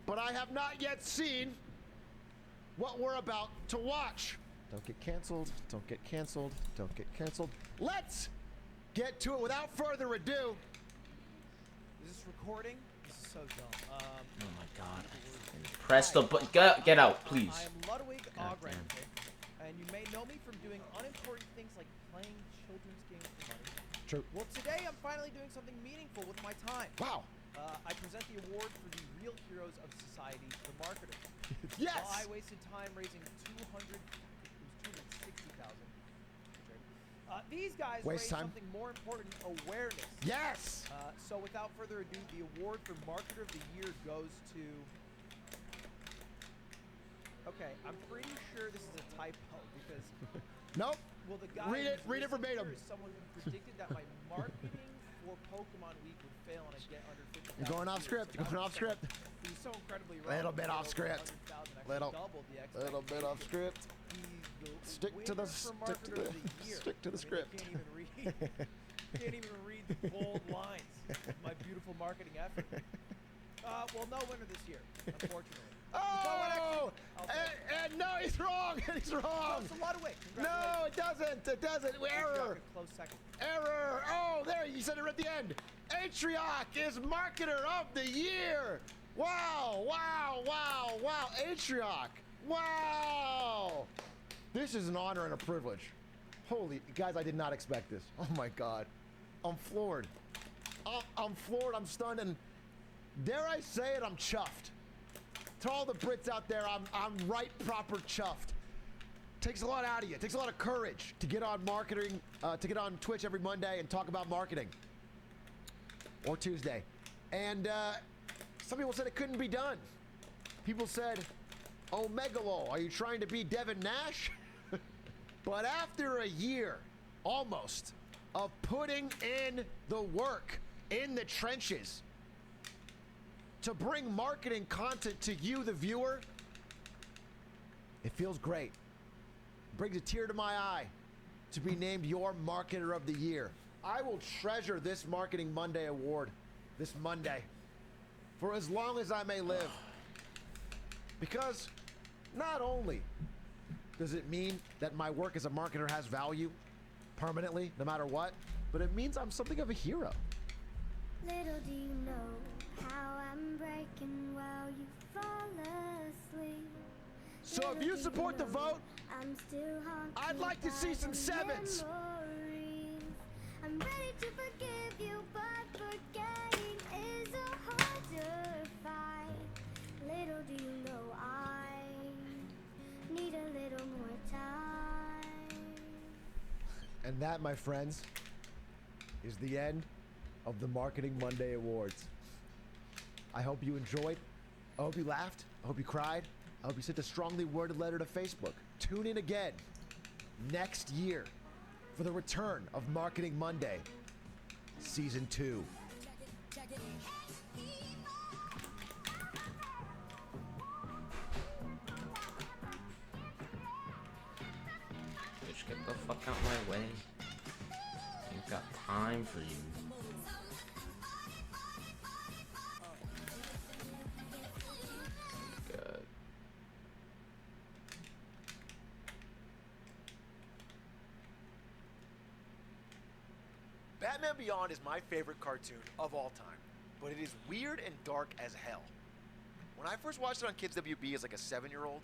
[SPEAKER 3] but I have not yet seen what we're about to watch. Don't get canceled, don't get canceled, don't get canceled. Let's get to it without further ado.
[SPEAKER 20] Is this recording? This is so dumb.
[SPEAKER 1] Oh my god. Press the button. Get out, please.
[SPEAKER 20] I am Ludwig Ogren,
[SPEAKER 1] damn.
[SPEAKER 20] and you may know me from doing unimportant things like playing children's games for money.
[SPEAKER 3] True.
[SPEAKER 20] Well, today I'm finally doing something meaningful with my time.
[SPEAKER 3] Wow.
[SPEAKER 20] I present the award for the real heroes of society, the marketer.
[SPEAKER 3] Yes.
[SPEAKER 20] While I wasted time raising $260,000. These guys raised something more important, awareness.
[SPEAKER 3] Yes.
[SPEAKER 20] So without further ado, the award for Marketer of the Year goes to... Okay, I'm pretty sure this is a typo because...
[SPEAKER 3] Nope.
[SPEAKER 20] Well, the guy
[SPEAKER 3] read it verbatim.
[SPEAKER 20] Is someone who predicted that my marketing for Pokemon Week would fail and I get under 50,000.
[SPEAKER 3] You're going off script. You're going off script.
[SPEAKER 20] He's so incredibly wrong.
[SPEAKER 3] Little bit off script. Little bit off script. Stick to the script.
[SPEAKER 20] Can't even read. Can't even read the bold lines. My beautiful marketing effort. Well, no winner this year, unfortunately.
[SPEAKER 3] Oh! And no, he's wrong. He's wrong.
[SPEAKER 20] It's a lot of weight.
[SPEAKER 3] No, it doesn't. It doesn't. Error.
[SPEAKER 20] Close second.
[SPEAKER 3] Error. Oh, there. You said it at the end. Atrioc is Marketer of the Year. Wow. Wow. Wow. Wow. Atrioc. Wow. This is an honor and a privilege. Holy, guys, I did not expect this. Oh my God. I'm floored. I'm floored. I'm stunned. And dare I say it, I'm chuffed. To all the Brits out there, I'm right proper chuffed. Takes a lot out of you. It takes a lot of courage to get on marketing, to get on Twitch every Monday and talk about marketing. Or Tuesday. And some people said it couldn't be done. People said, oh, Megalo, are you trying to be Devin Nash? But after a year, almost, of putting in the work, in the trenches, to bring marketing content to you, the viewer, it feels great. Brings a tear to my eye to be named your Marketer of the Year. I will treasure this Marketing Monday award this Monday for as long as I may live. Because not only does it mean that my work as a marketer has value permanently, no matter what, but it means I'm something of a hero.
[SPEAKER 4] Little do you know how I'm breaking while you fall asleep.
[SPEAKER 3] So if you support the vote,
[SPEAKER 4] I'm still
[SPEAKER 3] I'd like to see some sevens.
[SPEAKER 4] I'm ready
[SPEAKER 3] And that, my friends, is the end of the Marketing Monday Awards. I hope you enjoyed. I hope you laughed. I hope you cried. I hope you sent a strongly worded letter to Facebook. Tune in again next year for the return of Marketing Monday, Season 2.
[SPEAKER 1] Bitch, get the fuck out my way. Ain't got time for you. Good.
[SPEAKER 3] Batman Beyond is my favorite cartoon of all time, but it is weird and dark as hell. When I first watched it on Kids WB as like a 7-year-old,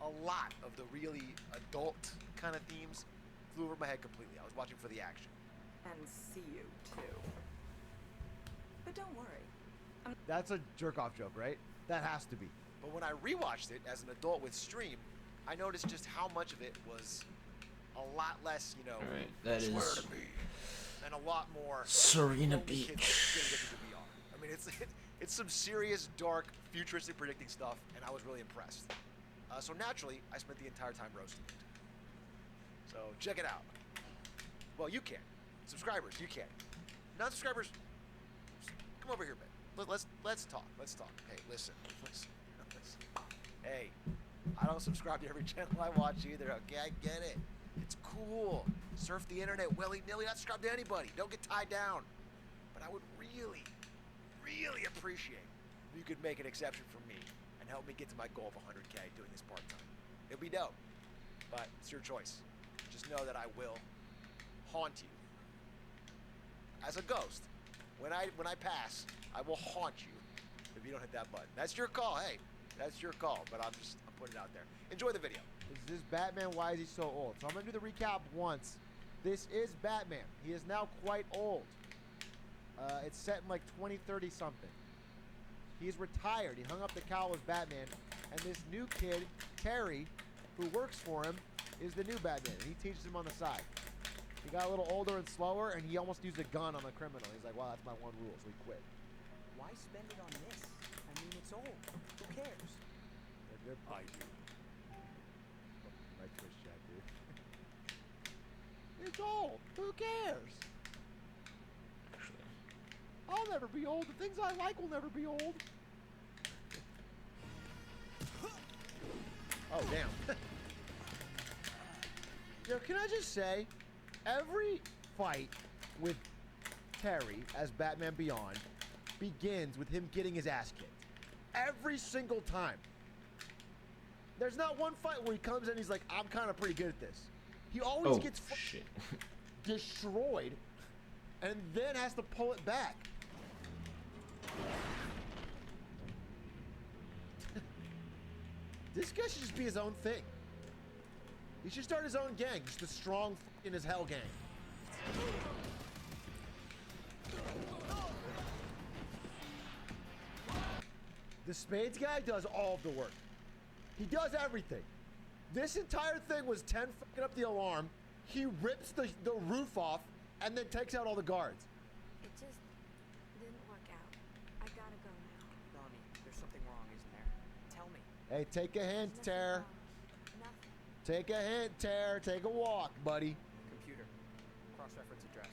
[SPEAKER 3] a lot of the really adult kind of themes flew over my head completely. I was watching for the action.
[SPEAKER 21] And see you, too. But don't worry.
[SPEAKER 3] That's a jerk-off joke, right? That has to be. But when I rewatched it as an adult with Stream, I noticed just how much of it was a lot less, you know,
[SPEAKER 1] Alright, that
[SPEAKER 3] swear
[SPEAKER 1] is
[SPEAKER 3] to me, and a lot more
[SPEAKER 1] Serena
[SPEAKER 3] only kids
[SPEAKER 1] Beach.
[SPEAKER 3] gonna get to do VR. I mean, it's some serious, dark, futuristic predicting stuff, and I was really impressed. So naturally, I spent the entire time roasting it. So check it out. Well, you can. Subscribers, you can. Non-subscribers, come over here, man. Let's talk. Let's talk. Hey, listen. Hey, I don't subscribe to every channel I watch either. Okay, I get it. It's cool. Surf the internet willy-nilly. Not subscribe to anybody. Don't get tied down. But I would really, really appreciate if you could make an exception for me and help me get to my goal of 100K doing this part-time. It'd be dope. But it's your choice. Just know that I will haunt you as a ghost. When I pass, I will haunt you if you don't hit that button. That's your call. Hey, that's your call. But I'm putting it out there. Enjoy the video. Is this Batman? Why is he so old? So I'm gonna do the recap once. This is Batman. He is now quite old. It's set in like 2030 something. He's retired. He hung up the cowl as Batman, and this new kid, Terry, who works for him, is the new Batman. And he teaches him on the side. He got a little older and slower, and he almost used a gun on a criminal. He's like, wow, that's my one rule, so he quit.
[SPEAKER 21] Why spend it on this? I mean, it's old. Who cares?
[SPEAKER 3] I do. My Twitch chat, dude. It's old. Who cares? I'll never be old. The things I like will never be old. Oh, damn. Yo, can I just say, every fight with Terry as Batman Beyond begins with him getting his ass kicked. Every single time. There's not one fight where he comes in and he's like, I'm kind of pretty good at this. He always gets destroyed and then has to pull it back. This guy should just be his own thing. He should start his own gang, just a strong in his hell gang. The Spades guy does all of the work. He does everything. This entire thing was 10 fucking up the alarm. He rips the roof off and then takes out all the guards.
[SPEAKER 21] It just didn't work out. I gotta go now. Ronnie, there's something wrong, isn't there? Tell me.
[SPEAKER 3] Hey, take a hint, Ter. Take a hint, Ter. Take a walk, buddy.
[SPEAKER 21] Computer. Cross-reference address.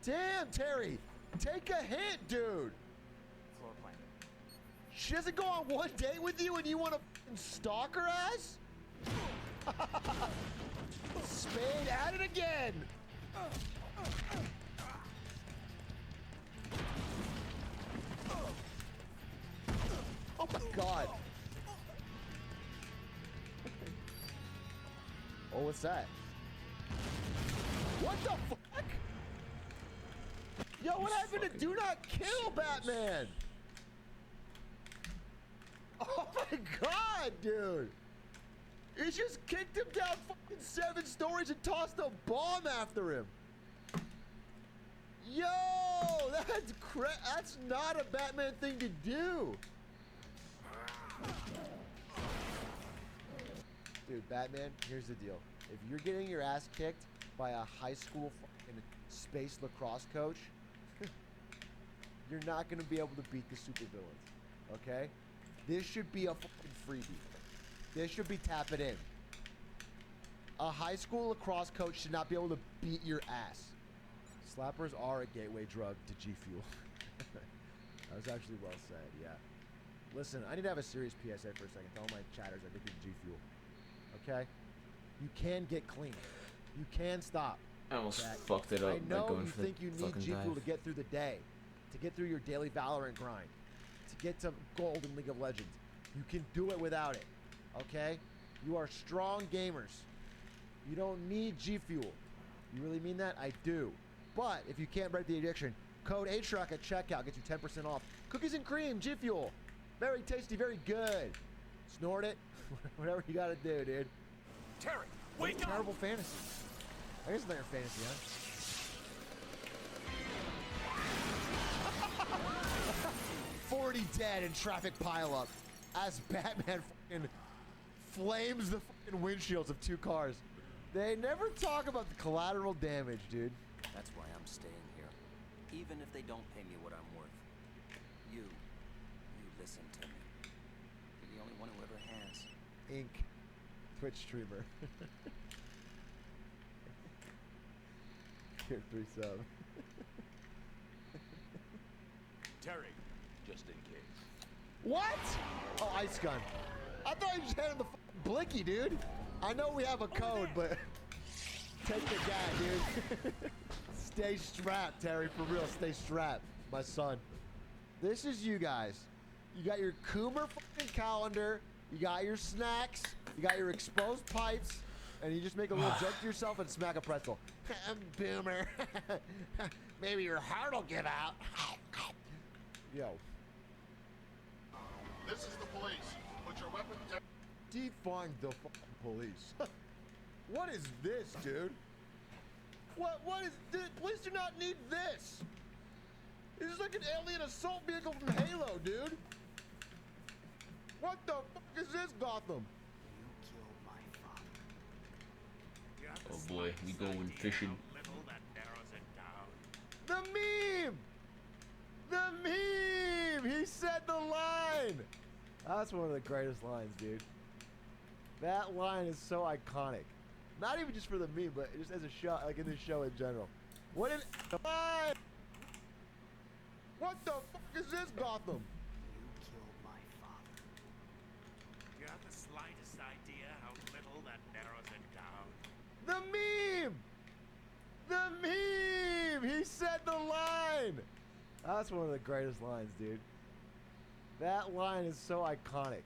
[SPEAKER 3] Damn, Terry. Take a hint, dude.
[SPEAKER 21] Floor plan.
[SPEAKER 3] She doesn't go on one date with you and you want to stalk her ass? Spade at it again. Oh my God. Oh, what's that? What the fuck? Yo, what happened to Do Not Kill Batman? Oh my God, dude. He just kicked him down fucking 7 stories and tossed a bomb after him. Yo, that's not a Batman thing to do. Dude, Batman, here's the deal. If you're getting your ass kicked by a high school fucking space lacrosse coach, you're not going to be able to beat the supervillains, okay? This should be a fucking freebie. This should be tap it in. A high school lacrosse coach should not be able to beat your ass. Slappers are a gateway drug to G Fuel. That was actually well said, yeah. Listen, I need to have a serious PSA for a second. Tell all my chatters I think G Fuel. Okay? You can get clean. You can stop.
[SPEAKER 1] I almost
[SPEAKER 3] Jack.
[SPEAKER 1] fucked it up
[SPEAKER 3] I
[SPEAKER 1] by
[SPEAKER 3] know
[SPEAKER 1] going
[SPEAKER 3] you
[SPEAKER 1] for
[SPEAKER 3] think
[SPEAKER 1] the
[SPEAKER 3] you need
[SPEAKER 1] fucking
[SPEAKER 3] G Fuel
[SPEAKER 1] dive.
[SPEAKER 3] to get through the day, to get through your daily Valorant grind, to get to gold in League of Legends. You can do it without it. Okay? You are strong gamers. You don't need G Fuel. You really mean that? I do. But if you can't break the addiction, code atrioc at checkout gets you 10% off. Cookies and cream, G Fuel. Very tasty, very good. Snort it. Whatever you gotta do, dude.
[SPEAKER 6] Terry, wake up!
[SPEAKER 3] Terrible fantasy. I guess it's not your fantasy, huh? 40 dead in traffic pileup as Batman fucking flames the fucking windshields of 2 cars. They never talk about the collateral damage, dude.
[SPEAKER 2] That's why I'm staying here. Even if they don't pay me what I'm worth. You listen to me. You're the only one who ever has.
[SPEAKER 3] Ink. Twitch streamer. Here, 3 sub.
[SPEAKER 6] Terry, just in case.
[SPEAKER 3] What? Oh, ice gun. I thought you just had the blicky, dude. I know we have a code, but take the guy, dude. Stay strapped, Terry. For real, stay strapped, my son. This is you guys. You got your Coomer fucking calendar. You got your snacks. You got your exposed pipes. And you just make a little joke to yourself and smack a pretzel. Boomer. Maybe your heart will give out. Yo.
[SPEAKER 22] This is the police. Put your weapon down.
[SPEAKER 3] Defund the fucking police. What is this, dude? What is this? Police do not need this. This is like an alien assault vehicle from Halo, dude. What the fuck is this, Gotham?
[SPEAKER 1] Oh boy, we going fishing.
[SPEAKER 3] The meme! The meme! He said the line! That's one of the greatest lines, dude. That line is so iconic. Not even just for the meme, but just as a show, like in this show in general. What an line! What the fuck is this, Gotham?
[SPEAKER 6] You have the slightest idea how little that narrows it down.
[SPEAKER 3] The meme! The meme! He said the line! That's one of the greatest lines, dude. That line is so iconic.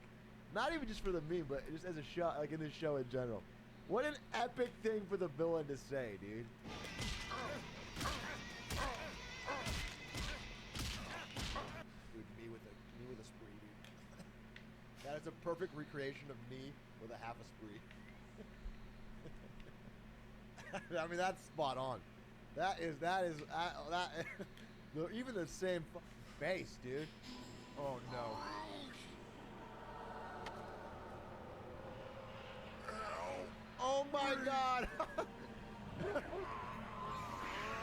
[SPEAKER 3] Not even just for the meme, but just as a show, like in this show in general. What an epic thing for the villain to say, dude. Dude, me with a spree, dude. That is a perfect recreation of me with a half a spree. I mean, that's spot on. That is even the same face, dude. Oh no. Oh my god!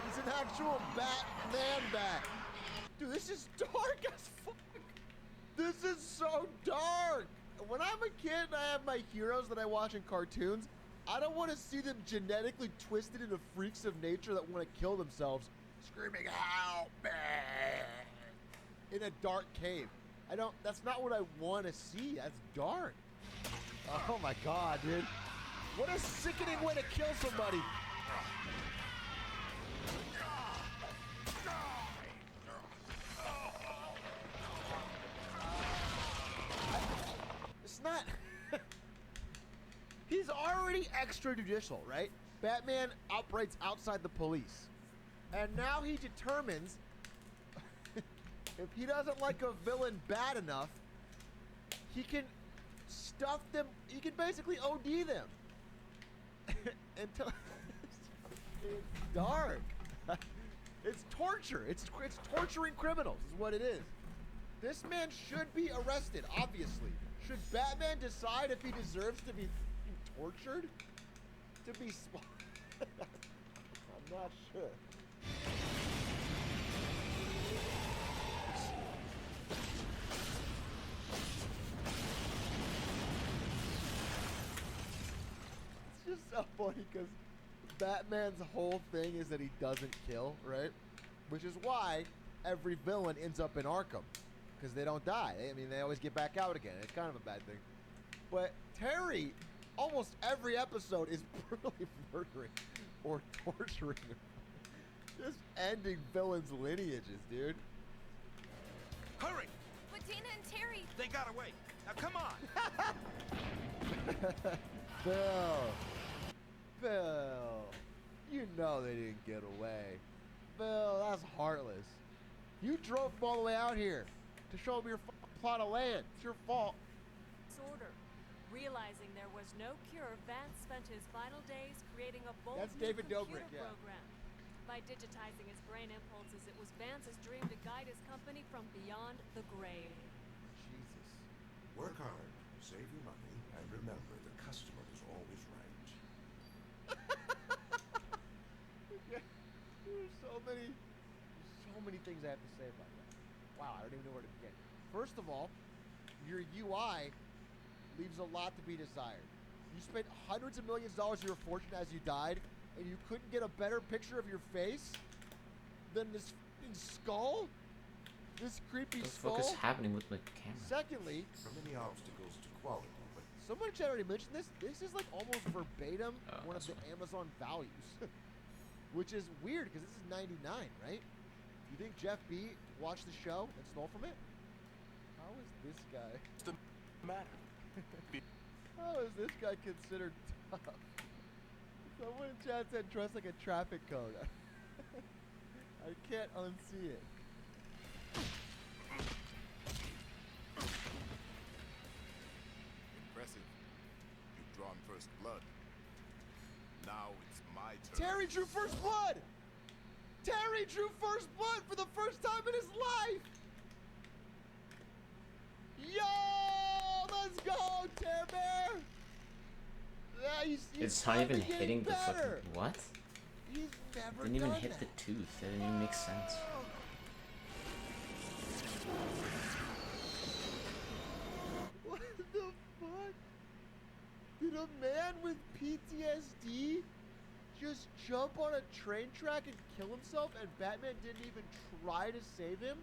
[SPEAKER 3] He's an actual Batman bat. Dude, this is dark as fuck. This is so dark. When I'm a kid and I have my heroes that I watch in cartoons, I don't want to see them genetically twisted into freaks of nature that want to kill themselves, screaming, "Help me!" in a dark cave. That's not what I want to see. That's dark. Oh my god, dude. What a sickening way to kill somebody. It's not... He's already extrajudicial, right? Batman operates outside the police. And now he determines if he doesn't like a villain bad enough, he can stuff them, he can basically OD them. Until it's dark. It's torture. It's torturing criminals is what it is. This man should be arrested, obviously. Should Batman decide if he deserves to be tortured? To be not sure. It's just so funny because Batman's whole thing is that he doesn't kill, right? Which is why every villain ends up in Arkham, because they don't die. I mean, they always get back out again. It's kind of a bad thing. But Terry, almost every episode is brutally murdering or torturing him. Just ending villains' lineages, dude.
[SPEAKER 6] Hurry!
[SPEAKER 21] But Dana and Terry...
[SPEAKER 6] They got away. Now come on!
[SPEAKER 3] Bill, you know they didn't get away. Bill, that's heartless. You drove them all the way out here to show them your plot of land. It's your fault.
[SPEAKER 5] Order. Realizing there was no cure, Vance spent his final days creating a bold
[SPEAKER 3] That's
[SPEAKER 5] new
[SPEAKER 3] David
[SPEAKER 5] computer
[SPEAKER 3] Dobrik, yeah.
[SPEAKER 5] program. By digitizing his brain impulses, it was Vance's dream to guide his company from beyond the grave.
[SPEAKER 3] Jesus.
[SPEAKER 7] Work hard, save your money, and remember the customer is always right.
[SPEAKER 3] There's so many things I have to say about that. Wow, I don't even know where to begin. First of all, your UI leaves a lot to be desired. You spent hundreds of millions of dollars of your fortune as you died, and you couldn't get a better picture of your face than this skull? This creepy skull?
[SPEAKER 1] What the fuck is happening with the camera?
[SPEAKER 3] Secondly,
[SPEAKER 7] From many obstacles to quality, but
[SPEAKER 3] someone should already mention this. This is like almost verbatim one of the Amazon values, which is weird because this is 99, right? You think Jeff B watched the show and stole from it? How is this guy?
[SPEAKER 19] What's the matter?
[SPEAKER 3] How is this guy considered tough? Someone in chat said dress like a traffic cone. I can't unsee it.
[SPEAKER 19] Impressive. You've drawn first blood. Now it's my turn.
[SPEAKER 3] Terry drew first blood! Terry drew first blood for the first time in his life! Yo! Let's go, Tear Bear! He's
[SPEAKER 1] It's not even hitting the fucking...
[SPEAKER 3] better.
[SPEAKER 1] What?
[SPEAKER 3] He's never
[SPEAKER 1] Didn't even
[SPEAKER 3] done
[SPEAKER 1] hit
[SPEAKER 3] that.
[SPEAKER 1] the tooth. That didn't even make sense.
[SPEAKER 3] What the fuck? Did a man with PTSD just jump on a train track and kill himself and Batman didn't even try to save him?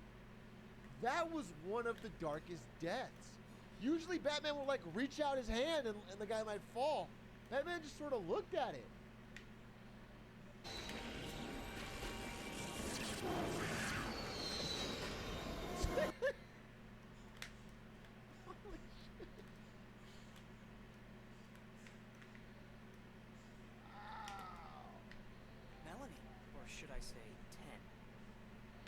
[SPEAKER 3] That was one of the darkest deaths. Usually Batman would like reach out his hand and the guy might fall. Batman just sort of looked at it.
[SPEAKER 21] Melanie, or should I say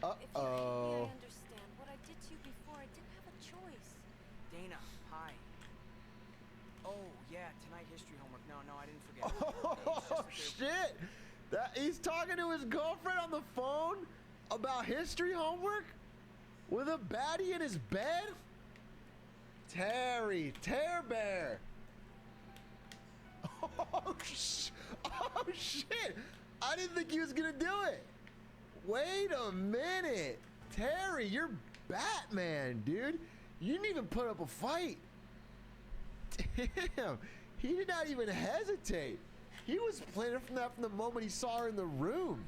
[SPEAKER 21] 10?
[SPEAKER 3] Uh-oh.
[SPEAKER 21] If you hate me, I understand. What I did to you before, I didn't have a choice. Dana, hi. Oh, yeah, tonight history homework. No, I didn't forget.
[SPEAKER 3] Oh, shit! He's talking to his girlfriend on the phone about history homework? With a baddie in his bed? Terry, Tear Bear! Oh, shit! I didn't think he was gonna do it! Wait a minute! Terry, you're Batman, dude! You didn't even put up a fight! Damn! He did not even hesitate! He was planning from that from the moment he saw her in the room!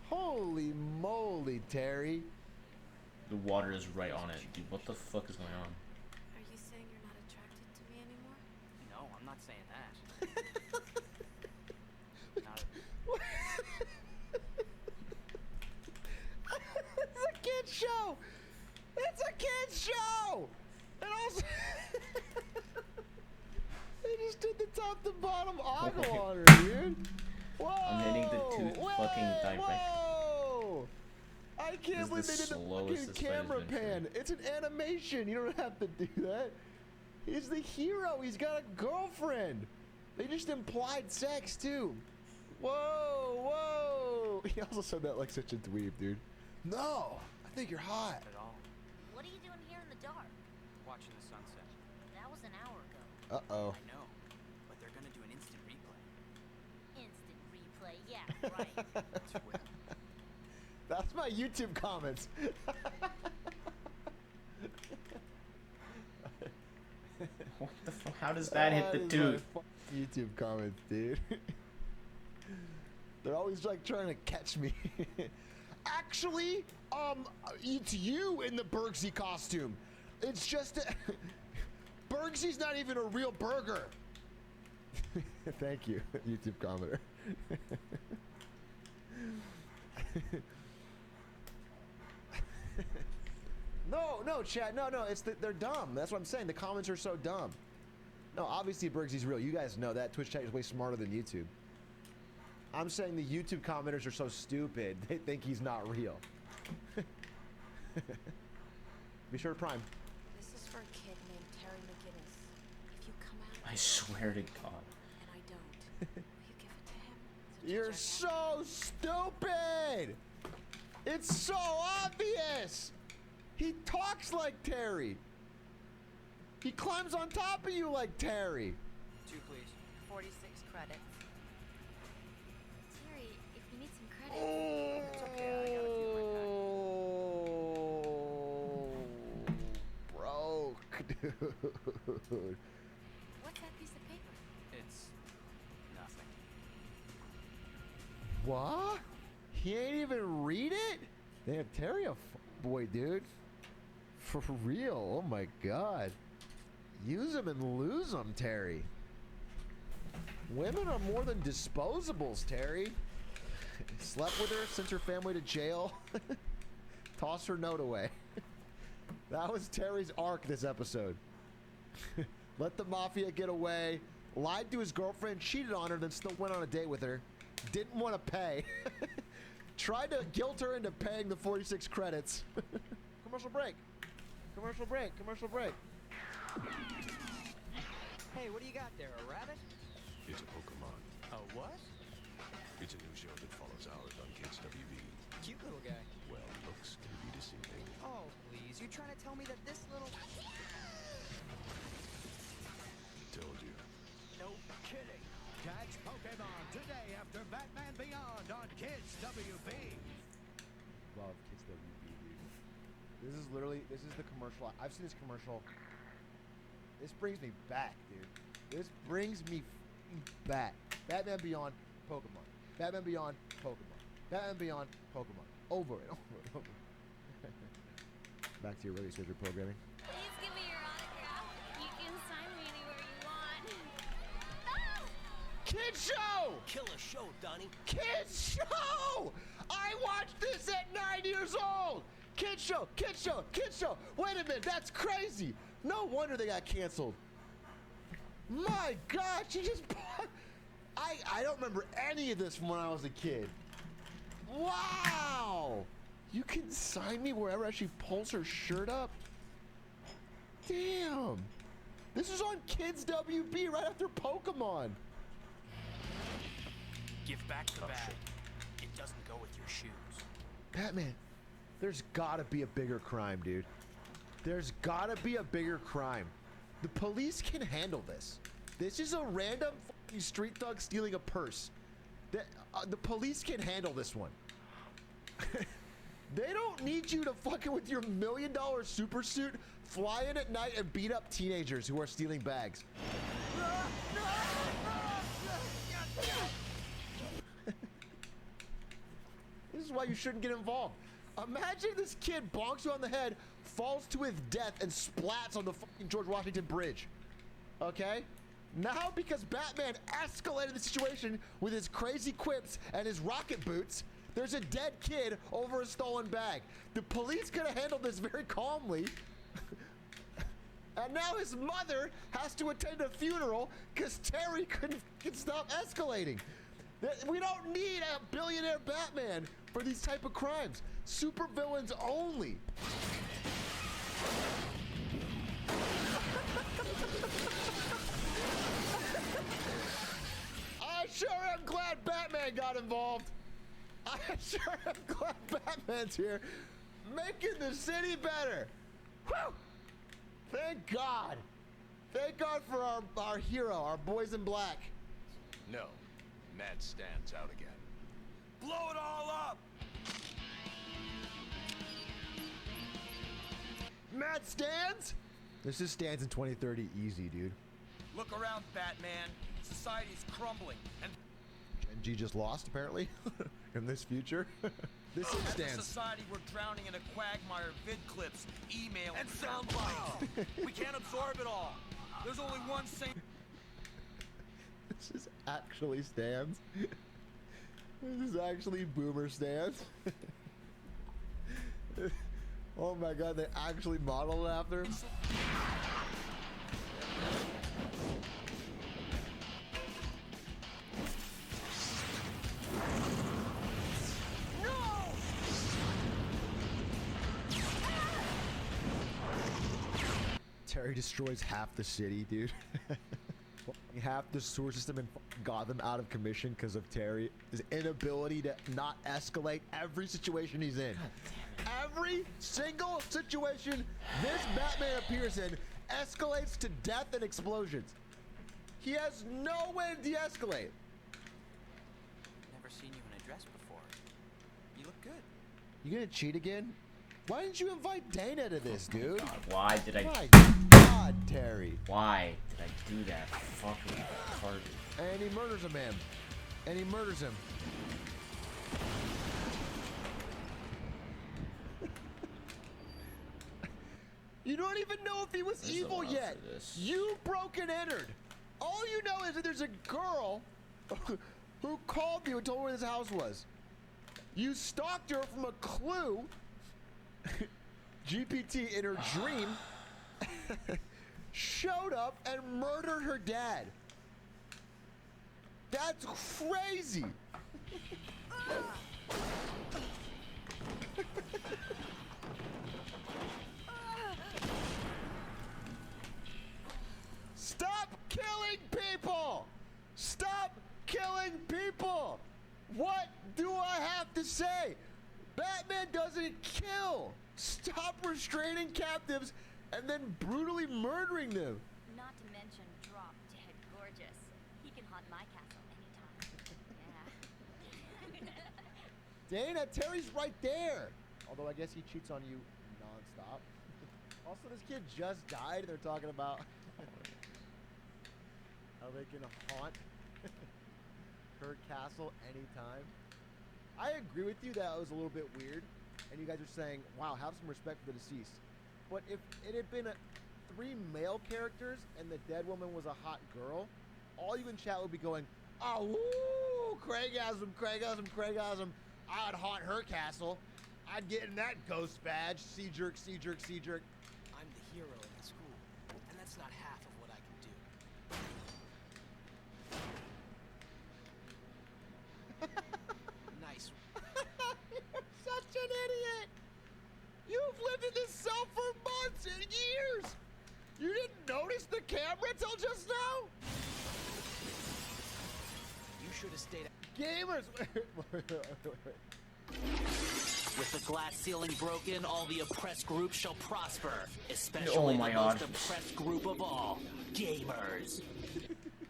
[SPEAKER 3] Holy moly, Terry!
[SPEAKER 1] The water is right on it. Dude, what the fuck is going on?
[SPEAKER 21] Are you saying you're not attracted to me anymore? No, I'm not saying that.
[SPEAKER 3] It's a kid's show! It's a kid's show! And also... they just did the top to bottom ogle on her, dude! Whoa!
[SPEAKER 1] I'm hitting the tooth fucking direct.
[SPEAKER 3] Whoa! I can't believe
[SPEAKER 1] This is
[SPEAKER 3] they
[SPEAKER 1] the
[SPEAKER 3] did the
[SPEAKER 1] slowest
[SPEAKER 3] fucking
[SPEAKER 1] this fight has
[SPEAKER 3] camera
[SPEAKER 1] been for
[SPEAKER 3] pan.
[SPEAKER 1] me.
[SPEAKER 3] It's an animation. You don't have to do that. He's the hero. He's got a girlfriend. They just implied sex, too. Whoa, whoa. He also said that like such a dweeb, dude. No, I think you're hot.
[SPEAKER 21] At all.
[SPEAKER 23] What are you doing here in the dark?
[SPEAKER 21] Watching the sunset.
[SPEAKER 23] That was an hour ago.
[SPEAKER 3] Uh-oh.
[SPEAKER 21] I know, but they're gonna do an instant replay.
[SPEAKER 23] Instant replay. Yeah,
[SPEAKER 3] That's my YouTube comments.
[SPEAKER 1] What the fuck? How does that hit the
[SPEAKER 3] is
[SPEAKER 1] dude?
[SPEAKER 3] my YouTube comments, dude. They're always like trying to catch me. Actually, it's you in the Bergsy costume. It's just Bergsy's not even a real burger. Thank you, YouTube commenter. No, chat. No. It's they're dumb. That's what I'm saying. The comments are so dumb. No, obviously Bergsy's real. You guys know that. Twitch chat is way smarter than YouTube. I'm saying the YouTube commenters are so stupid. They think he's not real. Be sure to Prime.
[SPEAKER 23] This is for a kid named Terry McGinnis. If you come out,
[SPEAKER 1] I swear to God.
[SPEAKER 23] and I don't, will you give it to him?
[SPEAKER 3] You're so stupid. It's so obvious. He talks like Terry. He climbs on top of you like Terry.
[SPEAKER 21] 2, please.
[SPEAKER 23] 46 credits. Terry, if you need some credits.
[SPEAKER 21] It's okay, I got a few in my pack.
[SPEAKER 3] Broke, dude.
[SPEAKER 23] What's that piece of paper?
[SPEAKER 21] It's nothing.
[SPEAKER 3] What? He ain't even read it? Damn, Terry a boy, dude. For real. Oh my God. Use him and lose him, Terry. Women are more than disposables, Terry. Slept with her, sent her family to jail. Toss her note away. That was Terry's arc this episode. Let the mafia get away. Lied to his girlfriend, cheated on her, then still went on a date with her. Didn't want to pay. Tried to guilt her into paying the 46 credits. Commercial break. Commercial break. Commercial break.
[SPEAKER 21] Hey, what do you got there? A rabbit?
[SPEAKER 7] It's a Pokemon.
[SPEAKER 21] A what?
[SPEAKER 7] It's a new show that follows ours on Kids WB.
[SPEAKER 21] Cute little guy.
[SPEAKER 7] Well, looks can be deceiving.
[SPEAKER 21] Oh, please. You trying to tell me that this little...
[SPEAKER 7] Told you.
[SPEAKER 8] No kidding. Catch Pokemon today after Batman Beyond on Kids WB.
[SPEAKER 3] Love Kids WB, dude. This is the commercial. I've seen this commercial. This brings me back, dude. This brings me back. Batman Beyond, Pokemon. Batman Beyond, Pokemon. Batman Beyond, Pokemon. Over and over and over. Back to your radio station programming.
[SPEAKER 23] Please give me your autograph. You can sign me anywhere you want.
[SPEAKER 3] Kids show!
[SPEAKER 6] Killer show, Donnie.
[SPEAKER 3] Kids show! I watched this at 9 years old! Kids show! Kids show! Kids show! Wait a minute, that's crazy! No wonder they got canceled. My God, she just... I don't remember any of this from when I was a kid. Wow! You can sign me wherever she pulls her shirt up? Damn! This is on Kids WB right after Pokemon.
[SPEAKER 15] Give back the bag. It doesn't go with your shoes.
[SPEAKER 3] Batman, there's gotta be a bigger crime, dude. There's gotta be a bigger crime. The police can handle this. This is a random fucking street thug stealing a purse. The police can handle this one. They don't need you to fucking with your $1 million super suit, fly in at night and beat up teenagers who are stealing bags. This is why you shouldn't get involved. Imagine this kid bonks you on the head, falls to his death, and splats on the fucking George Washington Bridge. Okay? Now, because Batman escalated the situation with his crazy quips and his rocket boots, there's a dead kid over a stolen bag. The police could have handled this very calmly. And now his mother has to attend a funeral because Terry couldn't stop escalating. We don't need a billionaire Batman for these type of crimes. Supervillains only. I sure am glad Batman got involved. I sure am glad Batman's here, making the city better. Whew! Thank God. Thank God for our hero, our boys in black.
[SPEAKER 9] No, Matt stands out again.
[SPEAKER 6] blow it all up.
[SPEAKER 3] Matt Stans? This is Stans in 2030 easy, dude.
[SPEAKER 6] Look around, Batman. Society's crumbling, and
[SPEAKER 3] Gen G just lost, apparently, in this future. This is
[SPEAKER 6] as a
[SPEAKER 3] Stans.
[SPEAKER 6] society, we're drowning in a quagmire of vid clips, email, and sound bites. We can't absorb it all. There's only one sane.
[SPEAKER 3] This is actually Stans. This is actually Boomer Stans. Oh my god, they actually modeled it after him. Terry destroys half the city, dude. Half the sewer system in Gotham out of commission because of Terry's inability to not escalate every situation he's in. Every single situation this Batman appears in escalates to death and explosions. He has no way to de-escalate.
[SPEAKER 2] Never seen you in a dress before. You look good.
[SPEAKER 3] You gonna cheat again? Why didn't you invite Dana to this, dude?
[SPEAKER 1] God, why did I?
[SPEAKER 3] My God, Terry.
[SPEAKER 1] Why did I do that? Fucking retarded.
[SPEAKER 3] And he murders a man. And he murders him. You don't even know if he was
[SPEAKER 1] There's
[SPEAKER 3] evil yet. You broke and entered. All you know is that there's a girl who called you and told her where this house was. You stalked her from a clue. GPT in her dream showed up and murdered her dad. That's crazy. Stop killing people! Stop killing people! What do I have to say? Batman doesn't kill! Stop restraining captives and then brutally murdering them.
[SPEAKER 23] Not to mention drop dead gorgeous. He can haunt my castle anytime. Yeah.
[SPEAKER 3] Dana, Terry's right there. Although I guess he cheats on you non-stop. Also, this kid just died and they're talking about how they can haunt her castle anytime. I agree with you that it was a little bit weird. And you guys are saying, wow, have some respect for the deceased. But if it had been 3 male characters and the dead woman was a hot girl, all you in chat would be going, oh, woo, Craigasm, Craigasm, Craigasm. I'd haunt her castle. I'd get in that ghost badge. Sea jerk, sea jerk, sea jerk.
[SPEAKER 21] I'm the hero in the school, and that's not half of what I can do. Nice.
[SPEAKER 3] You're such an idiot. You've lived in this cell for months and years. You didn't notice the camera till just now?
[SPEAKER 21] You should have stayed.
[SPEAKER 3] Gamers.
[SPEAKER 9] With the glass ceiling broken, all the oppressed groups shall prosper, especially
[SPEAKER 1] Oh my
[SPEAKER 9] the
[SPEAKER 1] God.
[SPEAKER 9] most oppressed group of all, gamers.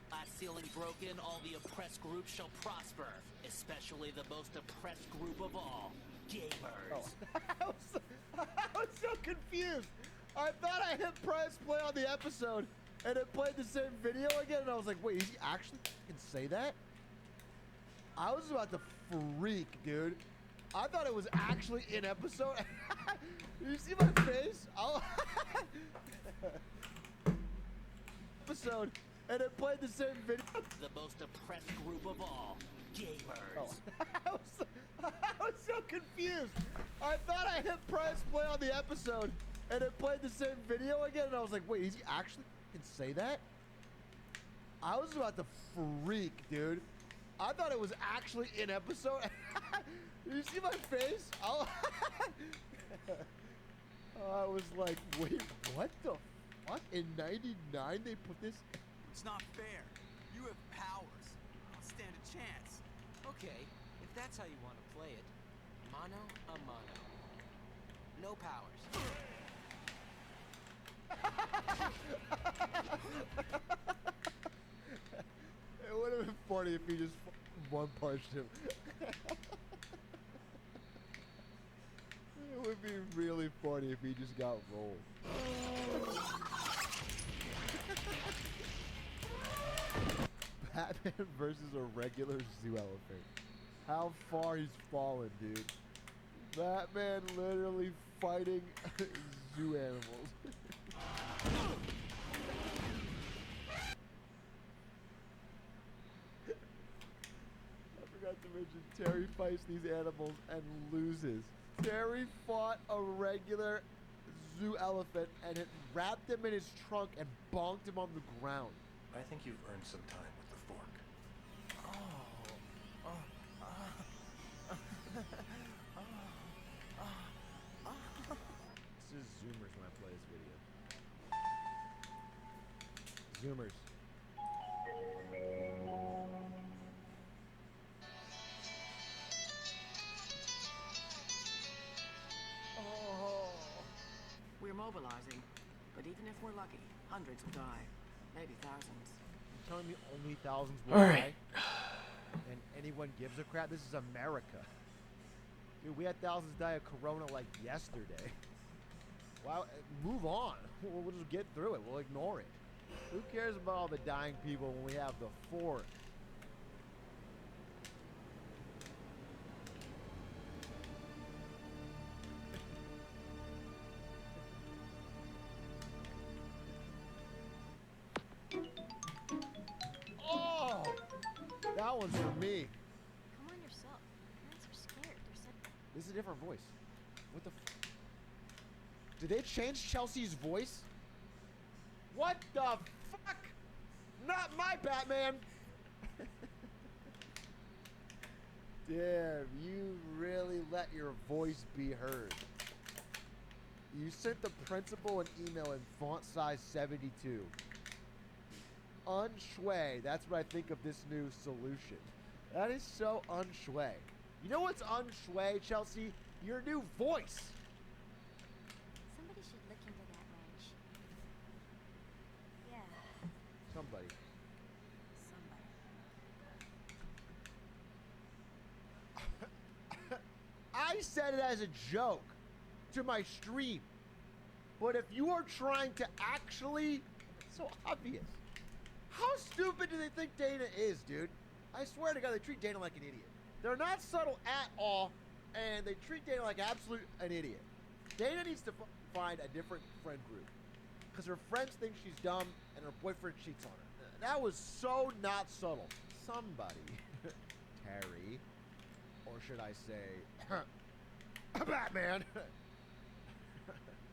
[SPEAKER 9] Glass ceiling broken, all the oppressed groups shall prosper, especially the most oppressed group of all, gamers.
[SPEAKER 3] I was so confused. I thought I hit press play on the episode and it played the same video again, and I was like, wait, is he actually can say that? I was about to freak, dude. I thought it was actually in episode. You see my face? Episode, and it played the same video.
[SPEAKER 9] The most oppressed group of all, gamers.
[SPEAKER 3] I was so confused. I thought I hit press play on the episode, and it played the same video again, and I was like, wait, is he actually can say that? I was about to freak, dude. I thought it was actually in episode. You see my face? I was like, wait, what the fuck? In 99 they put this?
[SPEAKER 21] It's not fair. You have powers. I'll stand a chance. Okay, if that's how you want to play it, mano a mano. No powers.
[SPEAKER 3] It would have been funny if he just one punched him. really funny if he just got rolled. Batman versus a regular zoo elephant. How far he's fallen, dude. Batman literally fighting zoo animals. I forgot to mention Terry fights these animals and loses. Terry fought a regular zoo elephant and it wrapped him in his trunk and bonked him on the ground.
[SPEAKER 7] I think you've earned some time with the fork.
[SPEAKER 3] This is Zoomers when I play this video. Zoomers.
[SPEAKER 10] We're mobilizing, but even if we're lucky, hundreds will die. Maybe thousands.
[SPEAKER 3] You're telling me only thousands will
[SPEAKER 1] All
[SPEAKER 3] die?
[SPEAKER 1] right.
[SPEAKER 3] And anyone gives a crap? This is America. Dude, we had thousands die of corona like yesterday. Wow, move on. We'll just get through it. We'll ignore it. Who cares about all the dying people when we have the fork? Oh! That one's for me.
[SPEAKER 23] Come on yourself. Parents are scared. They're so...
[SPEAKER 3] This is a different voice. What the f... Did they change Chelsea's voice? What the fuck? Not my Batman! Damn, you really let your voice be heard. You sent the principal an email in font size 72. Unshui. That's what I think of this new solution. That is so unshui. You know what's unshui, Chelsea? Your new voice.
[SPEAKER 23] Somebody should look into that wrench. Yeah,
[SPEAKER 3] Somebody.
[SPEAKER 23] somebody.
[SPEAKER 3] I said it as a joke to my stream. But if you are trying to actually... It's so obvious. How stupid do they think Dana is, dude? I swear to God, they treat Dana like an idiot. They're not subtle at all, and they treat Dana like an idiot. Dana needs to find a different friend group. Because her friends think she's dumb, and her boyfriend cheats on her. That was so not subtle. Somebody, Terry, or should I say, Batman.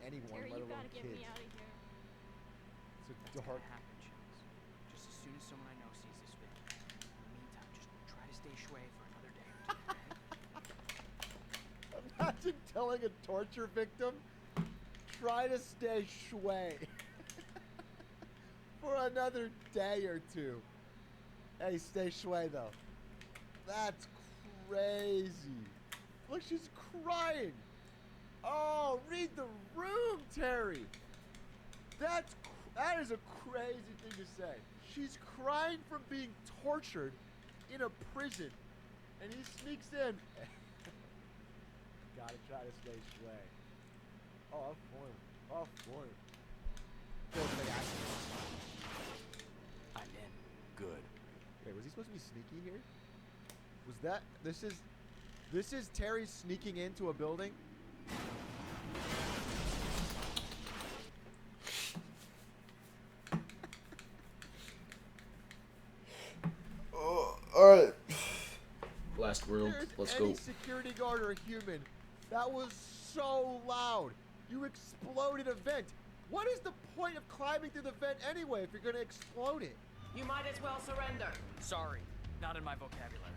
[SPEAKER 3] Anyone,
[SPEAKER 5] Terry,
[SPEAKER 3] let
[SPEAKER 5] you
[SPEAKER 3] alone
[SPEAKER 5] gotta get
[SPEAKER 3] kids.
[SPEAKER 5] me out of here.
[SPEAKER 3] It's a
[SPEAKER 20] That's
[SPEAKER 3] dark.
[SPEAKER 20] gonna happen, Chills. Just as soon as someone I know sees this video. In the meantime, just try to stay shui for another day or two, okay?
[SPEAKER 3] Imagine telling a torture victim, try to stay shui for another day or two. Hey, stay shui though. That's crazy. Look, she's crying. Oh, read the room, Terry. That is a crazy thing to say. She's crying from being tortured in a prison, and he sneaks in. Gotta try to stay shui. Oh, I'm for him. Oh, for him.
[SPEAKER 20] I'm in.
[SPEAKER 7] Good.
[SPEAKER 3] Wait, was he supposed to be sneaky here? Was that... This is Terry sneaking into a building?
[SPEAKER 1] Oh, alright. Last world. Let's
[SPEAKER 3] Any
[SPEAKER 1] go.
[SPEAKER 3] security guard or human. That was so loud. You exploded a vent. What is the point of climbing through the vent anyway if you're gonna explode it?
[SPEAKER 10] You might as well surrender.
[SPEAKER 20] Sorry, not in my vocabulary.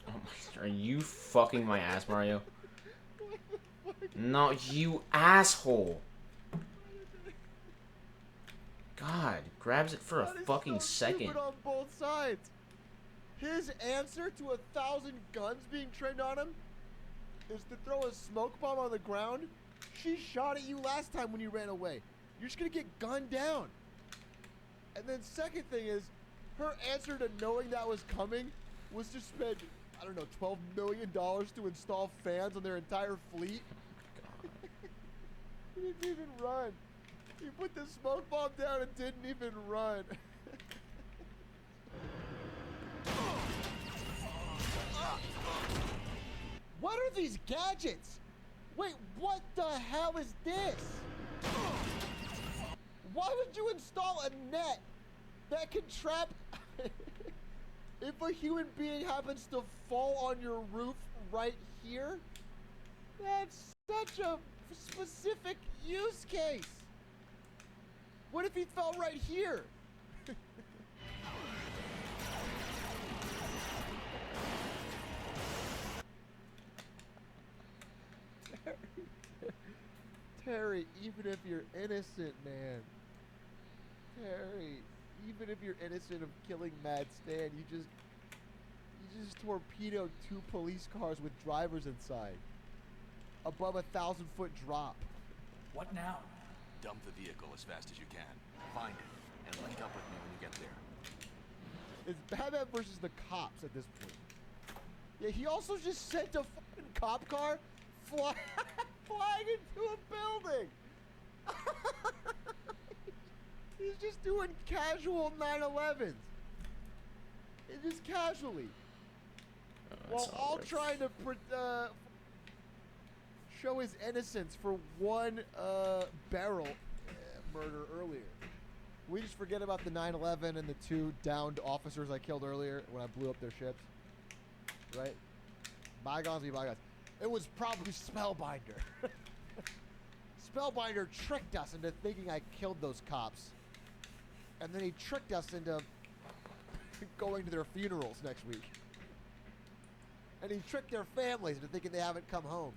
[SPEAKER 1] Oh my, are you fucking my ass, Mario? No, you asshole. God, grabs it for a
[SPEAKER 3] That is
[SPEAKER 1] fucking
[SPEAKER 3] so
[SPEAKER 1] second.
[SPEAKER 3] stupid on both sides. His answer to 1,000 guns being trained on him is to throw a smoke bomb on the ground She shot at you last time when you ran away. You're just gonna get gunned down. And then second thing is, her answer to knowing that was coming was to spend, I don't know, $12 million to install fans on their entire fleet. He didn't even run. He put the smoke bomb down and didn't even run. What are these gadgets? Wait, what the hell is this? Why would you install a net that can trap... If a human being happens to fall on your roof right here? That's such a specific use case. What if he fell right here? Terry, even if you're innocent, man. Terry, even if you're innocent of killing Mad Stan, you just torpedoed 2 police cars with drivers inside. Above a 1,000-foot drop.
[SPEAKER 16] What now? Dump the vehicle as fast as you can. Find it, and link up with me when you get there.
[SPEAKER 3] It's Batman versus the cops at this point. Yeah, he also just sent a fucking cop car flying into a building. He's just doing casual 9/11s. It's just casually. While all trying to show his innocence for one barrel murder earlier. We just forget about the 9/11 and the 2 downed officers I killed earlier when I blew up their ships. Right? Bygones be bygones. It was probably Spellbinder. Spellbinder tricked us into thinking I killed those cops. And then he tricked us into going to their funerals next week. And he tricked their families into thinking they haven't come home.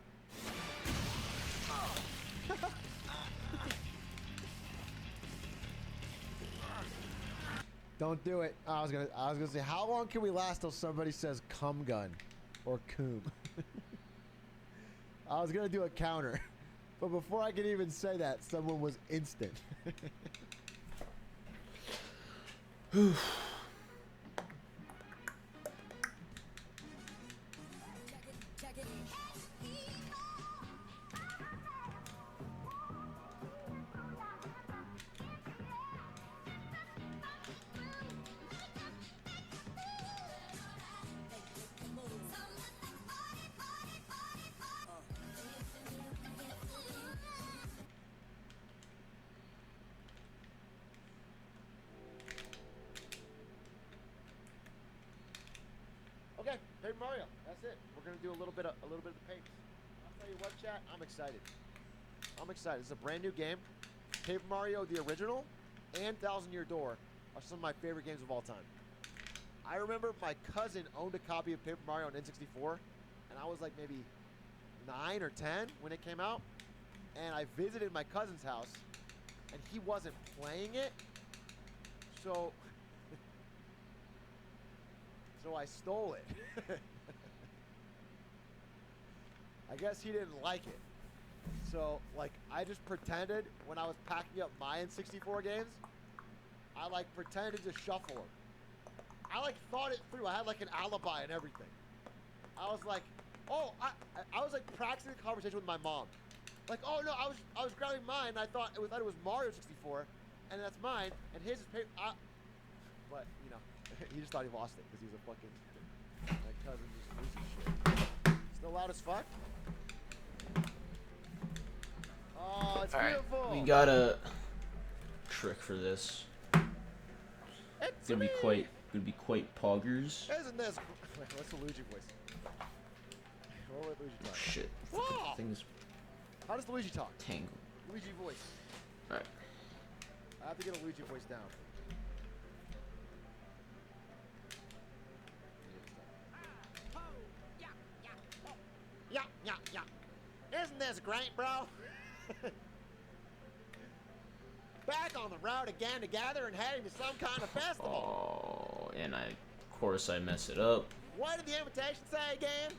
[SPEAKER 3] Don't do it. I was gonna say, how long can we last till somebody says cum gun or coom? I was gonna do a counter, but before I could even say that, someone was instant. Okay, Paper Mario. That's it. We're gonna do a little bit of the pace. I'll tell you what, chat. I'm excited. I'm excited. It's a brand new game. Paper Mario, the original, and Thousand Year Door are some of my favorite games of all time. I remember my cousin owned a copy of Paper Mario on N64, and I was like maybe 9 or 10 when it came out. And I visited my cousin's house, and he wasn't playing it, so I stole it. I guess he didn't like it. So, like, I just pretended when I was packing up my N64 games, I, like, pretended to shuffle them. I, like, thought it through. I had, like, an alibi and everything. I was like, oh, I was, like, practicing a conversation with my mom. Like, oh, no, I was grabbing mine, and I thought it was Mario 64, and that's mine, and his is paper. But, you know, he just thought he lost it, because he's a fucking, my cousin just loses shit. Still loud as fuck? Oh, it's beautiful.
[SPEAKER 1] We got a trick for this. It's gonna be quite poggers.
[SPEAKER 3] Isn't this? Wait, what's the Luigi voice? What would Luigi talk?
[SPEAKER 1] Shit.
[SPEAKER 3] Whoa!
[SPEAKER 1] Things
[SPEAKER 3] How does Luigi talk?
[SPEAKER 1] tangle.
[SPEAKER 3] Luigi voice.
[SPEAKER 1] Alright.
[SPEAKER 3] I have to get a Luigi voice down. Yeah. Isn't this great, bro? Back on the road again together and heading to some kind of festival.
[SPEAKER 1] Oh, and of course I mess it up.
[SPEAKER 3] What did the invitation say again?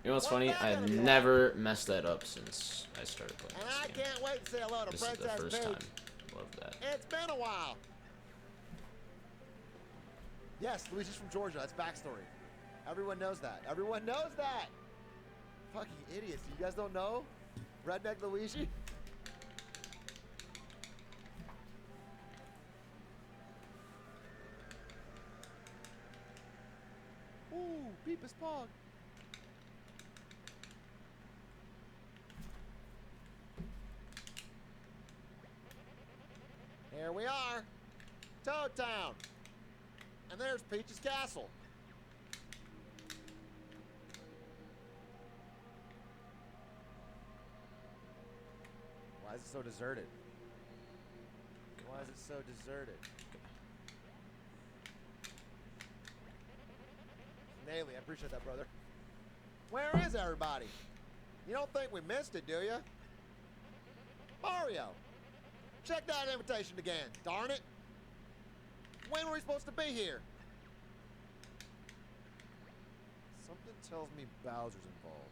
[SPEAKER 1] You know what's funny? I've never messed that up since I started playing
[SPEAKER 3] And
[SPEAKER 1] this
[SPEAKER 3] I
[SPEAKER 1] game.
[SPEAKER 3] can't wait to say hello to
[SPEAKER 1] This is the
[SPEAKER 3] Princess
[SPEAKER 1] first
[SPEAKER 3] Peach.
[SPEAKER 1] time. Love that.
[SPEAKER 3] It's been a while. Yes, Luigi's from Georgia. That's backstory. Everyone knows that. Everyone knows that. Fucking idiots. You guys don't know? Redneck Luigi? Ooh, Beepus Pog. Here we are. Toad Town. And there's Peach's Castle. Why is it so deserted? Why is it so deserted? Naley, I appreciate that, brother. Where is everybody? You don't think we missed it, do you? Mario, check that invitation again, darn it. When were we supposed to be here? Something tells me Bowser's involved.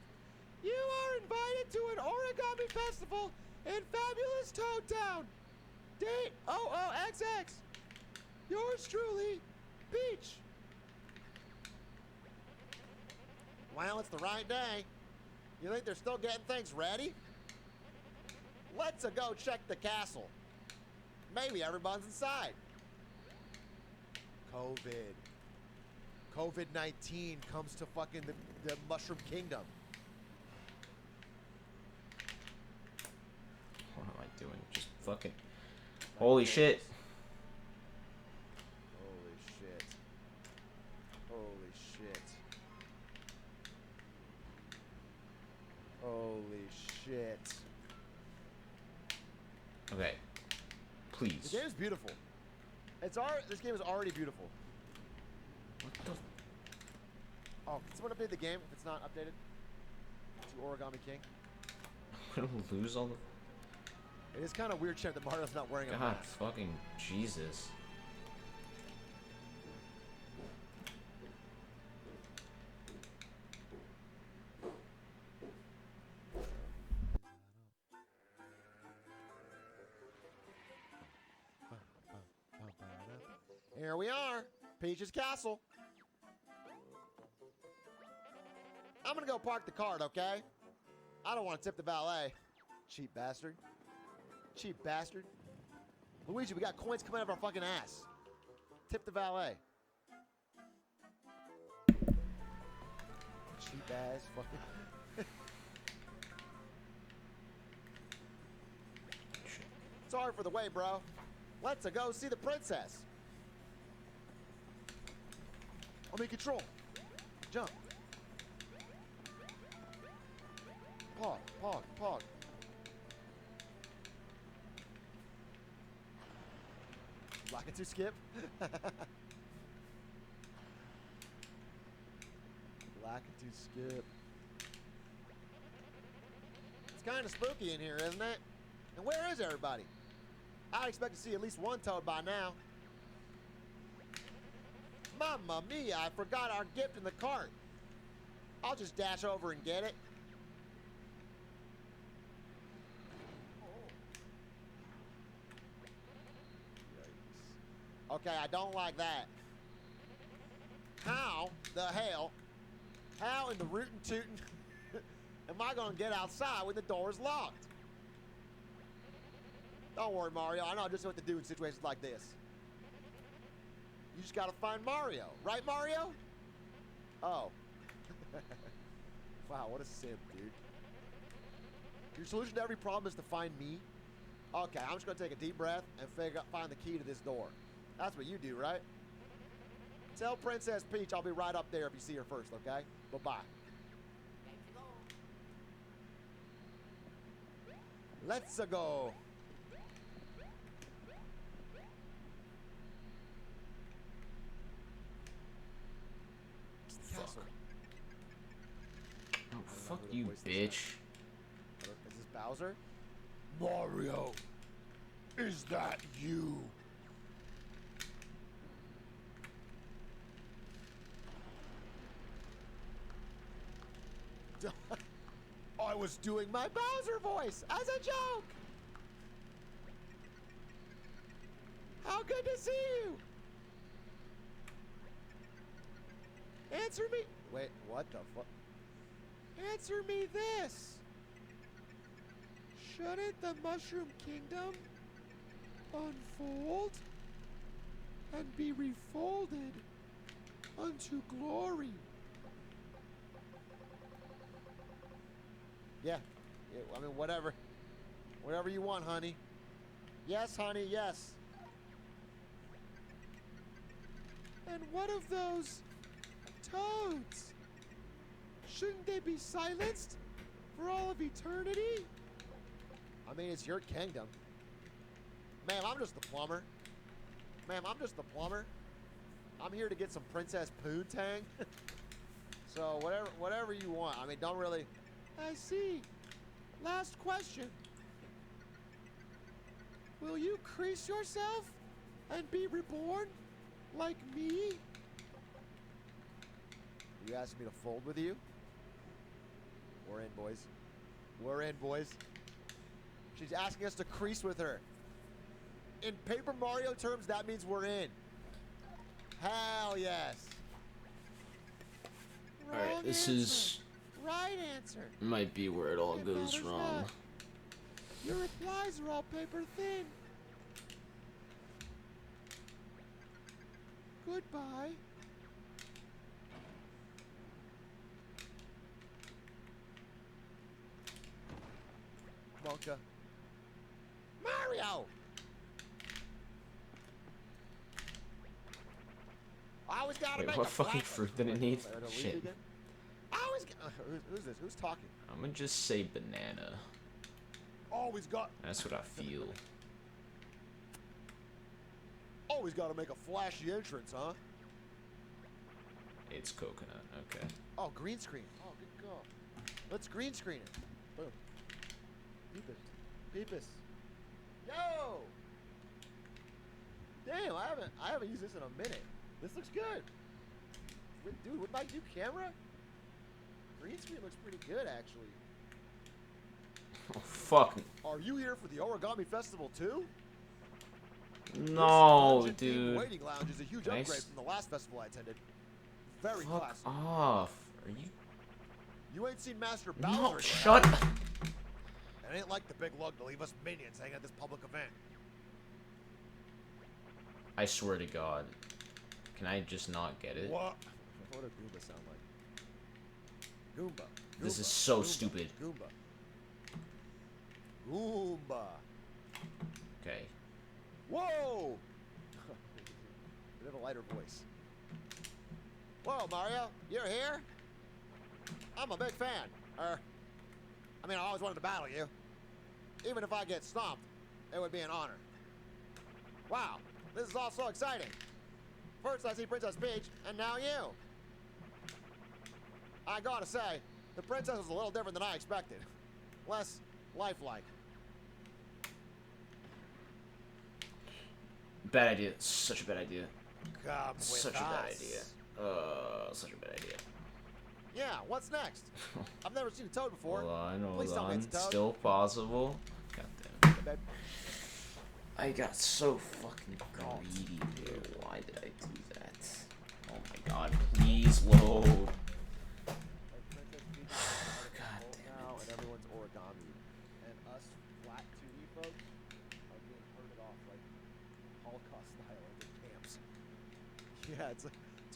[SPEAKER 3] You are invited to an origami festival in fabulous Toad Town. Date OOXX. Yours truly, Peach. Well, it's the right day. You think they're still getting things ready? Let's go check the castle. Maybe everyone's inside. COVID-19 comes to fucking the Mushroom Kingdom.
[SPEAKER 1] What am I doing? Just fucking... Holy shit.
[SPEAKER 3] Holy shit. Holy shit. Holy shit.
[SPEAKER 1] Okay. Please.
[SPEAKER 3] The game is beautiful. This game is already beautiful.
[SPEAKER 1] What the...
[SPEAKER 3] Oh, can someone update the game if it's not updated? To Origami King.
[SPEAKER 1] I'm gonna lose all the...
[SPEAKER 3] It is kind of weird, Champ, that Mario's not wearing a
[SPEAKER 1] God,
[SPEAKER 3] mask.
[SPEAKER 1] fucking Jesus.
[SPEAKER 3] Here we are, Peach's Castle. I'm gonna go park the cart, okay? I don't want to tip the valet. Cheap bastard. Cheap bastard. Luigi, we got coins coming out of our fucking ass. Tip the valet. Cheap ass fucking. Sorry for the wait, bro. Let's go see the princess. I'm in control. Jump. Pog, pog, pog. Lock it to skip. Lock it to skip. It's kind of spooky in here, isn't it? And where is everybody? I expect to see at least one Toad by now. Mamma mia, I forgot our gift in the cart. I'll just dash over and get it. Okay, I don't like that. How the hell, how in the rootin' tootin' am I gonna get outside when the door is locked? Don't worry, Mario, I know just what to do in situations like this. You just gotta find Mario. Right, Mario? Oh. Wow, what a simp, dude. Your solution to every problem is to find me? Okay, I'm just gonna take a deep breath and find the key to this door. That's what you do, right? Tell Princess Peach I'll be right up there if you see her first, okay? Bye-bye. Let's go.
[SPEAKER 1] Oh, fuck you, bitch.
[SPEAKER 3] Is this Bowser?
[SPEAKER 7] Mario, is that you?
[SPEAKER 3] I was doing my Bowser voice as a joke. How good to see you. Answer me. Wait, what the fuck? Answer me this. Shouldn't the Mushroom Kingdom unfold and be refolded unto glory? Yeah, I mean, whatever. Whatever you want, honey. Yes, honey, yes. And what of those toads? Shouldn't they be silenced for all of eternity? I mean, it's your kingdom. Ma'am, I'm just the plumber. Ma'am, I'm just the plumber. I'm here to get some Princess Poontang. So whatever you want. I mean, don't really... I see. Last question. Will you crease yourself and be reborn like me? You asked me to fold with you? We're in, boys. We're in, boys. She's asking us to crease with her. In Paper Mario terms, that means we're in. Hell yes.
[SPEAKER 1] Alright, this is...
[SPEAKER 3] Right answer.
[SPEAKER 1] might be where it all goes
[SPEAKER 3] matters
[SPEAKER 1] wrong.
[SPEAKER 3] not. Your replies are all paper thin. Goodbye. Monka. Mario! I always gotta
[SPEAKER 1] Wait,
[SPEAKER 3] make
[SPEAKER 1] what
[SPEAKER 3] a
[SPEAKER 1] fucking
[SPEAKER 3] black-
[SPEAKER 1] fruit did it need?
[SPEAKER 3] Wait, wait,
[SPEAKER 1] Shit.
[SPEAKER 3] again? I always who's this? Who's talking?
[SPEAKER 1] I'm gonna just say banana.
[SPEAKER 3] Always got.
[SPEAKER 1] That's what I feel.
[SPEAKER 3] Always gotta make a flashy entrance, huh?
[SPEAKER 1] It's coconut, okay.
[SPEAKER 3] Oh, green screen. Oh, good call. Let's green screen it. Boom. Peepus. Peepus. Yo! Damn, I haven't used this in a minute. This looks good. Dude, with my new camera, green screen looks pretty good, actually.
[SPEAKER 1] Oh, fuck.
[SPEAKER 3] Are you here for the Origami Festival too?
[SPEAKER 1] No,
[SPEAKER 3] This dungeon-themed
[SPEAKER 1] dude.
[SPEAKER 3] waiting lounge is a huge
[SPEAKER 1] Nice.
[SPEAKER 3] upgrade from the last festival I attended. Very
[SPEAKER 1] Fuck
[SPEAKER 3] classy.
[SPEAKER 1] off. Are you...
[SPEAKER 3] You ain't seen Master Bowser
[SPEAKER 1] No,
[SPEAKER 3] yet,
[SPEAKER 1] shut
[SPEAKER 3] have
[SPEAKER 1] up.
[SPEAKER 3] you? It ain't like the big lug to leave us minions hanging at this public event.
[SPEAKER 1] I swear to God. Can I just not get it?
[SPEAKER 3] What? What does Goomba sound like? Goomba.
[SPEAKER 1] This is
[SPEAKER 3] Goomba,
[SPEAKER 1] so
[SPEAKER 3] Goomba,
[SPEAKER 1] stupid.
[SPEAKER 3] Goomba. Goomba.
[SPEAKER 1] Okay.
[SPEAKER 3] Whoa! Bit of a lighter voice. Whoa, Mario, you're here? I'm a big fan. I mean, I always wanted to battle you. Even if I get stomped, it would be an honor. Wow, this is all so exciting. First I see Princess Peach, and now you. I gotta say, the princess was a little different than I expected. Less lifelike.
[SPEAKER 1] Bad idea. Such a bad idea.
[SPEAKER 3] Come with
[SPEAKER 1] Such a bad
[SPEAKER 3] us.
[SPEAKER 1] idea. Such a bad idea.
[SPEAKER 3] Yeah, what's next? I've never seen a toad before.
[SPEAKER 1] Hold on,
[SPEAKER 3] Please
[SPEAKER 1] hold
[SPEAKER 3] tell me
[SPEAKER 1] on.
[SPEAKER 3] it's a toad.
[SPEAKER 1] Still possible. God
[SPEAKER 3] Yeah,
[SPEAKER 1] damn.
[SPEAKER 3] babe.
[SPEAKER 1] I got so fucking greedy there. Why did I do that? Oh my god. Please load. God
[SPEAKER 3] Now, and everyone's origami. And us flat 2D folks are being herded off like Holocaust style into camps. Yeah, it's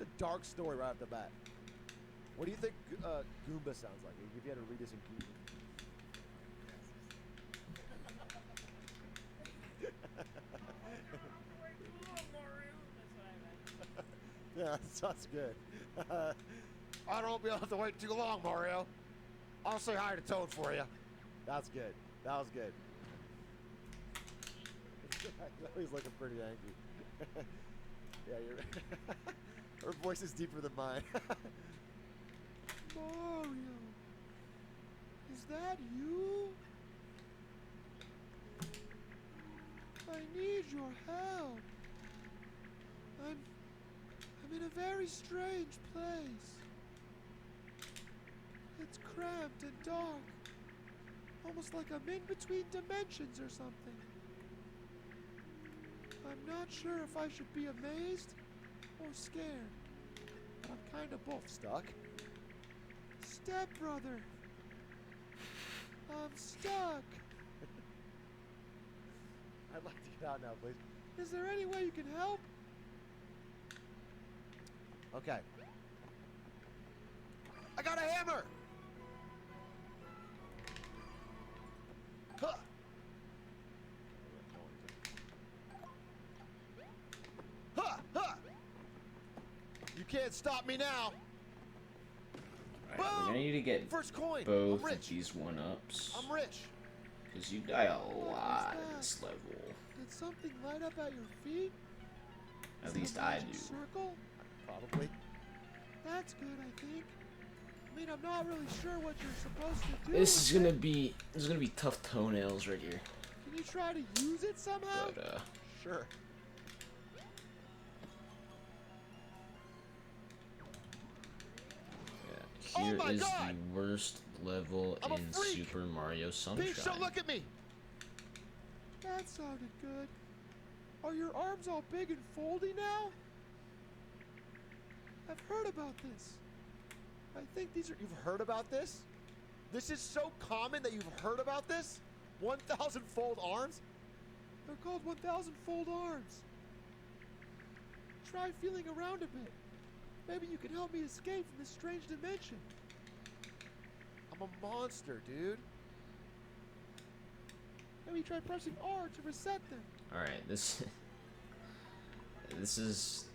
[SPEAKER 3] a dark story right off the bat. What do you think Goomba sounds like? If you had to read this in Goomba. Yeah, that's good. I don't be able to wait too long, Mario. I'll say hi to Toad for you. That's good. That was good. He's looking pretty angry. Yeah, you're. Her voice is deeper than mine. Mario, is that you? I need your help. I'm in a very strange place. It's cramped and dark. Almost like I'm in between dimensions or something. I'm not sure if I should be amazed or scared. But I'm kind of both. Stuck? Stepbrother. I'm stuck. I'd like to get out now, please. Is there any way you can help? Okay. I got a hammer! Huh. Huh, huh. You can't stop me now.
[SPEAKER 1] Alright, we're gonna need to get
[SPEAKER 3] First coin.
[SPEAKER 1] both
[SPEAKER 3] I'm
[SPEAKER 1] of these 1-ups.
[SPEAKER 3] I'm rich.
[SPEAKER 1] Because you die a lot in this level.
[SPEAKER 3] Did something light up at your feet?
[SPEAKER 1] At least I do.
[SPEAKER 3] Circle? Probably. That's good, I think. I mean, I'm not really sure what you're supposed to do.
[SPEAKER 1] This is gonna be tough toenails right here.
[SPEAKER 3] Can you try to use it somehow?
[SPEAKER 1] But
[SPEAKER 3] sure.
[SPEAKER 1] yeah, here is the worst level in Super Mario Sunshine.
[SPEAKER 3] Peach, don't look at me. That sounded good. Are your arms all big and foldy now? I've heard about this. I think these are... You've heard about this? This is so common that you've heard about this? 1,000-fold arms? They're called 1,000-fold arms. Try feeling around a bit. Maybe you can help me escape from this strange dimension. I'm a monster, dude. Maybe try pressing R to reset them.
[SPEAKER 1] Alright, this is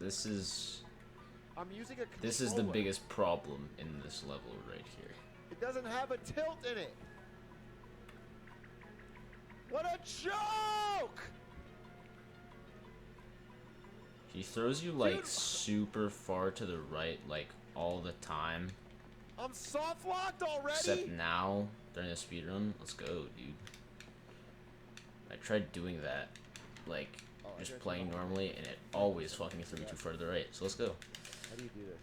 [SPEAKER 3] I'm using a
[SPEAKER 1] this is the biggest problem in this level right here.
[SPEAKER 3] It doesn't have a tilt in it. What a joke!
[SPEAKER 1] He throws you like super far to the right like all the time.
[SPEAKER 3] I'm soft locked already.
[SPEAKER 1] Except now during the speedrun. Let's go, dude. I tried doing that, like just playing normally, and it always fucking threw me too far to the right. So let's go.
[SPEAKER 3] How do you do this?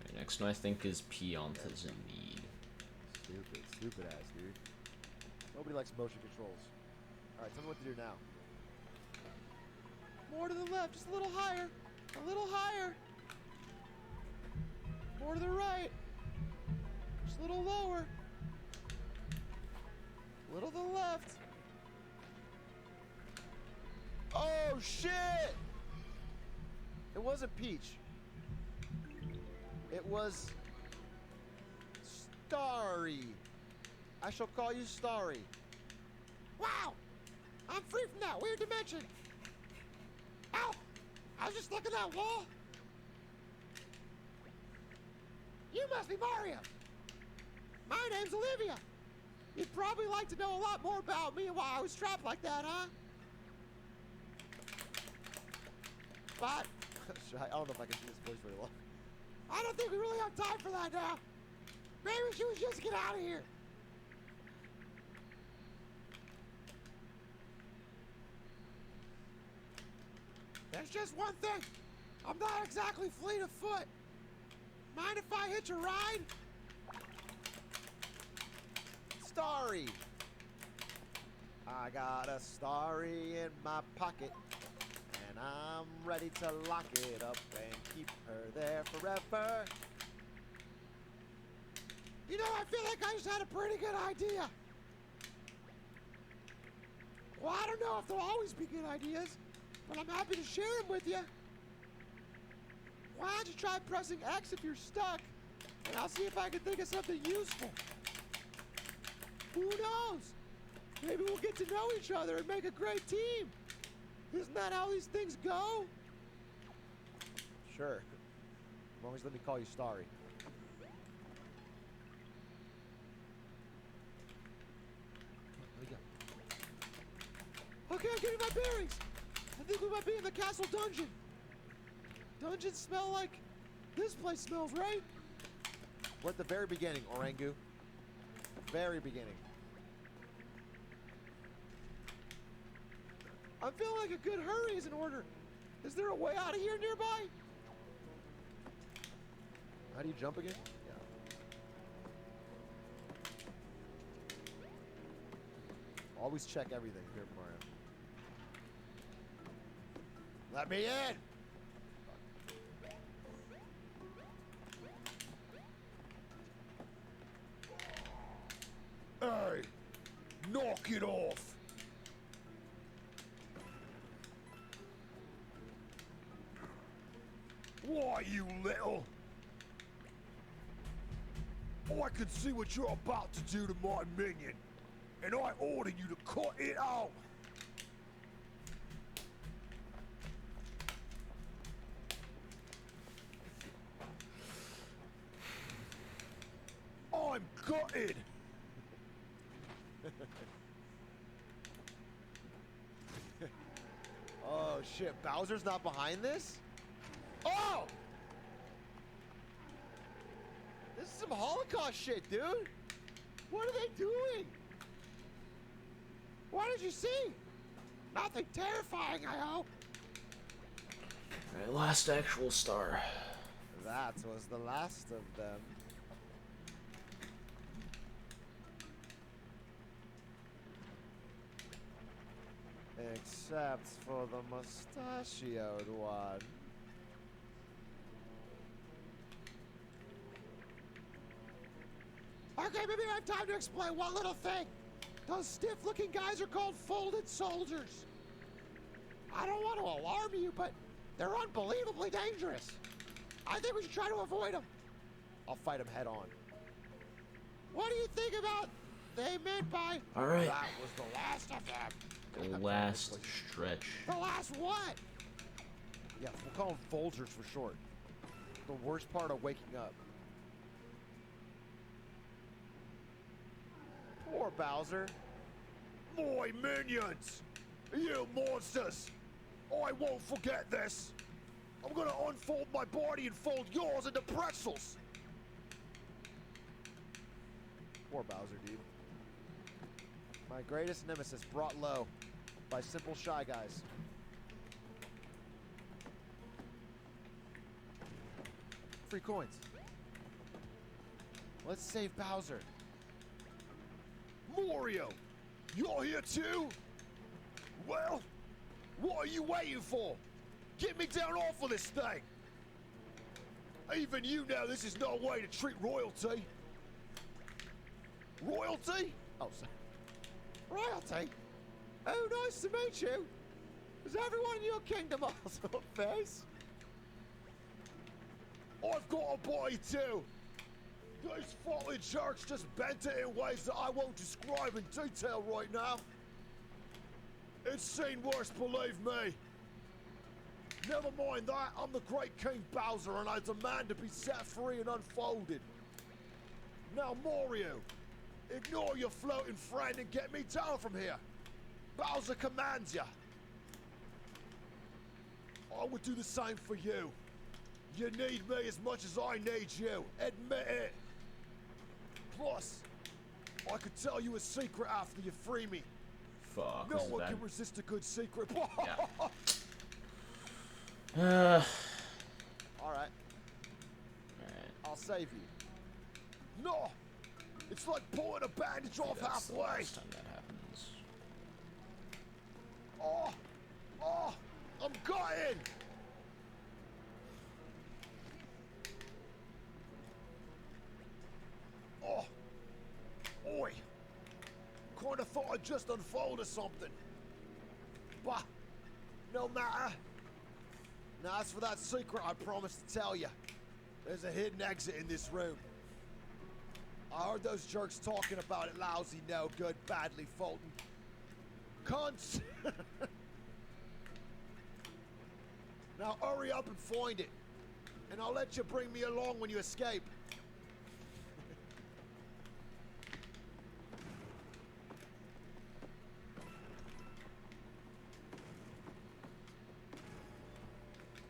[SPEAKER 1] Right, next one I think is Peon to Zanid.
[SPEAKER 3] Stupid ass, dude. Nobody likes motion controls. Alright, tell me what to do now. More to the left, just a little higher. A little higher. More to the right. Just a little lower. A little to the left. Oh, shit! It wasn't Peach. It was... Starry. I shall call you Starry. Wow! I'm free from that weird dimension. Ow! I was just looking at that wall. You must be Mario. My name's Olivia. You'd probably like to know a lot more about me and why I was trapped like that, huh? But I don't know if I can do this voice very long. I don't think we really have time for that now. Maybe we should just get out of here. There's just one thing. I'm not exactly fleet of foot. Mind if I hitch a ride? Starry. I got a Starry in my pocket, and I'm ready to lock it up and keep her there forever. You know, I feel like I just had a pretty good idea. Well, I don't know if there'll always be good ideas, but I'm happy to share them with you. Why don't you try pressing X if you're stuck, and I'll see if I can think of something useful. Who knows? Maybe we'll get to know each other and make a great team. Isn't that how these things go? Sure. As long as let me call you Starry. Let me go. Okay, I'm getting my bearings. I think we might be in the castle dungeon. Dungeons smell like this place smells, right? We're at the very beginning, Orangu. Very beginning. I'm feeling like a good hurry is in order. Is there a way out of here nearby? How do you jump again? Yeah. Always check everything here, Mario. Let me in! Hey! Knock it off! Why, you little? I can see what you're about to do to my minion, and I order you to cut it out! I'm gutted! Oh shit, Bowser's not behind this? Oh! This is some Holocaust shit, dude! What are they doing? What did you see? Nothing terrifying, I hope.
[SPEAKER 1] Alright, last actual star.
[SPEAKER 3] That was the last of them. Except for the mustachioed one. Okay, maybe I have time to explain one little thing. Those stiff-looking guys are called folded soldiers. I don't want to alarm you, but they're unbelievably dangerous. I think we should try to avoid them. I'll fight them head on. What do you think about they meant by
[SPEAKER 1] All right.
[SPEAKER 3] that was the last of them?
[SPEAKER 1] The last stretch.
[SPEAKER 3] The last what? Yeah, we'll call them Folgers for short. The worst part of waking up. Poor Bowser. My minions! You monsters! I won't forget this! I'm gonna unfold my body and fold yours into pretzels! Poor Bowser, dude. My greatest nemesis brought low by simple Shy Guys. Free coins. Let's save Bowser. Mario! You're here too? Well, what are you waiting for? Get me down off of this thing! Even you know this is no way to treat royalty. Royalty? Oh, sorry. Royalty? Oh, nice to meet you. Is everyone in your kingdom also a face? I've got a body too. These faulty jerks just bent it in ways that I won't describe in detail right now. It's seen worse, believe me. Never mind that, I'm the great King Bowser and I demand to be set free and unfolded. Now Mario, ignore your floating friend and get me down from here. Bowser commands you. I would do the same for you. You need me as much as I need you. Admit it. Plus, I could tell you a secret after you free me.
[SPEAKER 1] Fuck.
[SPEAKER 3] No one can resist a good secret.
[SPEAKER 1] Yeah.
[SPEAKER 3] Alright. I'll save you. No! It's like pulling a bandage off halfway.
[SPEAKER 1] The last time that happens.
[SPEAKER 3] Oh! Oh! I'm gutted! Oh! Oi! Kinda thought I'd just unfold or something. But, no matter. Now as for that secret I promised to tell you. There's a hidden exit in this room. I heard those jerks talking about it, lousy, no good, badly Fulton. Cunts! Now hurry up and find it. And I'll let you bring me along when you escape.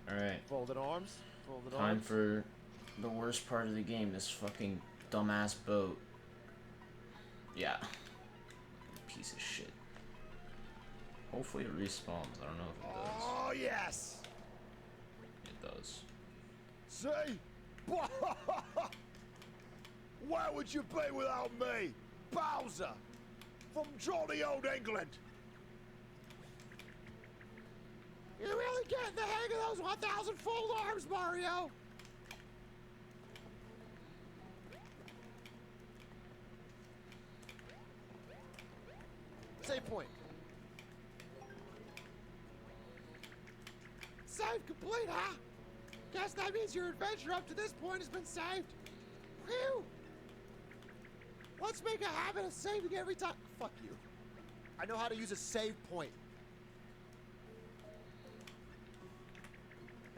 [SPEAKER 1] Alright.
[SPEAKER 3] Folded arms. Folded
[SPEAKER 1] Time
[SPEAKER 3] arms.
[SPEAKER 1] for the worst part of the game, this fucking dumbass boat. Yeah. Piece of shit. Hopefully it respawns. I don't know if it does.
[SPEAKER 3] Oh, yes!
[SPEAKER 1] those.
[SPEAKER 3] See? Where would you be without me? Bowser! From jolly old England! You're really getting the hang of those 1,000 fold arms, Mario! Save point. Save complete, huh? Guess that means your adventure up to this point has been saved. Whew! Let's make a habit of saving every time. Fuck you. I know how to use a save point.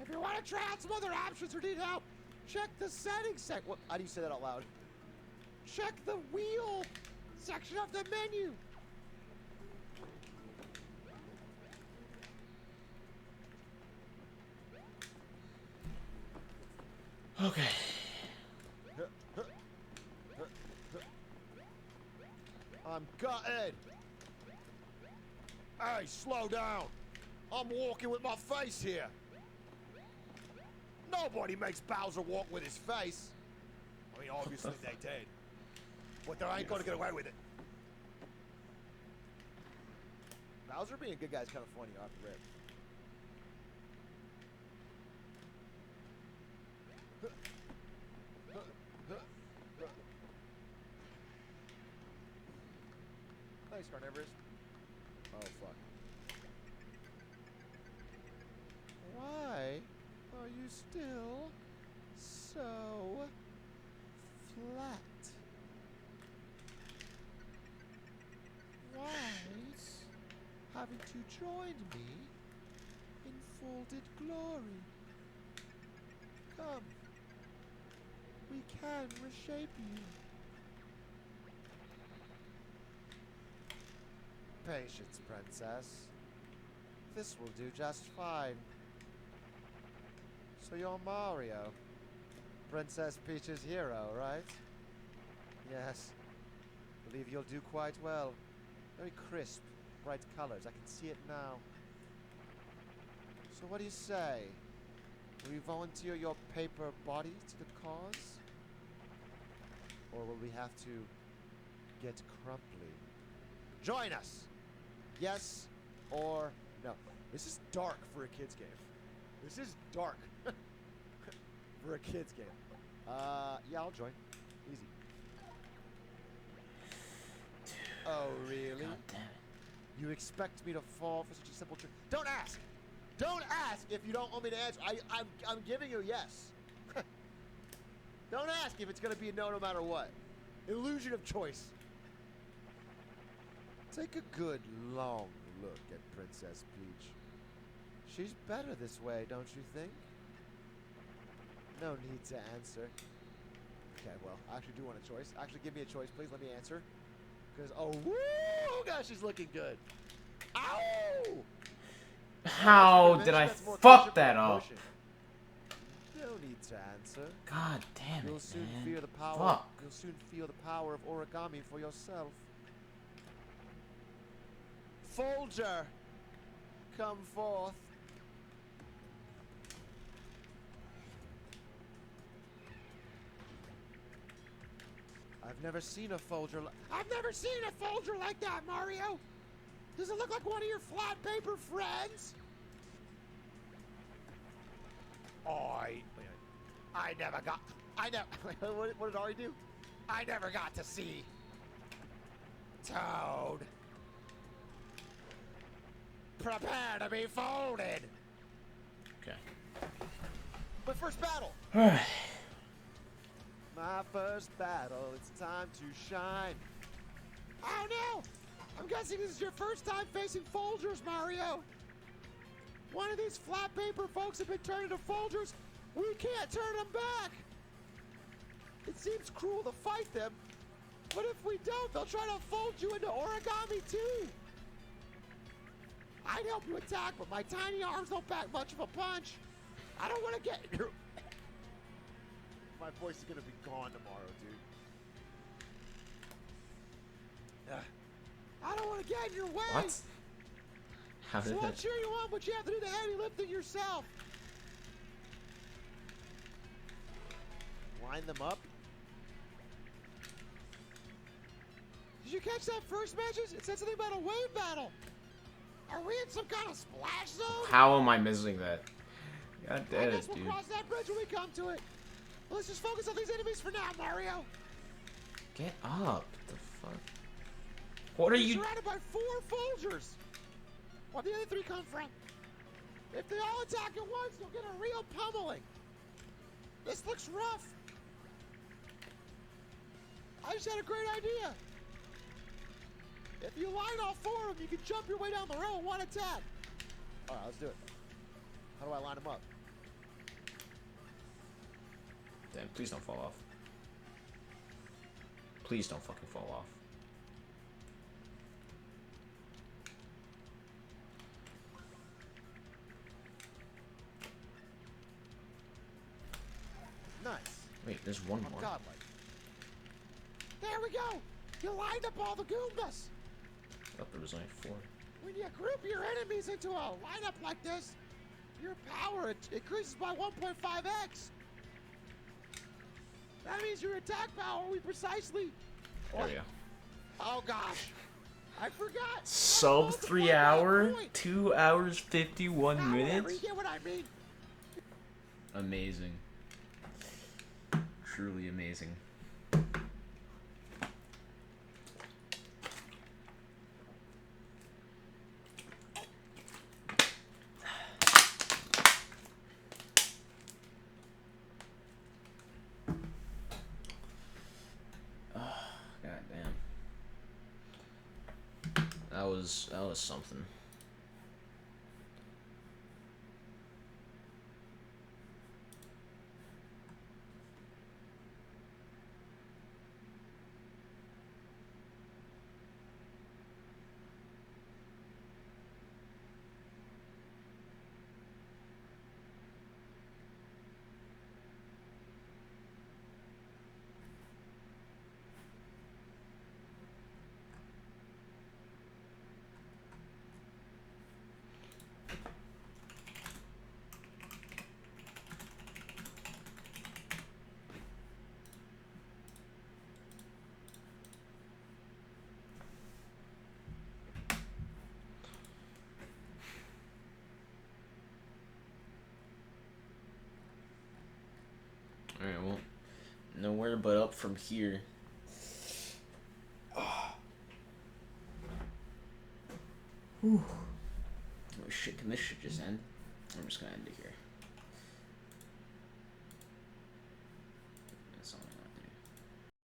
[SPEAKER 3] If you want to try out some other options or need help, check the settings What? How do you say that out loud? Check the wheel section of the menu.
[SPEAKER 1] Okay.
[SPEAKER 3] I'm gutted. Hey, slow down. I'm walking with my face here. Nobody makes Bowser walk with his face. I mean, obviously they did. But they ain't gonna get away with it. Bowser being a good guy is kind of funny off the rip. Nice, Carnivorous. Oh, fuck. Why are you still so flat? Why haven't you joined me in folded glory? Come. We can reshape you. Patience, princess. This will do just fine. So you're Mario, Princess Peach's hero, right? Yes. Believe you'll do quite well. Very crisp, bright colors. I can see it now. So what do you say? Will you volunteer your paper body to the cause? Or will we have to get crumply? Join us! Yes or no? This is dark for a kid's game. This is dark for a kid's game. Yeah, I'll join. Easy. Oh, really?
[SPEAKER 1] God damn it.
[SPEAKER 3] You expect me to fall for such a simple trick? Don't ask! Don't ask if you don't want me to answer. I'm giving you a yes. Don't ask if it's going to be a no matter what. Illusion of choice. Take a good, long look at Princess Peach. She's better this way, don't you think? No need to answer. Okay, well, I actually do want a choice. Actually, give me a choice, please. Let me answer. Because, oh, woo! Gosh, she's looking good. Ow!
[SPEAKER 1] How did I fuck that up?
[SPEAKER 3] No need to answer.
[SPEAKER 1] God damn it,
[SPEAKER 3] You'll soon
[SPEAKER 1] man.
[SPEAKER 3] feel the power.
[SPEAKER 1] Fuck.
[SPEAKER 3] You'll soon feel the power of origami for yourself. Folger, come forth. I've never seen a Folger. I've never seen a Folger like that, Mario. Does it look like one of your flat paper friends? I never got. What did Ari do? I never got to see Toad. Prepare to be folded.
[SPEAKER 1] Okay.
[SPEAKER 3] My first battle. My first battle. It's time to shine. Oh no! I'm guessing this is your first time facing Folgers, Mario. One of these flat paper folks have been turned into Folgers. We can't turn them back. It seems cruel to fight them, but if we don't, they'll try to fold you into origami too. I'd help you attack, but my tiny arms don't pack much of a punch. I don't want to get your... My voice is going to be gone tomorrow, dude. I don't want to get in your way.
[SPEAKER 1] What? How did
[SPEAKER 3] So I'll
[SPEAKER 1] that?
[SPEAKER 3] cheer you on, but you have to do the heavy lifting yourself. line them up. Did you catch that first, Matches? It said something about a wave battle. Are we in some kind of splash zone?
[SPEAKER 1] How am I missing that? God
[SPEAKER 3] I
[SPEAKER 1] damn
[SPEAKER 3] guess
[SPEAKER 1] it,
[SPEAKER 3] we'll
[SPEAKER 1] dude.
[SPEAKER 3] cross that bridge when we come to it. Let's just focus on these enemies for now, Mario.
[SPEAKER 1] Get up. What the fuck? What are
[SPEAKER 3] We're
[SPEAKER 1] you...
[SPEAKER 3] surrounded by 4 Folgers. Where'd the other 3 come from? If they all attack at once, you'll get a real pummeling. This looks rough. I just had a great idea. If you line all 4 of them, you can jump your way down the row in 1 attack. All right, let's do it. How do I line them up?
[SPEAKER 1] Damn, please don't fall off. Please don't fucking fall off.
[SPEAKER 3] Nice.
[SPEAKER 1] Wait, there's one
[SPEAKER 3] I'm
[SPEAKER 1] more.
[SPEAKER 3] godlike. There we go. You lined up all the Goombas.
[SPEAKER 1] I thought there was only 4.
[SPEAKER 3] When you group your enemies into a lineup like this, your power increases by 1.5x. That means your attack power will be precisely...
[SPEAKER 1] There we go.
[SPEAKER 3] Oh gosh. I forgot.
[SPEAKER 1] Sub 3 hour, 2 hours 51 minutes.
[SPEAKER 3] You get what I mean?
[SPEAKER 1] Amazing. Truly amazing. God damn. That was something. Alright, well, nowhere but up from here. Whew. Oh shit, can this shit just end? I'm just gonna end it here.